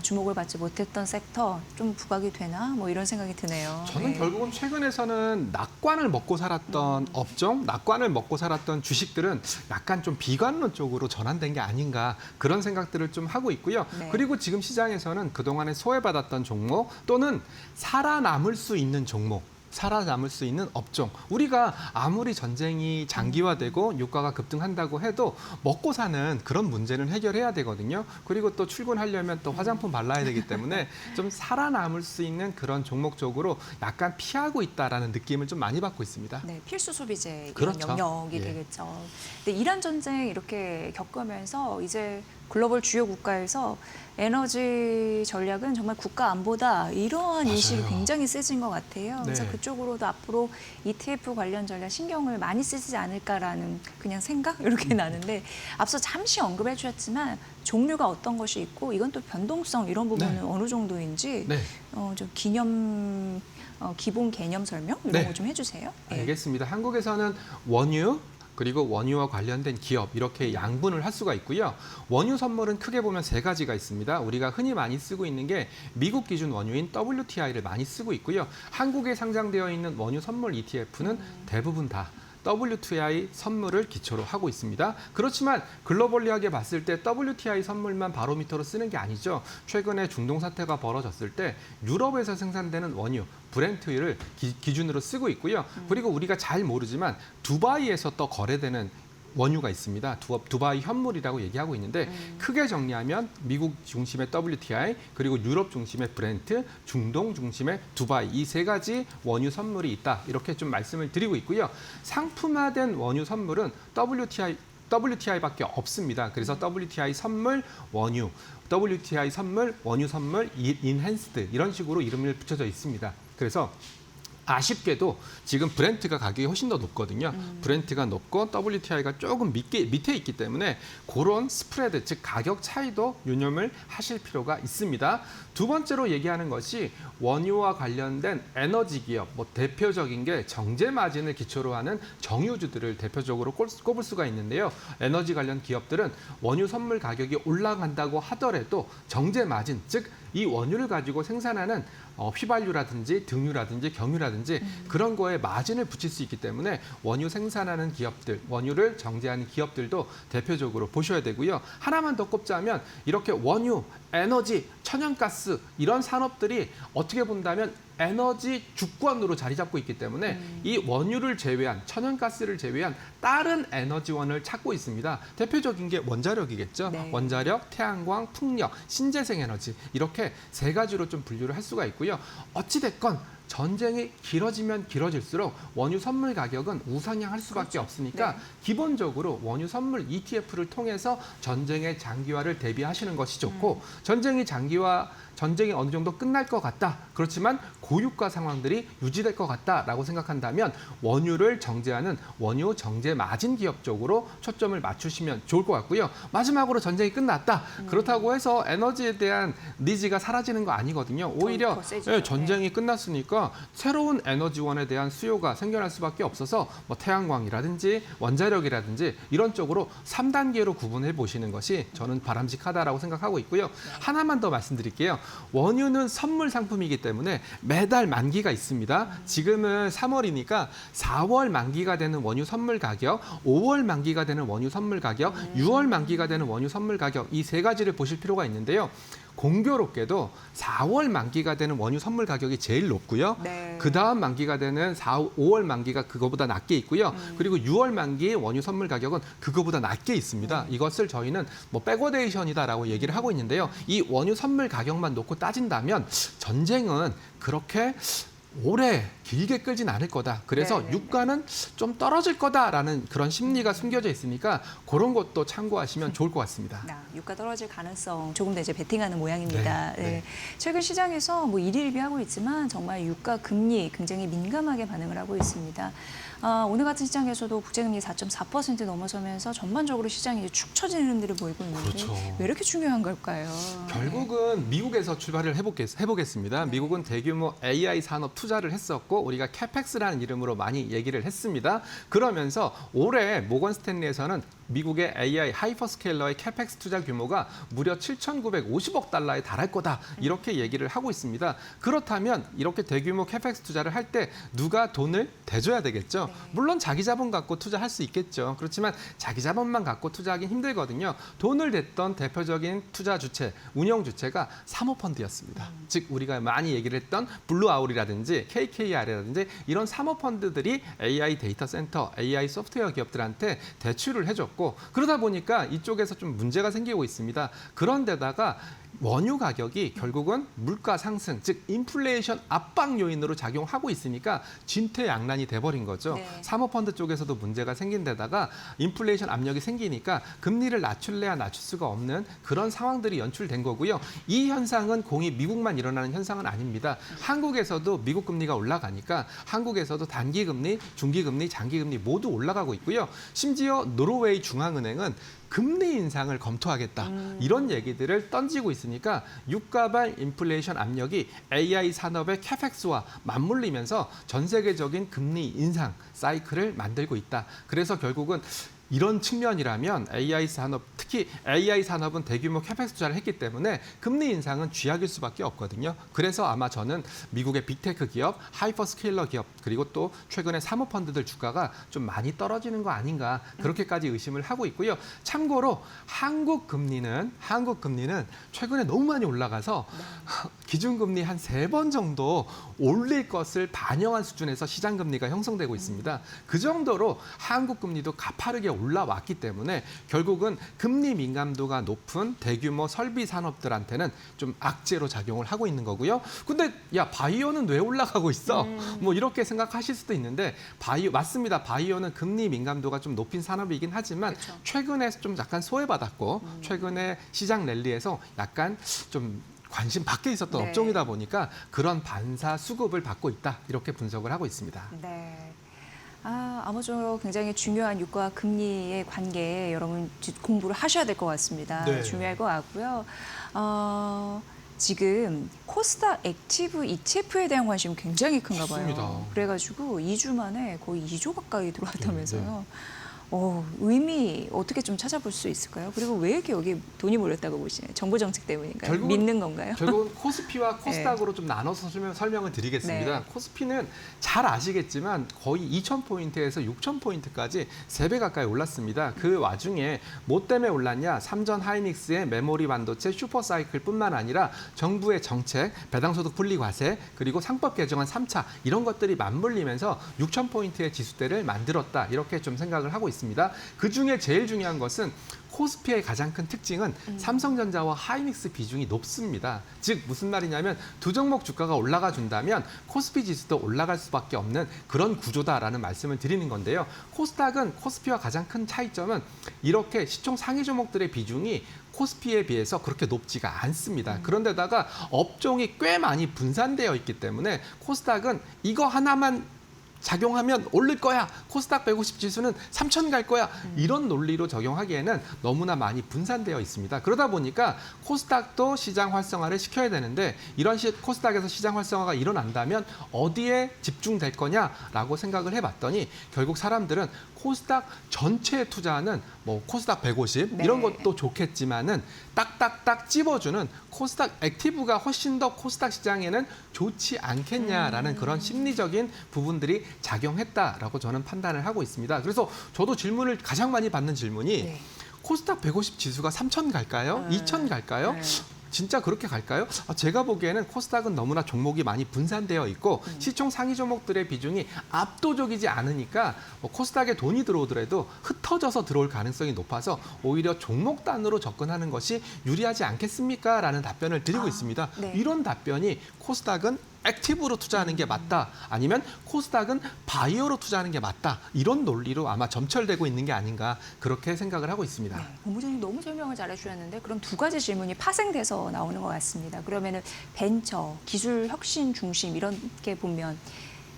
주목을 받지 못했던 섹터 좀 부각이 되나 뭐 이런 생각이 드네요. 저는 네. 결국은 최근에서는 낙관을 먹고 살았던 업종, 낙관을 먹고 살았던 주식들은 약간 좀 비관론 쪽으로 전환된 게 아닌가 그런 생각들을 좀 하고 있고요. 네. 그리고 지금 시장에서는 그동안에 소외받았던 종목 또는 살아남을 수 있는 종목, 살아남을 수 있는 업종. 우리가 아무리 전쟁이 장기화되고 유가가 급등한다고 해도 먹고 사는 그런 문제는 해결해야 되거든요. 그리고 또 출근하려면 또 화장품 발라야 되기 때문에 좀 살아남을 수 있는 그런 종목 쪽으로 약간 피하고 있다라는 느낌을 좀 많이 받고 있습니다. 네, 필수 소비재 이런 그렇죠. 영역이 예. 되겠죠. 근데 이란 전쟁 이렇게 겪으면서 이제 글로벌 주요 국가에서 에너지 전략은 정말 국가 안보다 이러한 인식이 굉장히 세진 것 같아요. 그래서 네. 그쪽으로도 앞으로 ETF 관련 전략 신경을 많이 쓰지 않을까라는 그냥 생각 이렇게 나는데 앞서 잠시 언급해 주셨지만 종류가 어떤 것이 있고 이건 또 변동성 이런 부분은 네. 어느 정도인지 네. 좀 기본 개념 설명 이런 네. 거 좀 해주세요. 예. 알겠습니다. 한국에서는 원유, 그리고 원유와 관련된 기업 이렇게 양분을 할 수가 있고요. 원유 선물은 크게 보면 세 가지가 있습니다. 우리가 흔히 많이 쓰고 있는 게 미국 기준 원유인 WTI를 많이 쓰고 있고요. 한국에 상장되어 있는 원유 선물 ETF는 대부분 다 WTI 선물을 기초로 하고 있습니다. 그렇지만 글로벌리하게 봤을 때 WTI 선물만 바로미터로 쓰는 게 아니죠. 최근에 중동 사태가 벌어졌을 때 유럽에서 생산되는 원유, 브렌트유를 기준으로 쓰고 있고요. 그리고 우리가 잘 모르지만 두바이에서 또 거래되는 원유가 있습니다. 두바이 현물이라고 얘기하고 있는데 크게 정리하면 미국 중심의 WTI 그리고 유럽 중심의 브렌트, 중동 중심의 두바이 이 세 가지 원유 선물이 있다. 이렇게 좀 말씀을 드리고 있고요. 상품화된 원유 선물은 WTI밖에 없습니다. 그래서 WTI 선물 원유, WTI 선물 원유 선물 인핸스드 이런 식으로 이름을 붙여져 있습니다. 그래서 아쉽게도 지금 브렌트가 가격이 훨씬 더 높거든요. 브렌트가 높고 WTI가 조금 밑에 있기 때문에 그런 스프레드, 즉 가격 차이도 유념을 하실 필요가 있습니다. 두 번째로 얘기하는 것이 원유와 관련된 에너지 기업, 뭐 대표적인 게 정제 마진을 기초로 하는 정유주들을 대표적으로 꼽을 수가 있는데요. 에너지 관련 기업들은 원유 선물 가격이 올라간다고 하더라도 정제 마진, 즉 이 원유를 가지고 생산하는 휘발유라든지 등유라든지 경유라든지 그런 거에 마진을 붙일 수 있기 때문에 원유 생산하는 기업들, 원유를 정제하는 기업들도 대표적으로 보셔야 되고요. 하나만 더 꼽자면 이렇게 원유, 에너지, 천연가스 이런 산업들이 어떻게 본다면 에너지 주권으로 자리 잡고 있기 때문에 이 원유를 제외한 천연가스를 제외한 다른 에너지원을 찾고 있습니다. 대표적인 게 원자력이겠죠. 네. 원자력, 태양광, 풍력, 신재생 에너지 이렇게 세 가지로 좀 분류를 할 수가 있고요. 어찌 됐건 전쟁이 길어지면 길어질수록 원유 선물 가격은 우상향할 수밖에 없으니까 네. 기본적으로 원유 선물 ETF를 통해서 전쟁의 장기화를 대비하시는 것이 좋고 전쟁이 어느 정도 끝날 것 같다. 그렇지만 고유가 상황들이 유지될 것 같다라고 생각한다면 원유를 정제하는 원유 정제 마진 기업 쪽으로 초점을 맞추시면 좋을 것 같고요. 마지막으로 전쟁이 끝났다. 그렇다고 해서 에너지에 대한 니즈가 사라지는 거 아니거든요. 오히려 더 세지죠. 예, 전쟁이 끝났으니까 새로운 에너지원에 대한 수요가 생겨날 수밖에 없어서 뭐 태양광이라든지 원자력이라든지 이런 쪽으로 3단계로 구분해 보시는 것이 저는 바람직하다라고 생각하고 있고요. 하나만 더 말씀드릴게요. 원유는 선물 상품이기 때문에 매달 만기가 있습니다. 지금은 3월이니까 4월 만기가 되는 원유 선물 가격, 5월 만기가 되는 원유 선물 가격, 6월 만기가 되는 원유 선물 가격 이 세 가지를 보실 필요가 있는데요. 공교롭게도 4월 만기가 되는 원유 선물 가격이 제일 높고요. 네. 그다음 만기가 되는 5월 만기가 그거보다 낮게 있고요. 그리고 6월 만기 원유 선물 가격은 그거보다 낮게 있습니다. 이것을 저희는 뭐 백워데이션이다라고 얘기를 하고 있는데요. 이 원유 선물 가격만 놓고 따진다면 전쟁은 그렇게 오래 길게 끌진 않을 거다. 그래서 네네네. 유가는 좀 떨어질 거다라는 그런 심리가 숨겨져 있으니까 그런 것도 참고하시면 좋을 것 같습니다. 유가 떨어질 가능성 조금 더 이제 베팅하는 모양입니다. 네, 네. 네. 최근 시장에서 뭐 일희일비하고 있지만 정말 유가 금리 굉장히 민감하게 반응을 하고 있습니다. 오늘 같은 시장에서도 국제금리 4.4% 넘어서면서 전반적으로 시장이 이제 축 처진 흐름들을 보이고 있는데 그렇죠. 왜 이렇게 중요한 걸까요? 결국은 미국에서 출발을 해보겠습니다. 미국은 대규모 AI 산업 투자를 했었고 우리가 캐펙스라는 이름으로 많이 얘기를 했습니다. 그러면서 올해 모건 스탠리에서는 미국의 AI 하이퍼스케일러의 캐펙스 투자 규모가 무려 7,950억 달러에 달할 거다. 이렇게 얘기를 하고 있습니다. 그렇다면 이렇게 대규모 캐펙스 투자를 할 때 누가 돈을 대줘야 되겠죠. 물론 자기 자본 갖고 투자할 수 있겠죠. 그렇지만 자기 자본만 갖고 투자하기 힘들거든요. 돈을 댔던 대표적인 투자 주체, 운영 주체가 사모펀드였습니다. 즉 우리가 많이 얘기를 했던 블루아울이라든지 KKR이라든지 이런 사모펀드들이 AI 데이터 센터, AI 소프트웨어 기업들한테 대출을 해줬고 그러다 보니까 이쪽에서 좀 문제가 생기고 있습니다. 그런데다가 원유 가격이 결국은 물가 상승, 즉 인플레이션 압박 요인으로 작용하고 있으니까 진퇴양난이 돼버린 거죠. 네. 사모펀드 쪽에서도 문제가 생긴 데다가 인플레이션 압력이 생기니까 금리를 낮출래야 낮출 수가 없는 그런 상황들이 연출된 거고요. 이 현상은 공이 미국만 일어나는 현상은 아닙니다. 한국에서도 미국 금리가 올라가니까 한국에서도 단기금리, 중기금리, 장기금리 모두 올라가고 있고요. 심지어 노르웨이 중앙은행은 금리 인상을 검토하겠다. 이런 얘기들을 던지고 있으니까 유가발 인플레이션 압력이 AI 산업의 캐펙스와 맞물리면서 전 세계적인 금리 인상 사이클을 만들고 있다. 그래서 결국은 이런 측면이라면 AI 산업, 특히 AI 산업은 대규모 캐펙스 투자를 했기 때문에 금리 인상은 쥐약일 수밖에 없거든요. 그래서 아마 저는 미국의 빅테크 기업, 하이퍼스케일러 기업, 그리고 또 최근에 사모펀드들 주가가 좀 많이 떨어지는 거 아닌가 그렇게까지 의심을 하고 있고요. 참고로 한국 금리는 최근에 너무 많이 올라가서 기준금리 한 3번 정도 올릴 것을 반영한 수준에서 시장금리가 형성되고 있습니다. 그 정도로 한국 금리도 가파르게 올라왔기 때문에 결국은 금리 민감도가 높은 대규모 설비 산업들한테는 좀 악재로 작용을 하고 있는 거고요. 근데 야 바이오는 왜 올라가고 있어? 뭐 이렇게 생각하실 수도 있는데 맞습니다. 바이오는 금리 민감도가 좀 높은 산업이긴 하지만 그렇죠. 최근에 좀 약간 소외받았고 최근에 시장 랠리에서 약간 좀 관심 밖에 있었던 네. 업종이다 보니까 그런 반사 수급을 받고 있다. 이렇게 분석을 하고 있습니다. 네. 아무쪼록 굉장히 중요한 유가와 금리의 관계에 여러분 공부를 하셔야 될 것 같습니다. 네. 중요할 것 같고요. 지금 코스닥 액티브 ETF에 대한 관심이 굉장히 큰가 봐요. 맞습니다. 그래가지고 2주 만에 거의 2조 가까이 네, 들어왔다면서요. 의미 어떻게 좀 찾아볼 수 있을까요? 그리고 왜 이렇게 여기 돈이 몰렸다고 보시나요? 정부 정책 때문인가요? 결국은- 믿는 건가요? 결국은 코스피와 코스닥으로 좀 나눠서 설명을 드리겠습니다. 네. 코스피는 잘 아시겠지만 거의 2,000포인트에서 6,000포인트까지 3배 가까이 올랐습니다. 그 와중에 뭐 때문에 올랐냐? 삼전 하이닉스의 메모리 반도체 슈퍼사이클뿐만 아니라 정부의 정책, 배당소득 분리과세, 그리고 상법 개정안 3차 이런 것들이 맞물리면서 6,000포인트의 지수대를 만들었다. 이렇게 좀 생각을 하고 있습니다. 있습니다. 그중에 제일 중요한 것은 코스피의 가장 큰 특징은 삼성전자와 하이닉스 비중이 높습니다. 즉 무슨 말이냐면 두 종목 주가가 올라가 준다면 코스피 지수도 올라갈 수밖에 없는 그런 구조다라는 말씀을 드리는 건데요. 코스닥은 코스피와 가장 큰 차이점은 이렇게 시총 상위 종목들의 비중이 코스피에 비해서 그렇게 높지가 않습니다. 그런데다가 업종이 꽤 많이 분산되어 있기 때문에 코스닥은 이거 하나만 작용하면 오를 거야. 코스닥 150 지수는 3,000 갈 거야. 이런 논리로 적용하기에는 너무나 많이 분산되어 있습니다. 그러다 보니까 코스닥도 시장 활성화를 시켜야 되는데 이런 코스닥에서 시장 활성화가 일어난다면 어디에 집중될 거냐라고 생각을 해봤더니 결국 사람들은 코스닥 전체에 투자하는 뭐 코스닥 150 이런 것도 좋겠지만은 딱딱딱 찝어주는 코스닥 액티브가 훨씬 더 코스닥 시장에는 좋지 않겠냐라는 그런 심리적인 부분들이 작용했다라고 저는 판단을 하고 있습니다. 그래서 저도 질문을 가장 많이 받는 질문이 코스닥 150 지수가 3,000 갈까요? 2,000 갈까요? 진짜 그렇게 갈까요? 제가 보기에는 코스닥은 너무나 종목이 많이 분산되어 있고 시총 상위 종목들의 비중이 압도적이지 않으니까 코스닥에 돈이 들어오더라도 흩어져서 들어올 가능성이 높아서 오히려 종목 단으로 접근하는 것이 유리하지 않겠습니까? 라는 답변을 드리고 있습니다. 네. 이런 답변이 코스닥은 액티브로 투자하는 게 맞다. 아니면 코스닥은 바이오로 투자하는 게 맞다. 이런 논리로 아마 점철되고 있는 게 아닌가 그렇게 생각을 하고 있습니다. 네, 본부장님 너무 설명을 잘해주셨는데 그럼 두 가지 질문이 파생돼서 나오는 것 같습니다. 그러면은 벤처, 기술 혁신 중심 이런 게 보면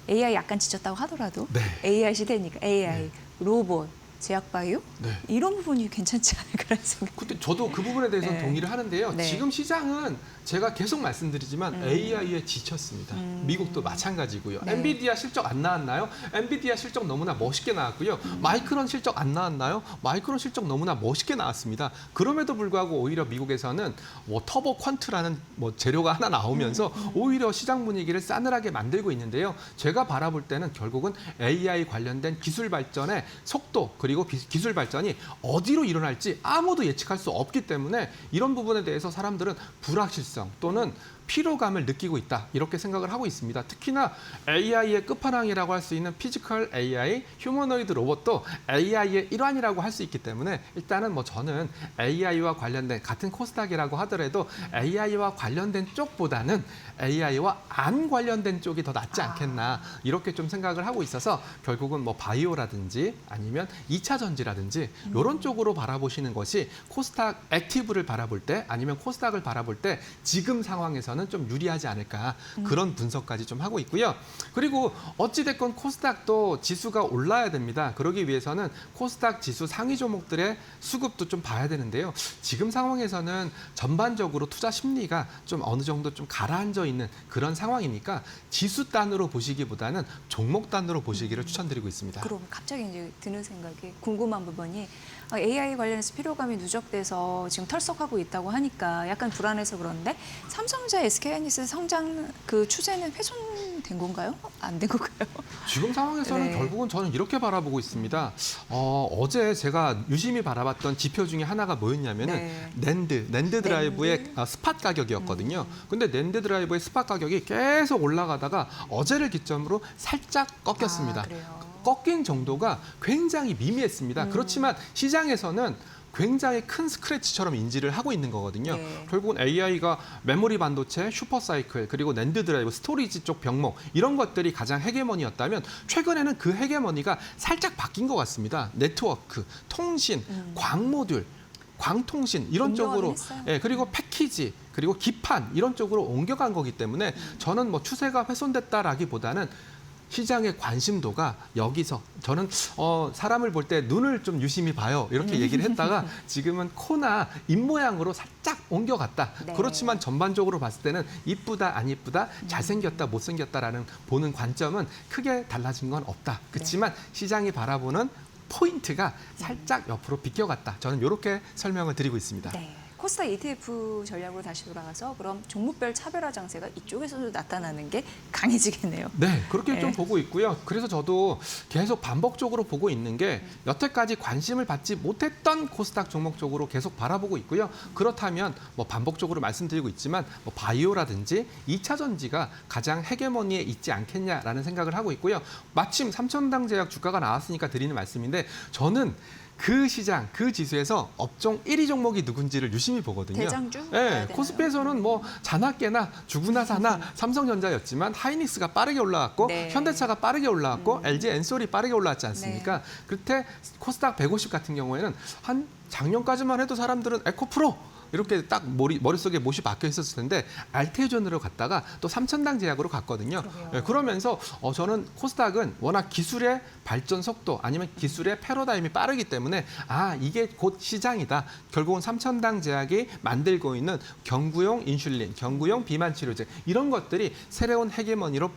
AI 약간 지쳤다고 하더라도 네. AI 시대니까 AI, 로봇, 제약바이오 네. 이런 부분이 괜찮지 않을까라는 생각. 근데 저도 그 부분에 대해서 네. 동의를 하는데요. 네. 지금 시장은 제가 계속 말씀드리지만 AI에 지쳤습니다. 미국도 마찬가지고요. 네. 엔비디아 실적 안 나왔나요? 엔비디아 실적 너무나 멋있게 나왔고요. 마이크론 실적 안 나왔나요? 마이크론 실적 너무나 멋있게 나왔습니다. 그럼에도 불구하고 오히려 미국에서는 뭐 터보 퀀트라는 뭐 재료가 하나 나오면서 오히려 시장 분위기를 싸늘하게 만들고 있는데요. 제가 바라볼 때는 결국은 AI 관련된 기술 발전의 속도 그리고 기술 발전이 어디로 일어날지 아무도 예측할 수 없기 때문에 이런 부분에 대해서 사람들은 불확실성 또는 피로감을 느끼고 있다 이렇게 생각을 하고 있습니다. 특히나 AI의 끝판왕이라고 할 수 있는 피지컬 AI, 휴머노이드 로봇도 AI의 일환이라고 할 수 있기 때문에 일단은 뭐 저는 AI와 관련된 같은 코스닥이라고 하더라도 AI와 관련된 쪽보다는 AI와 안 관련된 쪽이 더 낫지 않겠나 이렇게 좀 생각을 하고 있어서 결국은 뭐 바이오라든지 아니면 2차 전지라든지 이런 쪽으로 바라보시는 것이 코스닥 액티브를 바라볼 때 아니면 코스닥을 바라볼 때 지금 상황에서는 좀 유리하지 않을까 그런 분석까지 좀 하고 있고요. 그리고 어찌됐건 코스닥도 지수가 올라야 됩니다. 그러기 위해서는 코스닥 지수 상위 종목들의 수급도 좀 봐야 되는데요. 지금 상황에서는 전반적으로 투자 심리가 좀 어느 정도 좀 가라앉아 있는 그런 상황이니까 지수 단으로 보시기보다는 종목 단으로 보시기를 추천드리고 있습니다. 그럼 갑자기 이제 드는 생각이 궁금한 부분이 AI 관련해서 피로감이 누적돼서 지금 털썩하고 있다고 하니까 약간 불안해서 그런데 삼성전자, SK하이닉스 성장 그 추세는 훼손된 건가요? 안 된 건가요? 지금 상황에서는 네. 결국은 저는 이렇게 바라보고 있습니다. 어제 제가 유심히 바라봤던 지표 중에 하나가 뭐였냐면은 네. 낸드 드라이브의 스팟 가격이었거든요. 근데 낸드 드라이브의 스팟 가격이 계속 올라가다가 어제를 기점으로 살짝 꺾였습니다. 그래요. 꺾인 정도가 굉장히 미미했습니다. 그렇지만 시장에서는 굉장히 큰 스크래치처럼 인지를 하고 있는 거거든요. 네. 결국은 AI가 메모리 반도체, 슈퍼사이클, 그리고 낸드 드라이브, 스토리지 쪽 병목 이런 것들이 가장 헤게머니였다면 최근에는 그 헤게머니가 살짝 바뀐 것 같습니다. 네트워크, 통신, 광모듈, 광통신 이런 쪽으로 했어요. 예, 그리고 패키지 그리고 기판 이런 쪽으로 옮겨간 거기 때문에 저는 뭐 추세가 훼손됐다라기보다는 시장의 관심도가 여기서 저는 사람을 볼 때 눈을 좀 유심히 봐요 이렇게 얘기를 했다가 지금은 코나 입모양으로 살짝 옮겨갔다. 네. 그렇지만 전반적으로 봤을 때는 이쁘다 안 이쁘다 잘생겼다 못생겼다라는 보는 관점은 크게 달라진 건 없다. 그렇지만 시장이 바라보는 포인트가 살짝 옆으로 비껴갔다. 저는 이렇게 설명을 드리고 있습니다. 네. 코스닥 ETF 전략으로 다시 돌아가서 그럼 종목별 차별화 장세가 이쪽에서도 나타나는 게 강해지겠네요. 네, 그렇게 네. 좀 보고 있고요. 그래서 저도 계속 반복적으로 보고 있는 게 여태까지 관심을 받지 못했던 코스닥 종목 쪽으로 계속 바라보고 있고요. 그렇다면 뭐 반복적으로 말씀드리고 있지만 뭐 바이오라든지 2차 전지가 가장 헤게모니에 있지 않겠냐라는 생각을 하고 있고요. 마침 삼천당 제약 주가가 나왔으니까 드리는 말씀인데 저는 그 시장, 그 지수에서 업종 1위 종목이 누군지를 유심히 보거든요. 대장주? 봐야 네, 되나요? 코스피에서는 뭐 자나 깨나 주구나 사나 삼성전자였지만 하이닉스가 빠르게 올라갔고 네. 현대차가 빠르게 올라갔고 LG 엔솔이 빠르게 올라왔지 않습니까? 네. 그때 코스닥 150 같은 경우에는 한 작년까지만 해도 사람들은 에코프로 이렇게 딱 머릿속에 못이 박혀 있었을 텐데 알테존으로 갔다가 또 삼천당 제약으로 갔거든요. 네, 그러면서 저는 코스닥은 워낙 기술의 발전 속도 아니면 기술의 패러다임이 빠르기 때문에 이게 곧 시장이다. 결국은 삼천당 제약이 만들고 있는 경구용 인슐린, 경구용 비만 치료제 이런 것들이 새로운 헤게모니로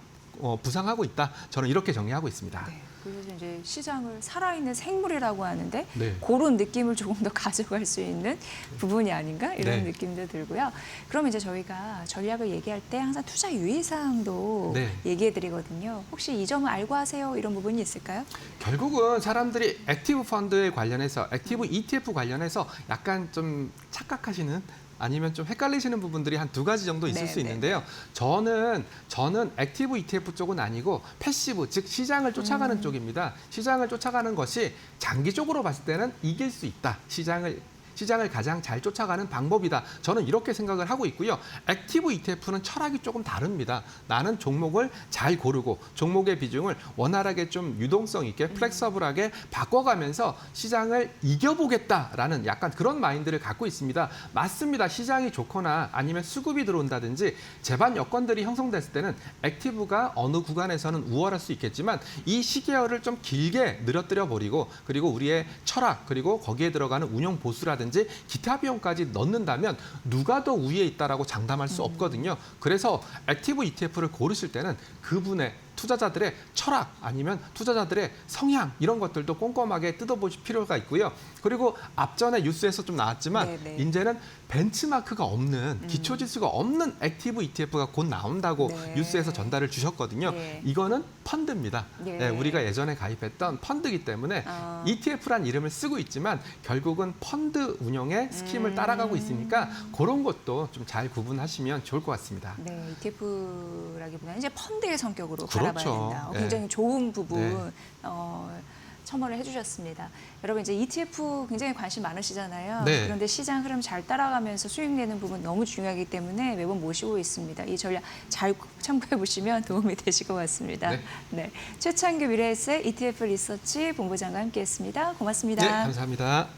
부상하고 있다. 저는 이렇게 정리하고 있습니다. 네. 그래서 이제 시장을 살아있는 생물이라고 하는데 네. 그런 느낌을 조금 더 가져갈 수 있는 부분이 아닌가 이런 네. 느낌도 들고요. 그럼 이제 저희가 전략을 얘기할 때 항상 투자 유의사항도 네. 얘기해드리거든요. 혹시 이 점을 알고 하세요? 이런 부분이 있을까요? 결국은 사람들이 액티브 펀드에 관련해서 액티브 ETF 관련해서 약간 좀 착각하시는 아니면 좀 헷갈리시는 부분들이 한 2가지 정도 있을 네, 수 네, 있는데요. 저는 액티브 ETF 쪽은 아니고 패시브, 즉 시장을 쫓아가는 쪽입니다. 시장을 쫓아가는 것이 장기적으로 봤을 때는 이길 수 있다. 시장을 가장 잘 쫓아가는 방법이다. 저는 이렇게 생각을 하고 있고요. 액티브 ETF는 철학이 조금 다릅니다. 나는 종목을 잘 고르고 종목의 비중을 원활하게 좀 유동성 있게 플렉서블하게 바꿔가면서 시장을 이겨보겠다라는 약간 그런 마인드를 갖고 있습니다. 맞습니다. 시장이 좋거나 아니면 수급이 들어온다든지 제반 여건들이 형성됐을 때는 액티브가 어느 구간에서는 우월할 수 있겠지만 이 시계열을 좀 길게 늘어뜨려 버리고 그리고 우리의 철학 그리고 거기에 들어가는 운용 보수라든지 기타 비용까지 넣는다면 누가 더 우위에 있다라고 장담할 수 없거든요. 그래서 액티브 ETF를 고르실 때는 그분의 투자자들의 철학 아니면 투자자들의 성향 이런 것들도 꼼꼼하게 뜯어보실 필요가 있고요. 그리고 앞전에 뉴스에서 좀 나왔지만 네네. 이제는 벤치마크가 없는 기초지수가 없는 액티브 ETF가 곧 나온다고 네. 뉴스에서 전달을 주셨거든요. 네. 이거는 펀드입니다. 네. 네, 우리가 예전에 가입했던 펀드이기 때문에 ETF란 이름을 쓰고 있지만 결국은 펀드 운영의 스킴을 따라가고 있으니까 그런 것도 좀 잘 구분하시면 좋을 것 같습니다. 네, ETF라기보다는 이제 펀드의 성격으로 그렇죠. 바라봐야 된다. 네. 굉장히 좋은 부분 네. 첨언을 해주셨습니다. 여러분 이제 ETF 굉장히 관심 많으시잖아요. 네. 그런데 시장 흐름 잘 따라가면서 수익 내는 부분 너무 중요하기 때문에 매번 모시고 있습니다. 이 전략 잘 참고해 보시면 도움이 되실 것 같습니다. 네. 네. 최창규 미래에셋 ETF 리서치 본부장과 함께했습니다. 고맙습니다. 네, 감사합니다.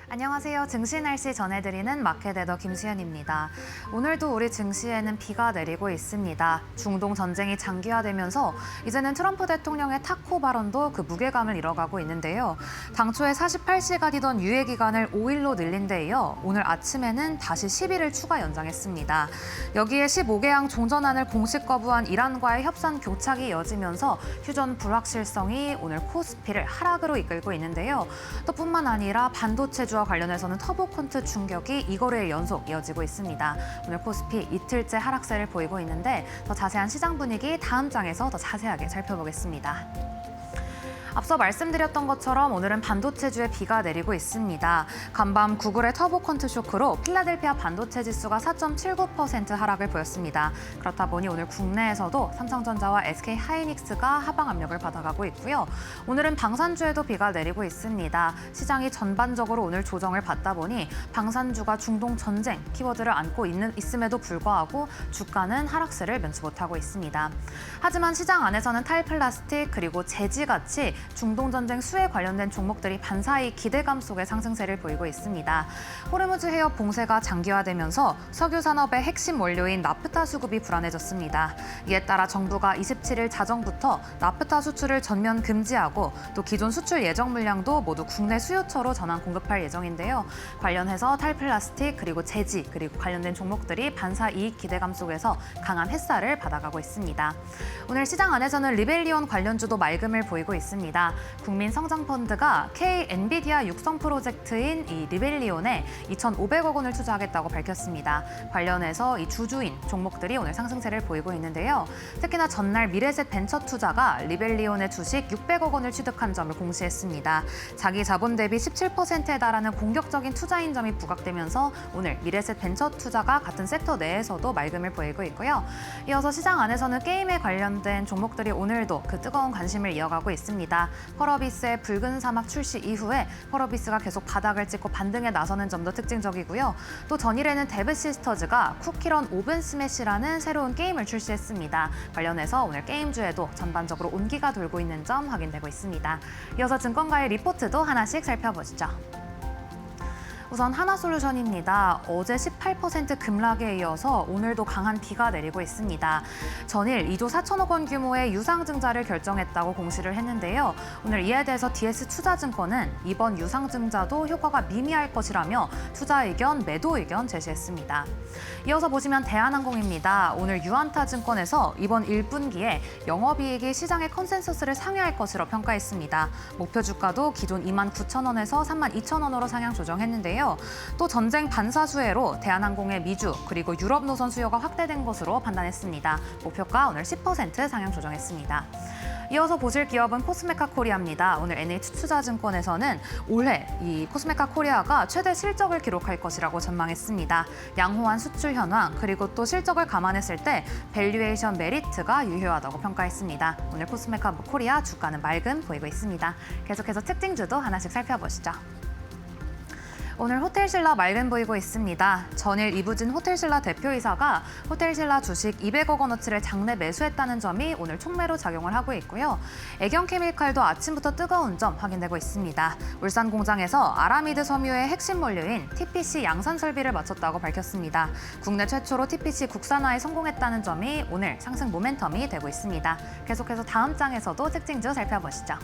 안녕하세요. 증시 날씨 전해드리는 마켓에더 김수현입니다. 오늘도 우리 증시에는 비가 내리고 있습니다. 중동 전쟁이 장기화되면서 이제는 트럼프 대통령의 타코 발언도 그 무게감을 잃어가고 있는데요. 당초에 48시간이던 유예 기간을 5일로 늘린 데 이어 오늘 아침에는 다시 10일을 추가 연장했습니다. 여기에 15개항 종전안을 공식 거부한 이란과의 협상 교착이 이어지면서 휴전 불확실성이 오늘 코스피를 하락으로 이끌고 있는데요. 또 뿐만 아니라 반도체주와 관련해서는 터보콘트 충격이 2거래일 연속 이어지고 있습니다. 오늘 코스피 이틀째 하락세를 보이고 있는데 더 자세한 시장 분위기 다음 장에서 더 자세하게 살펴보겠습니다. 앞서 말씀드렸던 것처럼 오늘은 반도체주에 비가 내리고 있습니다. 간밤 구글의 터보 퀀트 쇼크로 필라델피아 반도체 지수가 4.79% 하락을 보였습니다. 그렇다 보니 오늘 국내에서도 삼성전자와 SK 하이닉스가 하방 압력을 받아가고 있고요. 오늘은 방산주에도 비가 내리고 있습니다. 시장이 전반적으로 오늘 조정을 받다 보니 방산주가 중동 전쟁 키워드를 안고 있음에도 불구하고 주가는 하락세를 면치 못하고 있습니다. 하지만 시장 안에서는 탈플라스틱 그리고 제지같이 중동 전쟁 수에 관련된 종목들이 반사이 기대감 속에 상승세를 보이고 있습니다. 호르무즈 해협 봉쇄가 장기화되면서 석유 산업의 핵심 원료인 나프타 수급이 불안해졌습니다. 이에 따라 정부가 27일 자정부터 나프타 수출을 전면 금지하고 또 기존 수출 예정 물량도 모두 국내 수요처로 전환 공급할 예정인데요. 관련해서 탈플라스틱 그리고 제지 그리고 관련된 종목들이 반사 이익 기대감 속에서 강한 햇살을 받아가고 있습니다. 오늘 시장 안에서는 리벨리온 관련주도 맑음을 보이고 있습니다. 국민성장펀드가 K-엔비디아 육성 프로젝트인 이 리벨리온에 2,500억 원을 투자하겠다고 밝혔습니다. 관련해서 이 주주인 종목들이 오늘 상승세를 보이고 있는데요. 특히나 전날 미래셋 벤처투자가 리벨리온의 주식 600억 원을 취득한 점을 공시했습니다. 자기 자본 대비 17%에 달하는 공격적인 투자인 점이 부각되면서 오늘 미래셋 벤처투자가 같은 섹터 내에서도 맑음을 보이고 있고요. 이어서 시장 안에서는 게임에 관련된 종목들이 오늘도 그 뜨거운 관심을 이어가고 있습니다. 펄어비스의 붉은 사막 출시 이후에 펄어비스가 계속 바닥을 찍고 반등에 나서는 점도 특징적이고요. 또 전일에는 데브 시스터즈가 쿠키런 오븐 스매시라는 새로운 게임을 출시했습니다. 관련해서 오늘 게임주에도 전반적으로 온기가 돌고 있는 점 확인되고 있습니다. 이어서 증권가의 리포트도 하나씩 살펴보시죠. 우선 하나솔루션입니다. 어제 18% 급락에 이어서 오늘도 강한 비가 내리고 있습니다. 전일 2조 4천억 원 규모의 유상증자를 결정했다고 공시를 했는데요. 오늘 이에 대해서 DS투자증권은 이번 유상증자도 효과가 미미할 것이라며 투자 의견, 매도 의견 제시했습니다. 이어서 보시면 대한항공입니다. 오늘 유안타증권에서 이번 1분기에 영업이익이 시장의 컨센서스를 상회할 것으로 평가했습니다. 목표 주가도 기존 29,000원에서 32,000원으로 상향 조정했는데요. 또 전쟁 반사 수혜로 대한항공의 미주 그리고 유럽 노선 수요가 확대된 것으로 판단했습니다. 목표가 오늘 10% 상향 조정했습니다. 이어서 보실 기업은 코스메카 코리아입니다. 오늘 NH투자증권에서는 올해 이 코스메카 코리아가 최대 실적을 기록할 것이라고 전망했습니다. 양호한 수출 현황 그리고 또 실적을 감안했을 때 밸류에이션 메리트가 유효하다고 평가했습니다. 오늘 코스메카 코리아 주가는 맑음 보이고 있습니다. 계속해서 특징주도 하나씩 살펴보시죠. 오늘 호텔신라 맑은 보이고 있습니다. 전일 이부진 호텔신라 대표이사가 호텔신라 주식 200억 원어치를 장내 매수했다는 점이 오늘 촉매로 작용을 하고 있고요. 애경케미칼도 아침부터 뜨거운 점 확인되고 있습니다. 울산 공장에서 아라미드 섬유의 핵심 원료인 TPC 양산 설비를 마쳤다고 밝혔습니다. 국내 최초로 TPC 국산화에 성공했다는 점이 오늘 상승 모멘텀이 되고 있습니다. 계속해서 다음 장에서도 특징주 살펴보시죠.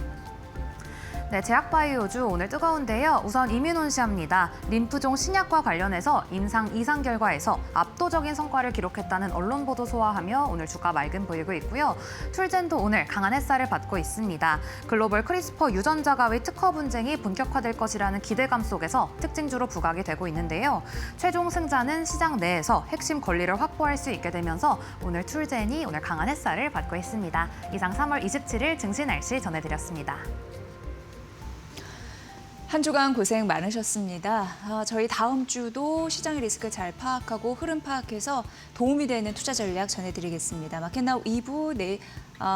네, 제약바이오주 오늘 뜨거운데요. 우선 이뮤논시아입니다. 림프종 신약과 관련해서 임상 2상 결과에서 압도적인 성과를 기록했다는 언론 보도 소화하며 오늘 주가 맑음 보이고 있고요. 툴젠도 오늘 강한 햇살을 받고 있습니다. 글로벌 크리스퍼 유전자 가위 특허 분쟁이 본격화될 것이라는 기대감 속에서 특징주로 부각이 되고 있는데요. 최종 승자는 시장 내에서 핵심 권리를 확보할 수 있게 되면서 오늘 툴젠이 오늘 강한 햇살을 받고 있습니다. 이상 3월 27일 증시 날씨 전해드렸습니다. 한 주간 고생 많으셨습니다. 저희 다음 주도 시장의 리스크 잘 파악하고 흐름 파악해서 도움이 되는 투자 전략 전해드리겠습니다. 마켓나우 2부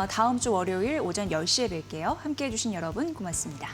다음 주 월요일 오전 10시에 뵐게요. 함께해 주신 여러분 고맙습니다.